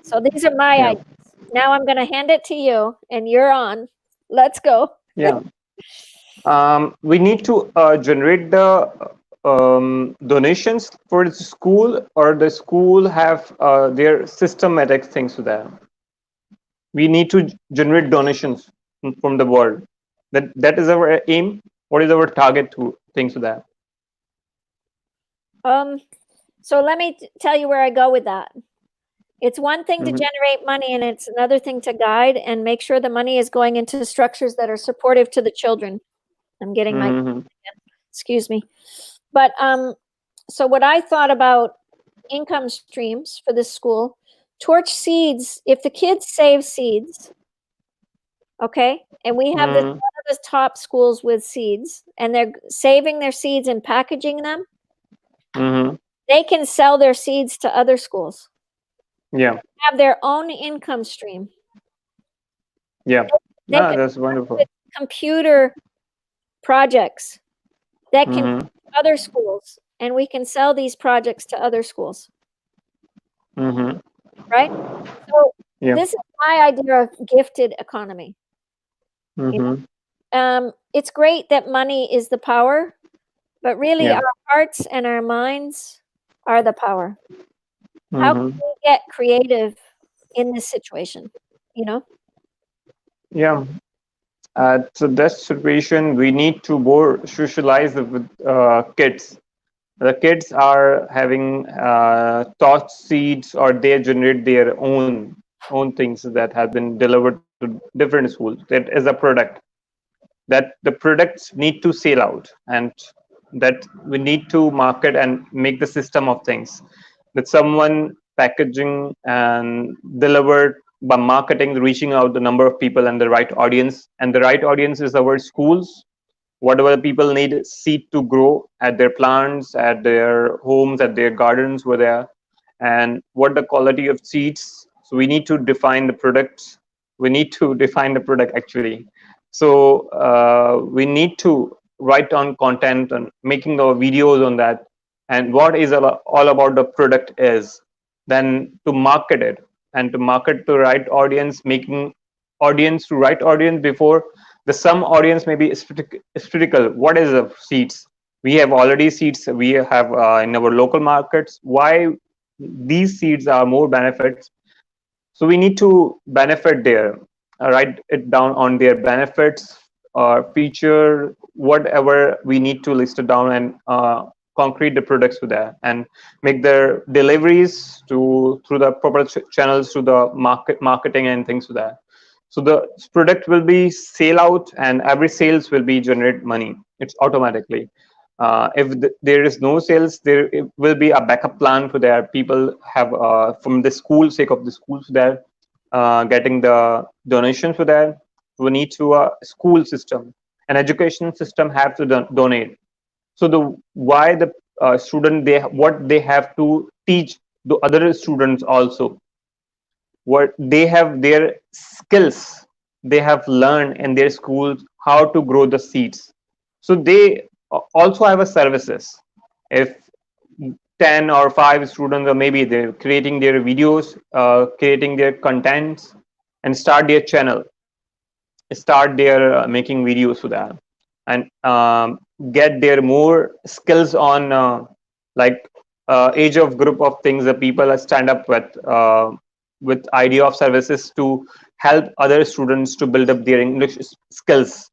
So these are my ideas. Now I'm going to hand it to you and you're on. Let's go. We need to generate the donations for the school, or the school have their systematic things to that. We need to generate donations from the world. That is our aim. What is our target to things to that? So let me tell you where I go with that. It's one thing to Mhm. generate money, and it's another thing to guide and make sure the money is going into structures that are supportive to the children. I'm getting my, Mhm. excuse me. But so what I thought about income streams for this school, torch seeds, if the kids save seeds, okay, and we have this Mhm. one of the top schools with seeds, and they're saving their seeds and packaging them, Mhm. they can sell their seeds to other schools, Yeah. have their own income stream. Yeah. They Ah, could that's work wonderful. with computer projects that can Mhm. other schools, and we can sell these projects to other schools, Mhm. right? So Yeah. this is my idea of gifted economy. You Mhm. know, it's great that money is the power, but really Yeah. our hearts and our minds are the power. How can Mhm. we get creative in this situation? You know? Yeah. So that situation, we need to more socialize with kids. The kids are having thought seeds, or they generate their own things that have been delivered to different schools. That is a product that the products need to sell out, and that we need to market and make the system of things that someone packaging and delivered by marketing, reaching out the number of people and the right audience, and the right audience is our schools. Whatever people need seed to grow at their plants, at their homes, at their gardens were there, and what the quality of seeds. So we need to define the products. We need to define the product actually. So we need to write on content and making our videos on that, and what is all about the product is, then to market it and to market to right audience, making audience to right audience before the some audience may be is critical. What is the seats? We have already seats we have in our local markets. Why these seeds are more benefits? So we need to benefit there, write it down on their benefits or feature, whatever we need to list it down, and concrete the products to that, and make their deliveries to through the proper channels to the marketing and things to that. So the product will be sale out, and every sales will be generate money. It's automatically. If there is no sales, there will be a backup plan for that. People have from the school sake of the schools that getting the donation for that. We need to a school system, an education system have to donate. So the why the student they what they have to teach the other students also, what they have their skills they have learned in their schools how to grow the seeds. So they also have a services. If 10 or 5 students, or maybe they're creating their videos, creating their contents, and start their channel, start their making videos to that, and get their more skills on like age of group of things that people stand up with idea of services to help other students to build up their English skills.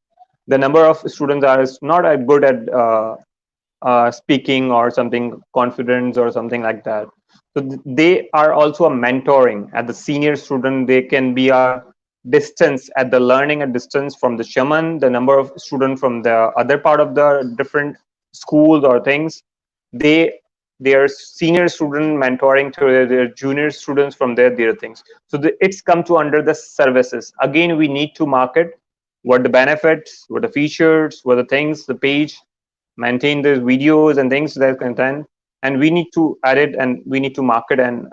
The number of students are is not as good at speaking or something confidence or something like that. So they are also a mentoring at the senior student. They can be a distance at the learning, a distance from the shaman, the number of students from the other part of the different schools or things. Their senior student mentoring to their junior students from their things. So it's come to under the services. Again, we need to market what the benefits, what the features, what the things, the page, maintain the videos and things that content, and we need to add it, and we need to market and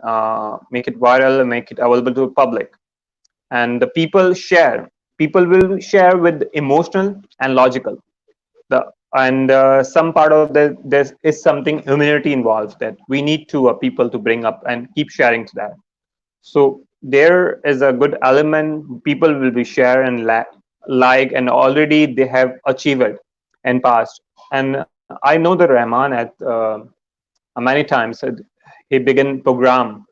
make it viral and make it available to the public. And the people will share with emotional and logical, the and some part of there is something humanity involved that we need to people to bring up and keep sharing to that. So there is a good element people will be share and like, and already they have achieved it in past. And I know the Rahman at many times he began program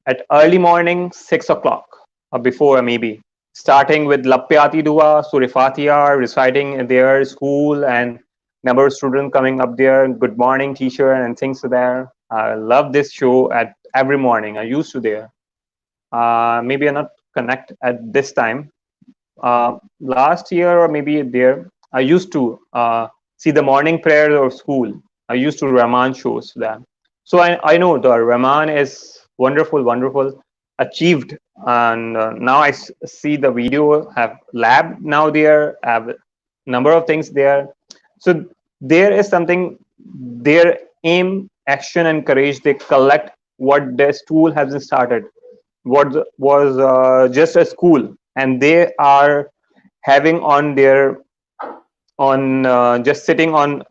at early morning 6 o'clock or before, maybe starting with Lapyati Dua, Surifatia, reciting in their school, and number of students coming up there, good morning teacher and things there. I love this show at every morning. I used to there. Maybe I not connect at this time. Last year or maybe there, I used to see the morning prayers of school. I used to Raman shows there. So I know the Raman is wonderful, wonderful, achieved. And now see the video have lab now there, have number of things there. So there is something, their aim, action, and courage, they collect what their school has been started, what was just a school, and they are having on their on just sitting on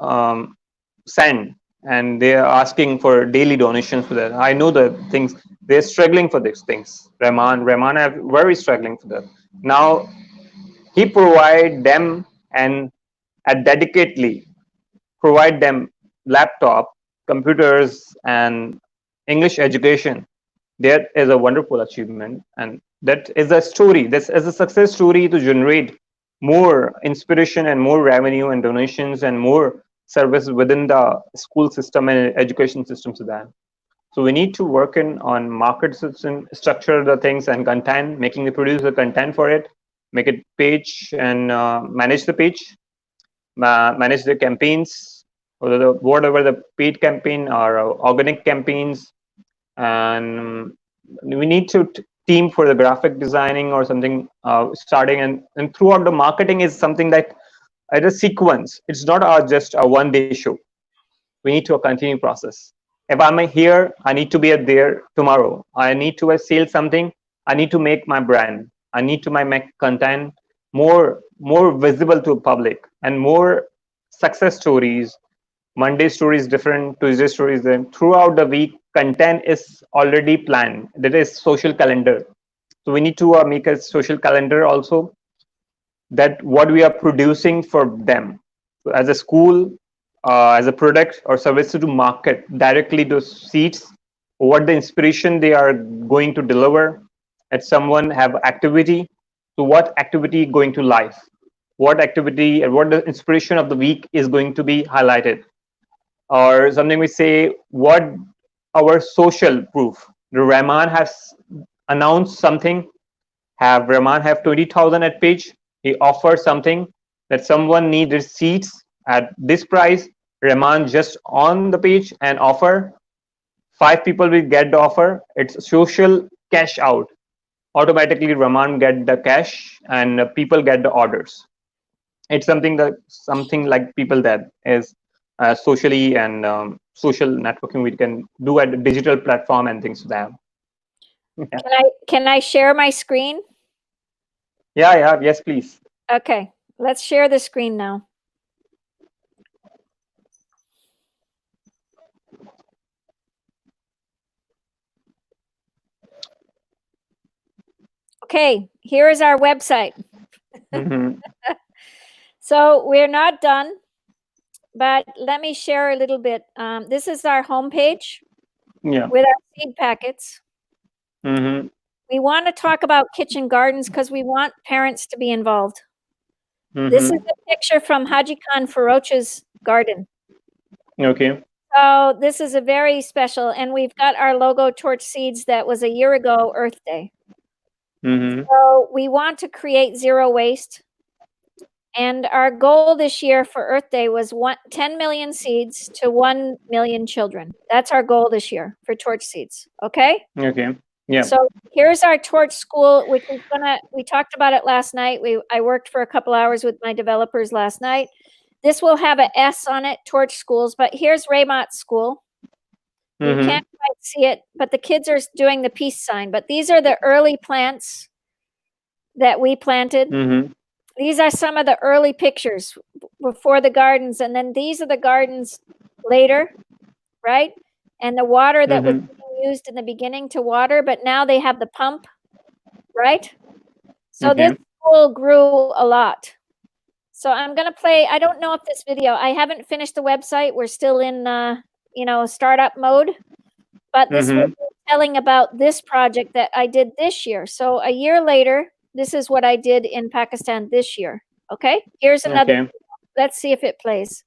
sand, and they are asking for daily donations for that. I know the things, they're struggling for these things. Rahman are very struggling for that. Now he provide them and dedicatedly provide them laptop, computers, and English education. That is a wonderful achievement, and that is a story. This is a success story to generate more inspiration and more revenue and donations and more service within the school system and education systems of that. So we need to work in on market system, structure the things and content, making the produce the content for it, make it page and manage the page, manage the campaigns, or whatever the paid campaign or organic campaigns, and we need to team for the graphic designing or something starting, and throughout the marketing is something that at a sequence. It's not just a one-day show. We need to a continue process. If I'm here, I need to be there tomorrow. I need to sell something. I need to make my brand. I need to make content more visible to public, and more success stories. Monday story is different, Tuesday story is different. Throughout the week, content is already planned. That is social calendar. So we need to make a social calendar also, that what we are producing for them. So as a school, as a product or service to market directly to seats, what the inspiration they are going to deliver. At someone have activity, so what activity going to life, what activity and what the inspiration of the week is going to be highlighted, or something we say what our social proof. The Rahman has announced something, have Rahman have 20,000 at page. He offers something that someone needed seats at this price. Rahman just on the page and offer. 5 people will get the offer. It's social cash out. Automatically Rahman get the cash and people get the orders. It's something like people that is socially and social networking we can do at a digital platform and things like that. Can I share my screen? Yeah, yes, please. Okay, let's share the screen now. Okay, here is our website. Mm-hmm. So we're not done, but let me share a little bit. This is our homepage Yeah. with our seed packets. Mm-hmm. We want to talk about kitchen gardens because we want parents to be involved. Mm-hmm. This is a picture from Haji Khan Faroch's garden. Okay. So this is a very special, and we've got our logo Torch Seeds that was a year ago, Earth Day. Mm-hmm. So we want to create zero waste. And our goal this year for Earth Day was 10 million seeds to 1 million children. That's our goal this year for Torch Seeds. Okay? Okay. Yeah. So here's our Torch School, which is we talked about it last night. I worked for a couple hours with my developers last night. This will have an S on it, Torch Schools, but here's Raymond School. You can't quite see it, but the kids are doing the peace sign. But these are the early plants that we planted. Mm-hmm. These are some of the early pictures before the gardens. And then these are the gardens later, right? And the water that was being used in the beginning to water, but now they have the pump, right? So this school grew a lot. So I'm going to play, I don't know if this video, I haven't finished the website. We're still in, startup mode, but this was telling about this project that I did this year. So a year later, this is what I did in Pakistan this year. Okay, here's another. Okay. Let's see if it plays.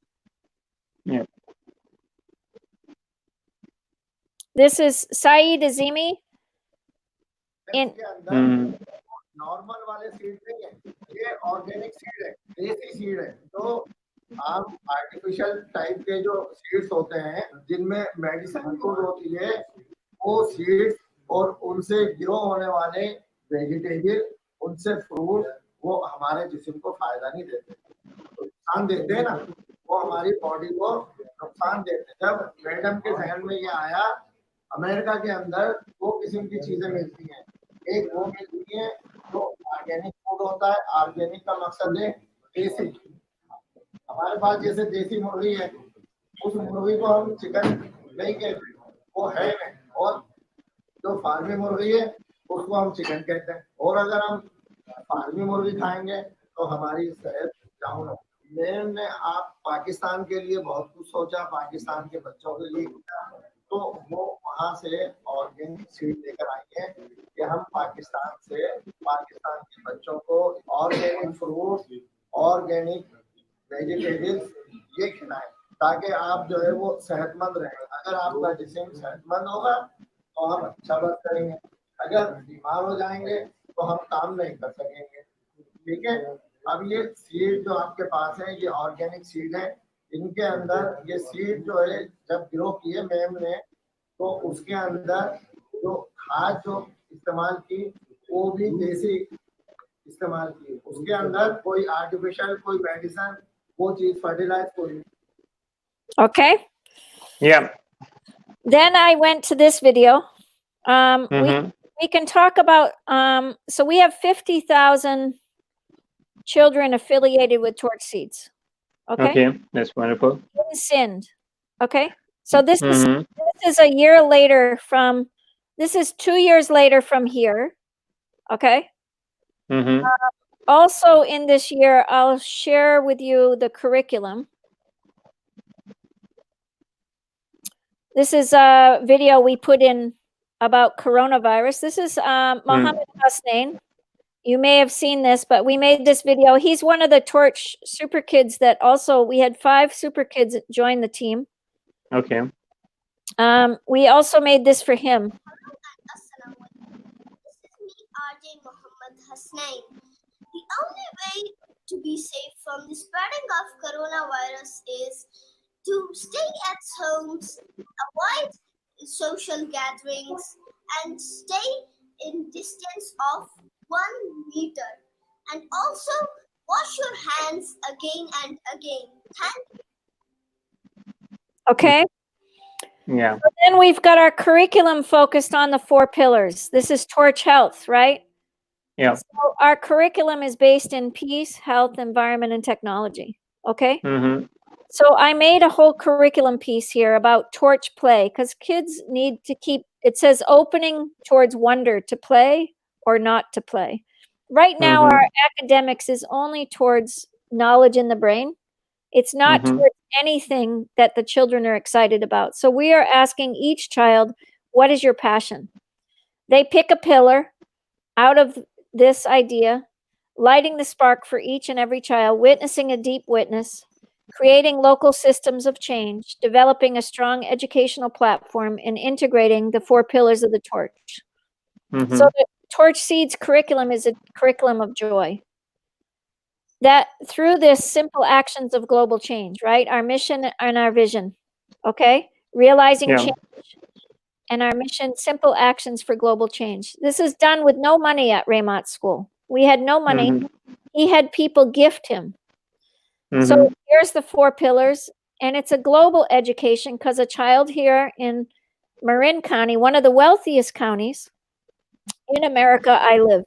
Yeah. This is Saeed Azimi. In normal वाले seed नहीं है, ये organic seed है, देसी seed है। तो आम artificial type के जो सीड्स होते हैं जिनमें मेडिसिन यूज होती है, वो सीड्स और उनसे ग्रो होने वाले वेजिटेबल, उनसे फ्रूट, वो हमारे जिस्म को फायदा नहीं देते, तो नुकसान देते हैं ना, वो हमारी बॉडी को नुकसान देते हैं। जब मैडम के जहन में ये आया, अमेरिका के अंदर दो किस्म की चीजें मिलती हैं, एक वो मिलती है जो ऑर्गेनिक फूड होता है। ऑर्गेनिक का मकसद है देसी। हमारे पास जैसे देसी मुर्गी है, उस मुर्गी को हम चिकन नहीं कहते, वो है नहीं, और जो फार्मी मुर्गी है उसको हम चिकन कहते हैं। और अगर हम फार्मी मुर्गी खाएंगे तो हमारी सेहत डाउन हो। मैंने आप पाकिस्तान के लिए बहुत कुछ सोचा, पाकिस्तान के बच्चों के लिए, तो वो वहां से ऑर्गेनिक सीड लेकर आई है कि हम पाकिस्तान के बच्चों को ऑर्गेनिक फ्रूट, ऑर्गेनिक वेजिटेबल्स ये खिलाएं, ताकि आप जो है वो सेहतमंद रहें। अगर आपका जिस्म सेहतमंद होगा तो हम अच्छा वर्क करेंगे, अगर बीमार हो जाएंगे तो हम काम नहीं कर सकेंगे। ठीक है, अब ये सीड जो आपके पास है, ये ऑर्गेनिक सीड है। इनके अंदर ये सीड जो है जब ग्रो किए मैम ने, तो उसके अंदर जो खाद जो इस्तेमाल की वो भी देसी इस्तेमाल की, उसके अंदर कोई आर्टिफिशियल, कोई मेडिसिन, वो चीज फर्टिलाइज कोई। Okay. Yeah. Then I went to this video. We can talk about, so we have 50,000 children affiliated with Torch Seeds. Okay. Okay, that's wonderful. In Sindh. Okay. So this is a year later from, this is 2 years later from here. Okay. Also in this year, I'll share with you the curriculum. This is a video we put in about coronavirus. This is Mohammed Hasnain. You may have seen this, but we made this video. He's one of the Torch Super Kids that also, we had 5 Super Kids join the team. Okay. We also made this for him. This is me, RJ Mohammed Hasnain. The only way to be safe from the spreading of coronavirus is to stay at homes, avoid social gatherings, and stay in distance of 1 meter. And also wash your hands again and again. Thank you. Okay. Yeah. So then we've got our curriculum focused on the 4 pillars. This is Torch Health, right? Yeah. So our curriculum is based in peace, health, environment, and technology. Okay. So I made a whole curriculum piece here about torch play, because kids need to keep, it says opening towards wonder, to play or not to play. Right now, our academics is only towards knowledge in the brain. It's not towards anything that the children are excited about. So we are asking each child, what is your passion? They pick a pillar out of this idea, lighting the spark for each and every child, witnessing a deep witness, creating local systems of change, developing a strong educational platform, and integrating the 4 pillars of the torch. So the Torch Seeds curriculum is a curriculum of joy. That through this simple actions of global change, right? Our mission and our vision, okay? Realizing change and our mission, simple actions for global change. This is done with no money at Raymond School. We had no money. He had people gift him. So here's the 4 pillars, and it's a global education because a child here in Marin County, one of the wealthiest counties in America, I live.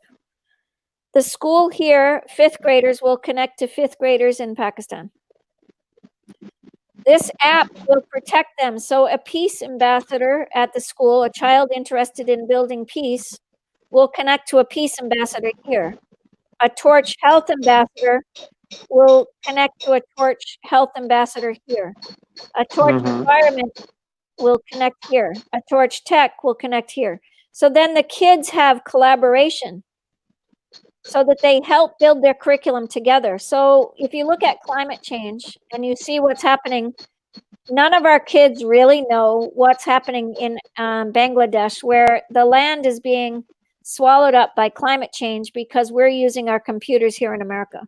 The school here, 5th graders will connect to 5th graders in Pakistan. This app will protect them. So a peace ambassador at the school, a child interested in building peace, will connect to a peace ambassador here. A Torch Health ambassador will connect to a Torch Health ambassador here. A Torch Environment will connect here. A Torch Tech will connect here. So then the kids have collaboration so that they help build their curriculum together. So if you look at climate change and you see what's happening none of our kids really know what's happening in Bangladesh, where the land is being swallowed up by climate change because we're using our computers here in America,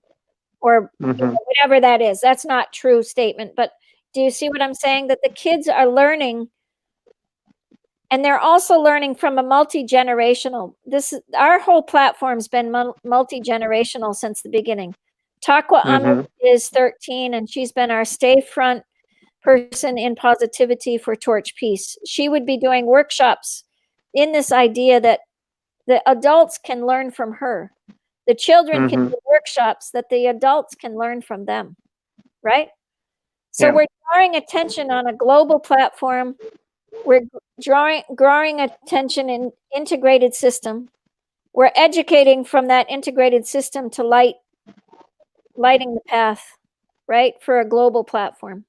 or whatever that is. That's not true statement, but do you see what I'm saying? That the kids are learning, and they're also learning from a multi-generational. Our whole platform's been multi-generational since the beginning. Takwa Ahmed is 13, and she's been our stay front person in positivity for Torch Peace. She would be doing workshops in this idea that the adults can learn from her. The children can do workshops that the adults can learn from them, right? So we're drawing attention on a global platform. We're growing attention in integrated system. We're educating from that integrated system to lighting the path, right, for a global platform.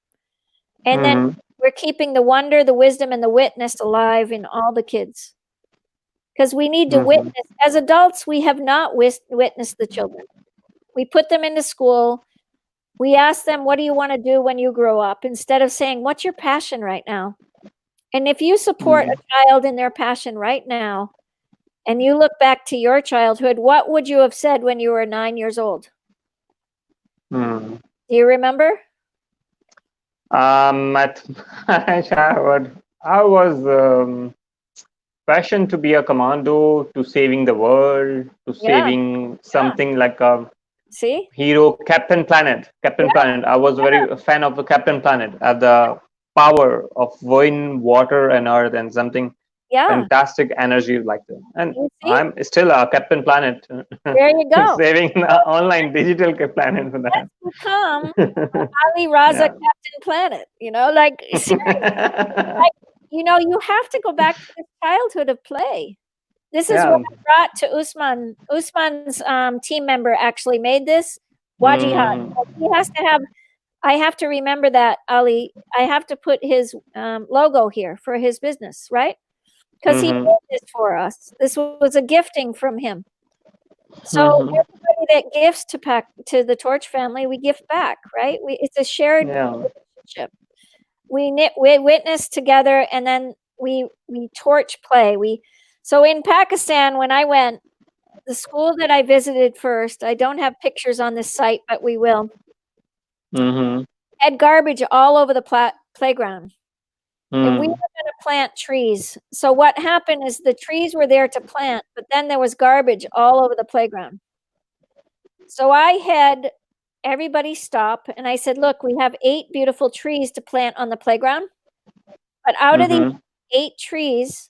And then we're keeping the wonder, the wisdom, and the witness alive in all the kids. Because we need to witness. As adults, we have not witnessed the children. We put them into school. We ask them, what do you want to do when you grow up? Instead of saying, what's your passion right now? And if you support a child in their passion right now, and you look back to your childhood, what would you have said when you were 9 years old? Do you remember? At my childhood, I was passionate to be a commando, to saving the world, to saving something like a hero, Captain Planet. Planet. I was very a fan of the Captain Planet. The power of wind, water, and earth, and something fantastic energy like that. And I'm still a Captain Planet. There you go. Saving the online digital planet for that. Become Ali Raza Captain Planet. You know, like seriously, like, you know, you have to go back to this childhood of play. This is what I brought to Usman. Usman's team member actually made this. Wajihat. He has to have. I have to remember that, Ali. I have to put his logo here for his business, right? Because he did this for us. This was a gifting from him. So everybody that gifts to the Torch family, we gift back, right? It's a shared relationship. We witness together, and then we torch play. So in Pakistan, when I went, the school that I visited first, I don't have pictures on this site, but we will. Had garbage all over the playground. And we were going to plant trees. So what happened is the trees were there to plant, but then there was garbage all over the playground. So I had everybody stop, and I said, look, we have 8 beautiful trees to plant on the playground. But out of these 8 trees,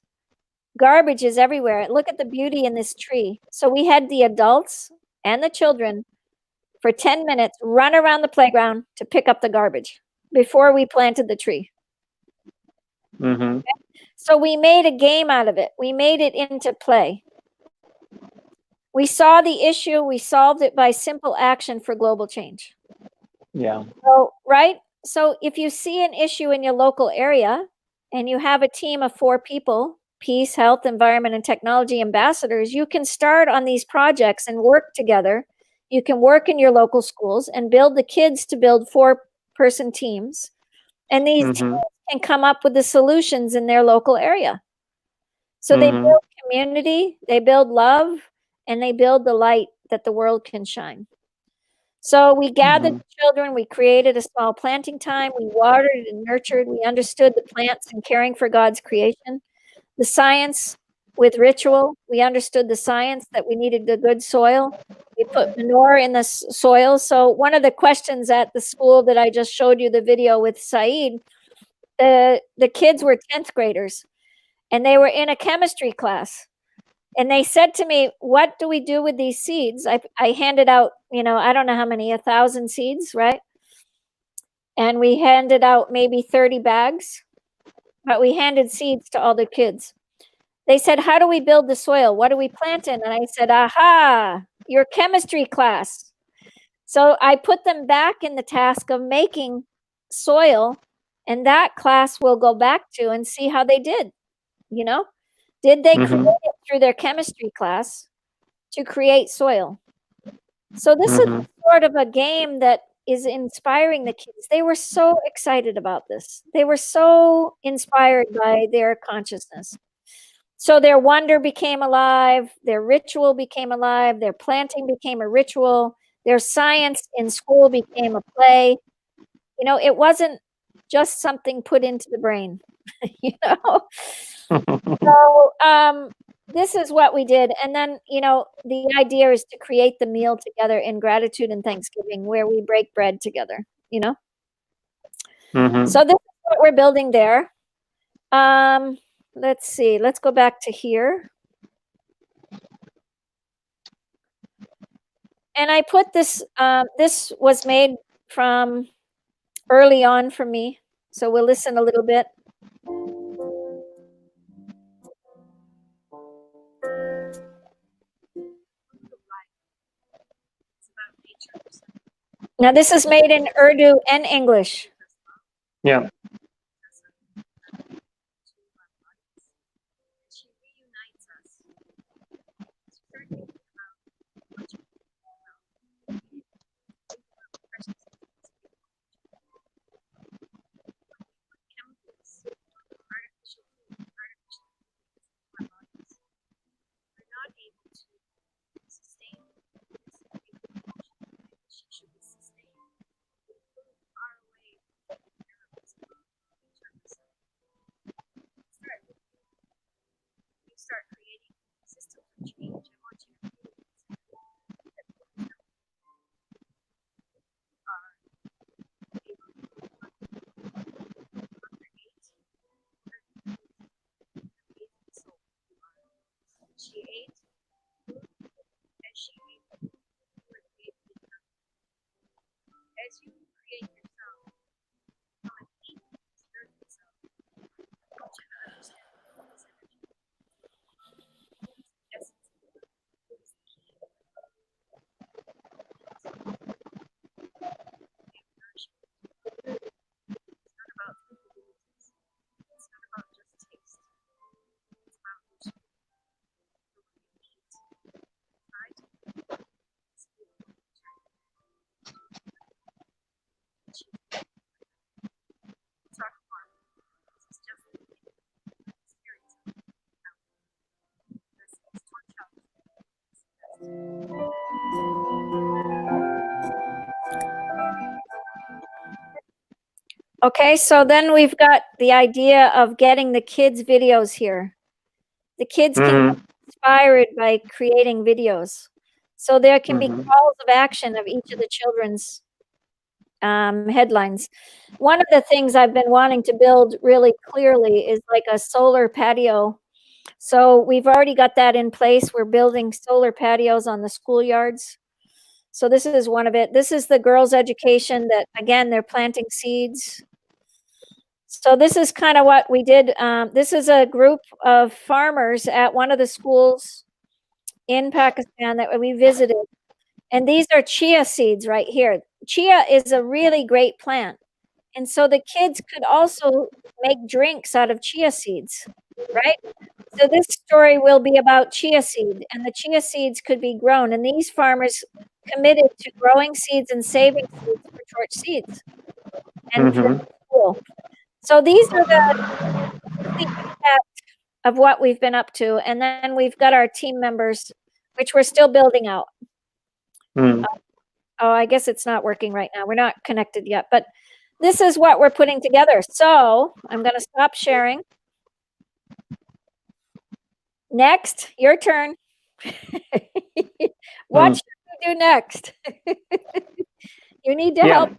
garbage is everywhere. Look at the beauty in this tree. So we had the adults and the children for 10 minutes run around the playground to pick up the garbage before we planted the tree. Okay? So we made a game out of it. We made it into play. We saw the issue. We solved it by simple action for global change. Yeah. So, right? So if you see an issue in your local area and you have a team of 4 people, peace, health, environment, and technology ambassadors, you can start on these projects and work together. You can work in your local schools and build the kids to build 4-person teams. And these teams can come up with the solutions in their local area. So they build community, they build love, and they build the light that the world can shine. So we gathered the children, we created a small planting time, we watered and nurtured, we understood the plants and caring for God's creation. The science with ritual, we understood the science that we needed the good soil. We put manure in the soil. So one of the questions at the school that I just showed you the video with Saeed, the kids were 10th graders, and they were in a chemistry class. And they said to me, what do we do with these seeds? I handed out, I don't know how many, 1,000 seeds, right? And we handed out maybe 30 bags, but we handed seeds to all the kids. They said, how do we build the soil? What do we plant in? And I said, aha, your chemistry class. So I put them back in the task of making soil, and that class will go back to and see how they did, Did they create it through their chemistry class to create soil? So this is sort of a game that is inspiring the kids. They were so excited about this. They were so inspired by their consciousness. So their wonder became alive, their ritual became alive, their planting became a ritual, their science in school became a play. You know, it wasn't just something put into the brain, you know? So this is what we did. And then, you know, the idea is to create the meal together in gratitude and Thanksgiving where we break bread together, you know? So this is what we're building there. Let's see, let's go back to here. And I put this, this was made from early on for me. So we'll listen a little bit. Now this is made in Urdu and English. Yeah. Okay, so then we've got the idea of getting the kids' videos here. The kids can get inspired by creating videos. So there can be calls of action of each of the children's headlines. One of the things I've been wanting to build really clearly is like a solar patio. So we've already got that in place. We're building solar patios on the schoolyards. So this is one of it. This is the girls' education that, again, they're planting seeds. So this is kind of what we did. This is a group of farmers at one of the schools in Pakistan that we visited. And these are chia seeds right here. Chia is a really great plant. And so the kids could also make drinks out of chia seeds, right? So this story will be about chia seed, and the chia seeds could be grown. And these farmers committed to growing seeds and saving seeds for torch seeds and for the school. So these are the impact of what we've been up to. And then we've got our team members, which we're still building out. Oh, I guess it's not working right now. We're not connected yet, but this is what we're putting together. So I'm going to stop sharing. Next, your turn. What should we do next? You need to help.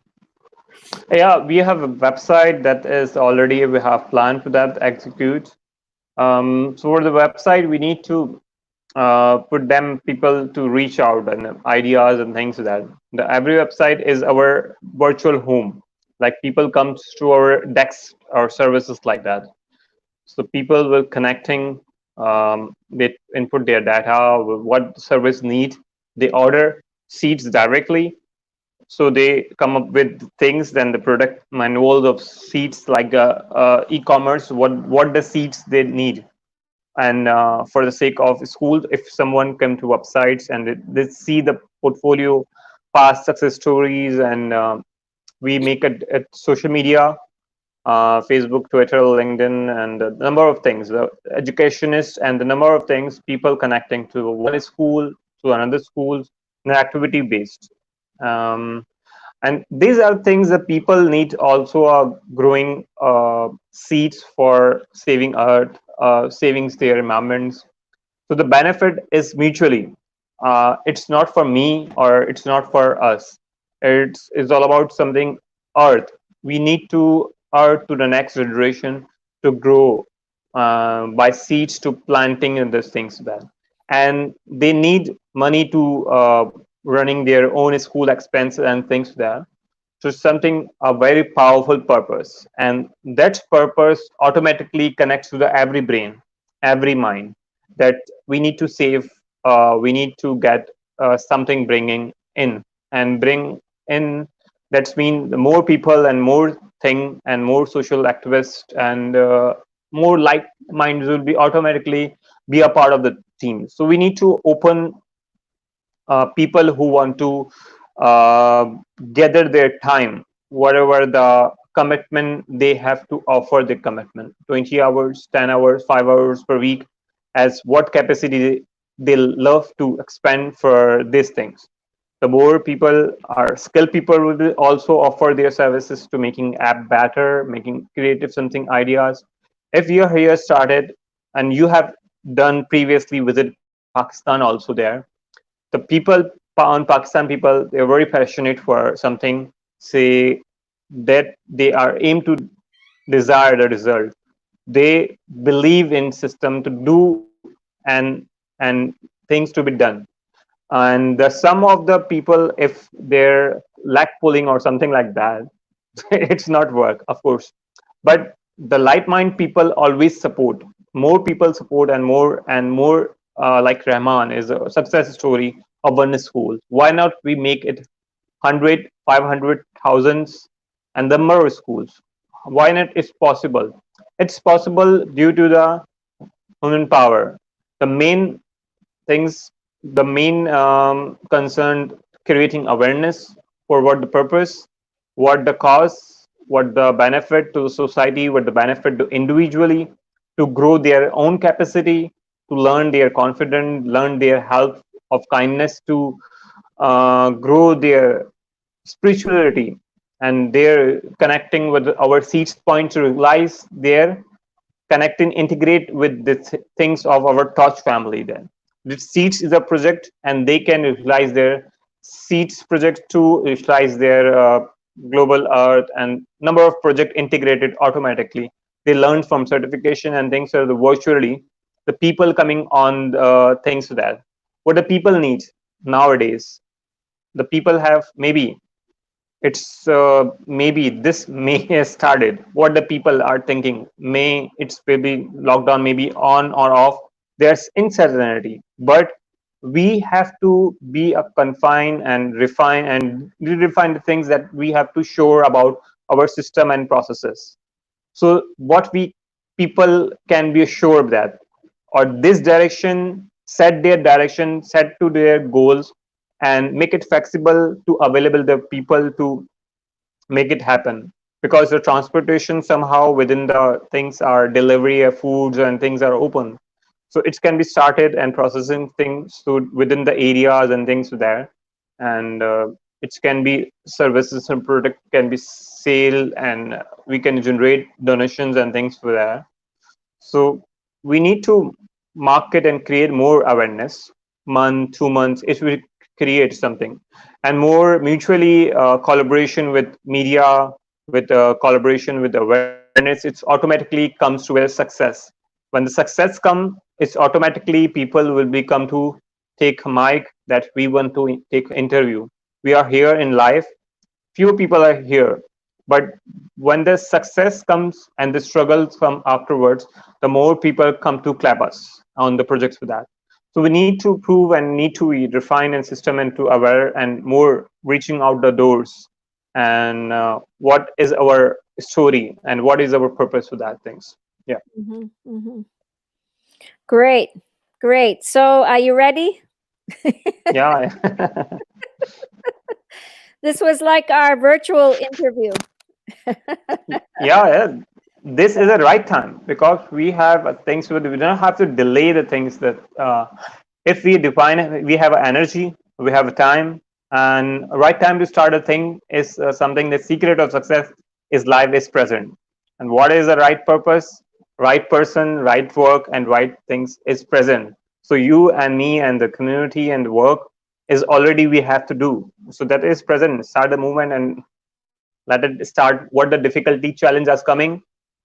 Yeah, we have a website that is already, we have planned for that execute. So for the website, we need to put them people to reach out and ideas and things like that. Every website is our virtual home. Like people come to our decks or services like that. So people will connecting, they input their data, what service need, they order seeds directly. So they come up with things, then the product manuals of seeds, like e-commerce, what the seeds they need. And for the sake of school, if someone come to websites and they see the portfolio past success stories, and we make a social media, Facebook, Twitter, LinkedIn, and a number of things. The educationists and the number of things, people connecting to one school to another school, and activity based. Um, and these are things that people need also are growing seeds for saving earth, saving their environments. So the benefit is mutually. It's not for me or it's not for us. It's all about something earth. We need to earth to the next generation to grow by seeds to planting and these things then. And they need money to running their own school expenses and things there. So something a very powerful purpose, and that purpose automatically connects to the every brain, every mind, that we need to save, we need to get something bringing in, and bring in, that's mean the more people and more thing and more social activists and more like minds will be automatically be a part of the team. So we need to open people who want to uh, gather their time, whatever the commitment they have to offer the commitment, 20 hours, 10 hours, 5 hours per week, as what capacity they love to expend for these things. The more people are skilled, people will also offer their services to making app better, making creative something ideas. If you're here started and you have done previously visit Pakistan also there, the people on Pakistan people, they're very passionate for something, say that they are aim to desire the result. They believe in system to do and things to be done. And the some of the people, if they're leg pulling or something like that, it's not work, of course. But the light mind people always support. More people support, and more like Rahman is a success story of one school. Why not we make it 100, 500, thousands, and the more schools? Why not? It's possible. It's possible due to the human power. The main things, the main concern, creating awareness for what the purpose, what the cause, what the benefit to the society, what the benefit to individually, to grow their own capacity, to learn their confidence, learn their help of kindness, to grow their spirituality, and their connecting with our seeds point to realize their connect and integrate with the things of our touch family. Then the seeds is a project, and they can utilize their seeds project to utilize their global earth and number of project integrated automatically. They learn from certification and things, so the virtually the people coming on things to that. What the people need nowadays, the people have maybe it's maybe this may have started what the people are thinking, may it's maybe lockdown, maybe on or off, there's uncertainty, but we have to be a confine and refine and redefine the things that we have to show about our system and processes. So what we people can be assured that, or this direction, set their direction, set to their goals, and make it flexible to available the people to make it happen, because the transportation somehow within the things are delivery of foods and things are open, so it can be started and processing things to within the areas and things there. And it can be services and product can be sale, and we can generate donations and things for that. So we need to market and create more awareness. Month, 2 months, it will create something, and more mutually collaboration with media, with collaboration with awareness. It's automatically comes to a success. When the success come, it's automatically people will become to take mic that we want to take interview. We are here in life, few people are here, but when the success comes and the struggles come afterwards, the more people come to clap us on the projects for that. So we need to prove and need to refine and system and to aware and more reaching out the doors, and what is our story and what is our purpose for that things. Yeah. Mhm, mhm. Great, great. So, are you ready? Yeah. This was like our virtual interview. Yeah, this is the right time because we have things with we don't have to delay the things that if we define it, we have energy, we have time, and right time to start a thing is something. The secret of success is life is present, and what is the right purpose, right person, right work, and right things is present. So you and me and the community and the work is already we have to do. So that is present. Start the movement and let it start what the difficulty challenge is coming,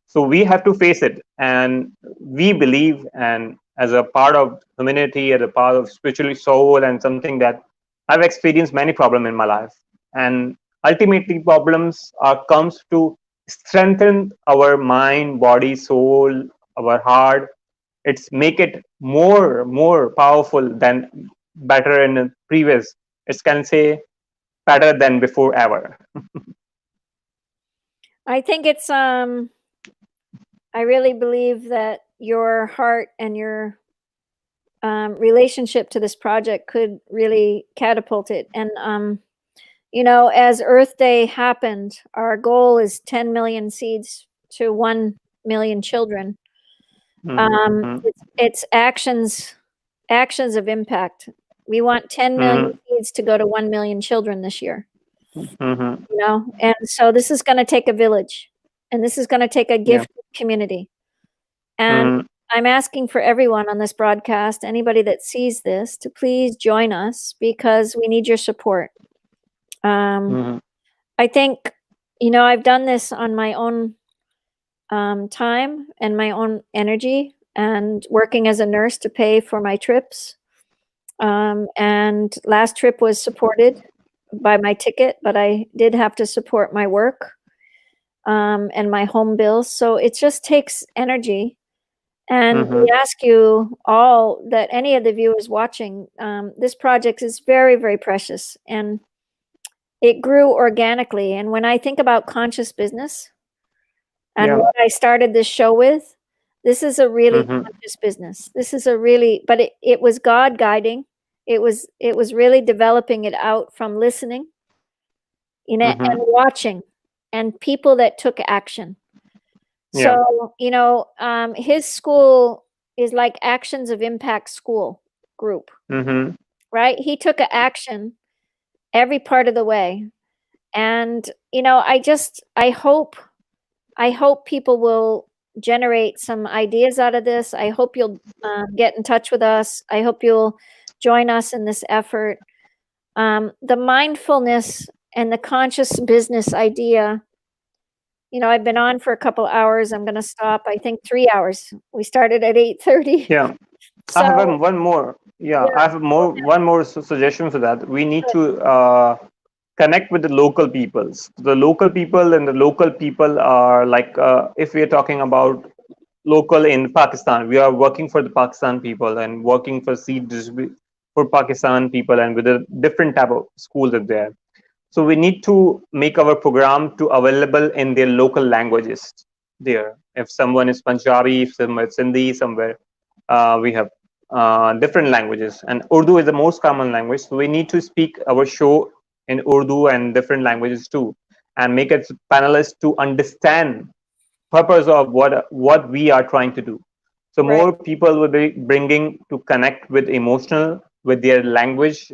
so we have to face it. And we believe, and as a part of humanity, as a part of spiritual soul, and something that I've experienced many problems in my life, and ultimately problems are comes to strengthen our mind, body, soul, our heart. It's make it more powerful than better in the previous. It can say better than before ever. I think it's I really believe that your heart and your relationship to this project could really catapult it. And you know, as Earth Day happened, our goal is 10 million seeds to 1 million children. It's actions of impact. We want 10 million seeds to go to 1 million children this year. You know, and so this is going to take a village, and this is going to take a gifted community. And I'm asking for everyone on this broadcast, anybody that sees this, to please join us because we need your support. I think, you know, I've done this on my own time and my own energy, and working as a nurse to pay for my trips. And last trip was supported by my ticket, but I did have to support my work and my home bills. So it just takes energy. And we ask you all, that any of the viewers watching, this project is very, very precious, and it grew organically. And when I think about conscious business and what I started this show with, this is a really conscious business. This is a really, but it was God guiding. It was really developing it out from listening, you know, and watching, and people that took action. So, you know, his school is like Actions of Impact School group, right? He took an action every part of the way. And, you know, I hope people will generate some ideas out of this. I hope you'll get in touch with us. I hope you'll join us in this effort. The mindfulness and the conscious business idea, you know, I've been on for a couple hours. I'm going to stop. I think 3 hours. We started at 8:30. Yeah. So, I have one more. Yeah, I have one more suggestion for that. We need to connect with the local peoples. The local people and the local people are like, if we are talking about local in Pakistan, we are working for the Pakistan people and working for seed for Pakistan people, and with a different type of schools are there. So we need to make our program to available in their local languages there. If someone is Punjabi, if someone is Sindhi, somewhere we have different languages, and Urdu is the most common language. So we need to speak our show in Urdu and different languages too, and make it panelists to understand purpose of what we are trying to do. So more people will be bringing to connect with emotional with their language,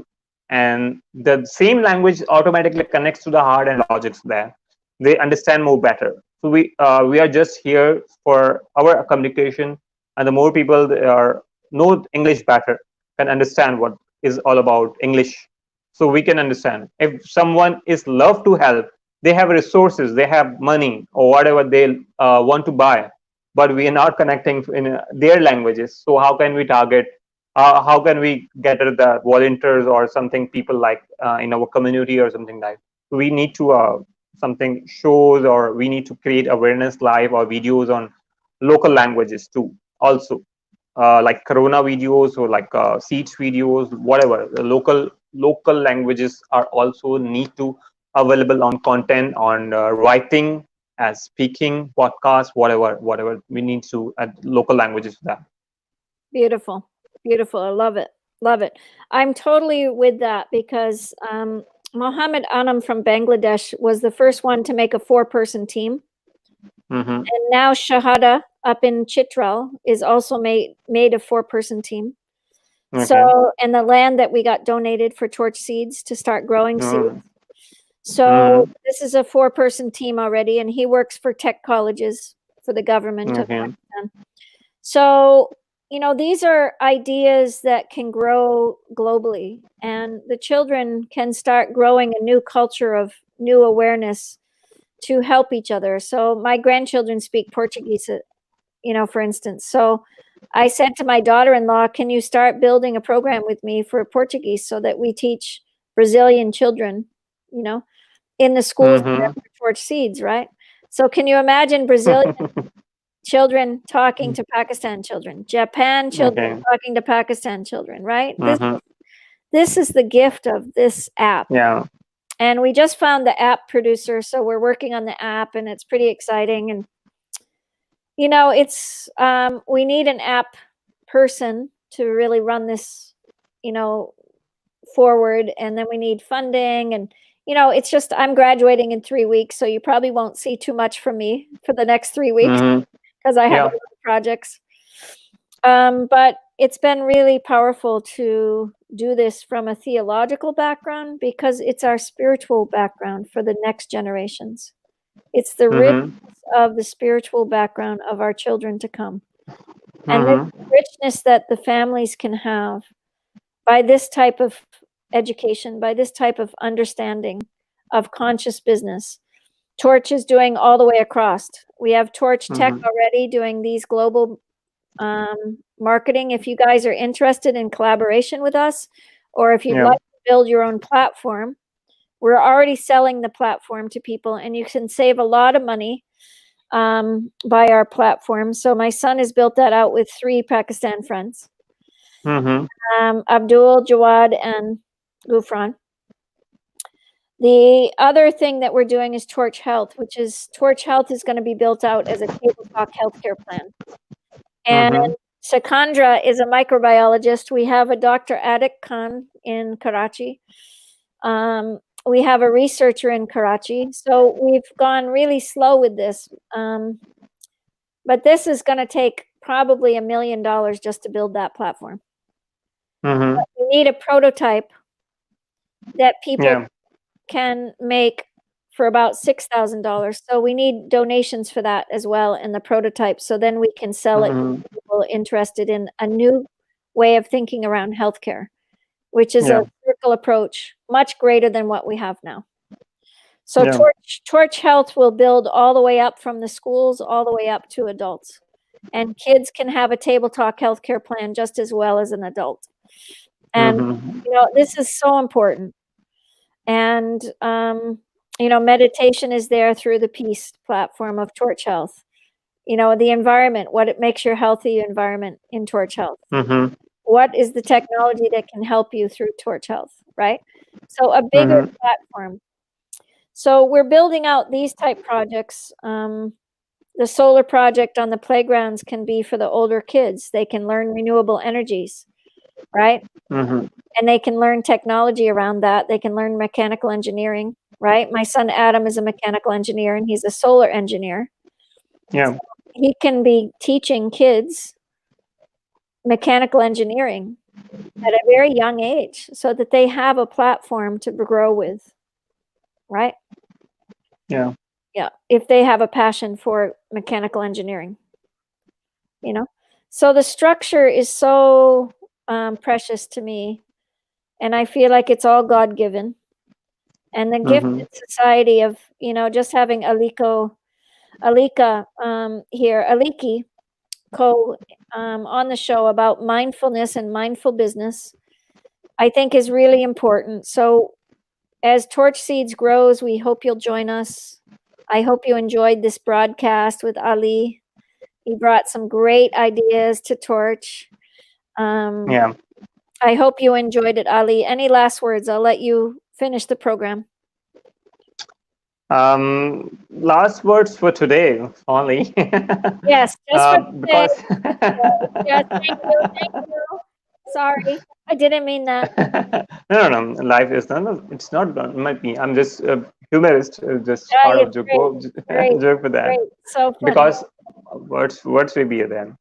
and the same language automatically connects to the heart and logics there. They understand more better. So we are just here for our communication, and the more people that are know English better can understand what is all about English. So we can understand if someone is love to help, they have resources, they have money or whatever they want to buy, but we are not connecting in their languages. So how can we target, how can we get the volunteers or something, people like in our community or something like we need to something shows, or we need to create awareness live or videos on local languages too also, like corona videos or like seeds videos, whatever the local languages are also need to available on content on writing as speaking podcast, whatever we need to add local languages to that. beautiful. I love it. I'm totally with that because Mohammed Anam from Bangladesh was the first one to make a 4-person team. Mhm. And now Shahada up in Chitral is also made a 4-person team. Okay. So, and the land that we got donated for Torch Seeds to start growing seeds. So this is a 4-person team already, and he works for tech colleges for the government of Okay. Pakistan. So, you know, these are ideas that can grow globally, and the children can start growing a new culture of new awareness to help each other. So my grandchildren speak Portuguese, you know, for instance. So I said to my daughter-in-law, can you start building a program with me for Portuguese so that we teach Brazilian children, you know, in the schools Mhm. for Torch Seeds, right? So can you imagine Brazilian children talking to Pakistan children, Japan children Okay. talking to Pakistan children, right? Mhm. This is the gift of this app. Yeah. And we just found the app producer, so we're working on the app, and it's pretty exciting. And you know, it's we need an app person to really run this, you know, forward, and then we need funding. And you know, it's just I'm graduating in 3 weeks, so you probably won't see too much from me for the next 3 weeks Mhm. because I have Yeah. a lot of projects. But it's been really powerful to do this from a theological background because it's our spiritual background for the next generations. It's the richness Mhm. of the spiritual background of our children to come. And this Mhm. richness that the families can have by this type of education, by this type of understanding of conscious business. Torch is doing all the way across. We have Torch Tech Mhm. already doing these global marketing. If you guys are interested in collaboration with us, or if you'd Yeah. like to build your own platform, we're already selling the platform to people, and you can save a lot of money by our platform. So my son has built that out with 3 Pakistan friends, Mhm. Abdul, Jawad, and Gufran. The other thing that we're doing is Torch Health, which is Torch Health is going to be built out as a table talk healthcare plan. And Mhm. Sakandra is a microbiologist. We have a Dr. Adik Khan in Karachi. We have a researcher in Karachi. So we've gone really slow with this. But this is going to take probably $1 million just to build that platform. Mhm. But we need a prototype that people Yeah. can make for about $6,000. So we need donations for that as well in the prototype. So then we can sell it to Mhm. people interested in a new way of thinking around healthcare, which is Yeah. a circle approach, much greater than what we have now. So Yeah. Torch Health will build all the way up from the schools all the way up to adults. And kids can have a table talk healthcare plan just as well as an adult. And, Mhm. you know, this is so important. And, you know, meditation is there through the Peace platform of Torch Health. You know, the environment, what it makes your healthy environment in Torch Health. Mhm. What is the technology that can help you through Torch Health, right? So a bigger Mhm. platform. So we're building out these type projects. The solar project on the playgrounds can be for the older kids. They can learn renewable energies, right? Mhm. And they can learn technology around that. They can learn mechanical engineering, right? My son Adam is a mechanical engineer and he's a solar engineer. Yeah. He can be teaching kids mechanical engineering at a very young age so that they have a platform to grow with, right? Yeah. Yeah, if they have a passion for mechanical engineering, you know? So the structure is so precious to me, and I feel like it's all God-given. And the gifted Mhm. society of, you know, just having Alika here, Aliki on the show about mindfulness and mindful business, I think is really important. So as Torch Seeds grows, we hope you'll join us. I hope you enjoyed this broadcast with Ali. He brought some great ideas to Torch. Yeah. I hope you enjoyed it, Ali. Any last words? I'll let you finish the program. Last words for today only. Yes, just for today. Because Yes, thank you. Sorry, I didn't mean that. No. Life is no. It's not might be. I'm just a humorist. Just part It's of joke. great, Joke for that. great. So funny. Because words will be there.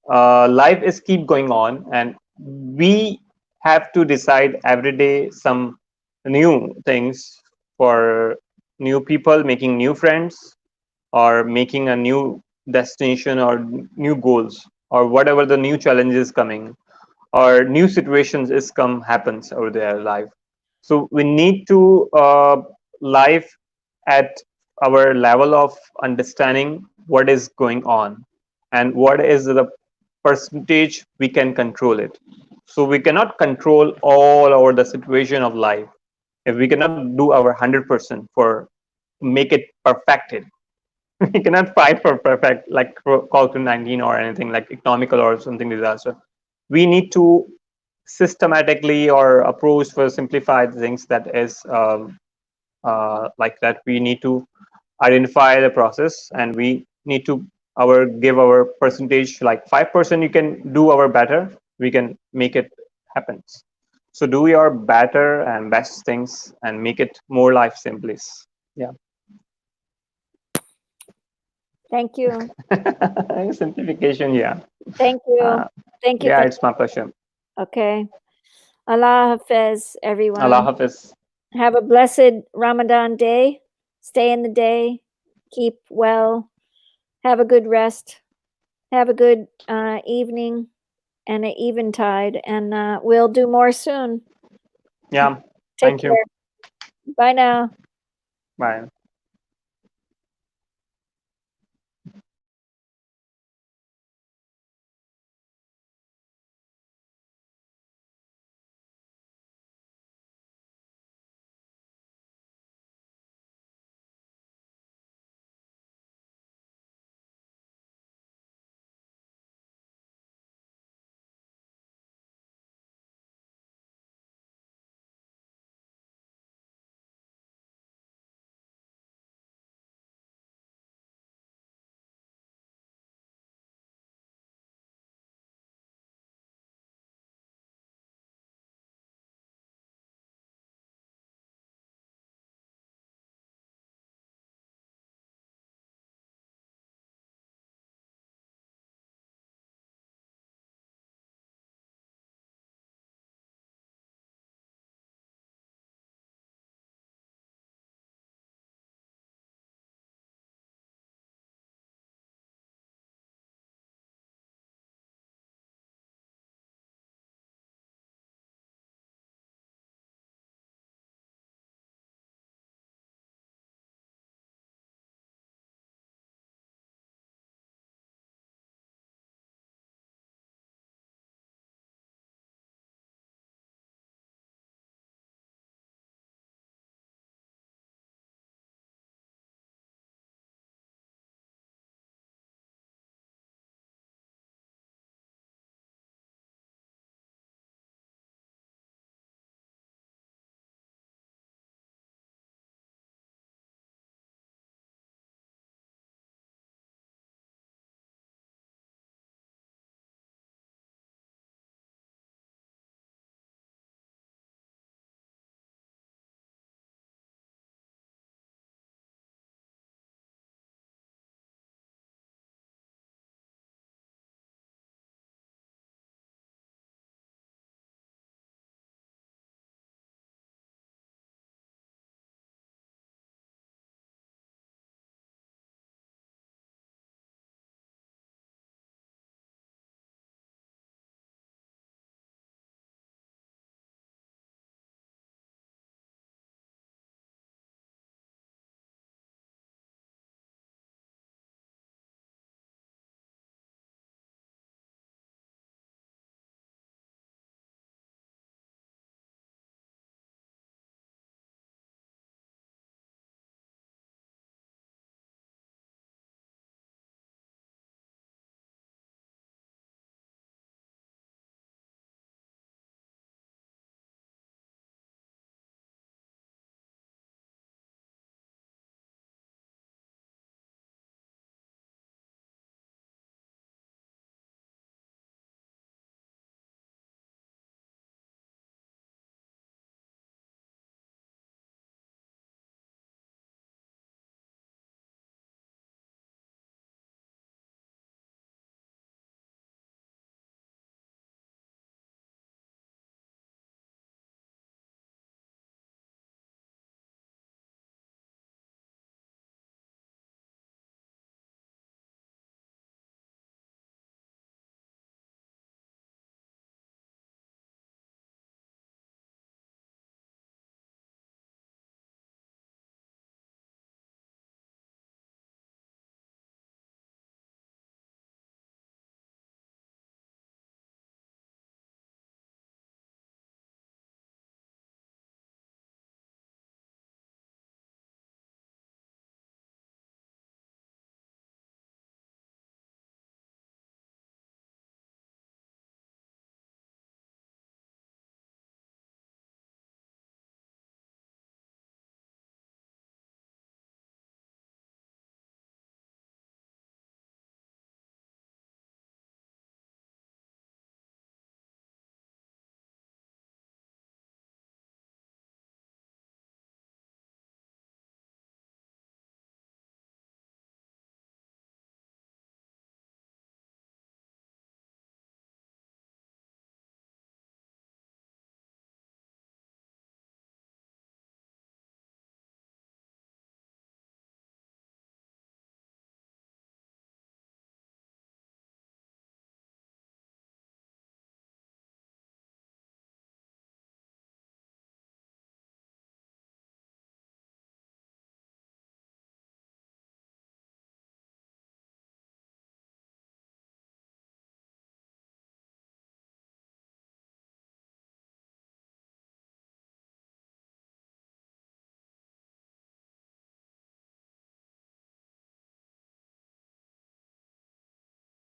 Life is keep going on, and we have to decide every day some new things for new people, making new friends, or making a new destination or new goals, or whatever the new challenges coming or new situations is come happens over their life. So we need to live at our level of understanding what is going on and what is the percentage we can control it. So we cannot control all over the situation of life. If we cannot do our 100% for make it perfected, we cannot fight for perfect like call to 19 or anything like economical or something disaster. We need to systematically or approach for simplified things that is like that. We need to identify the process, and we need to our give our percentage like 5% you can do our better, we can make it happen. So do your better and best things and make it more life simply. Yeah. Thank you. Simplification. Yeah. Thank you. uh, Thank you. yeah, it's my pleasure. Okay. Allah Hafiz, everyone. Allah Hafiz. Have a blessed Ramadan day. Stay in the day. Keep well. Have a good rest. Have a good evening and an eventide. And we'll do more soon. Yeah. Take Thank care. you. Bye now. Bye.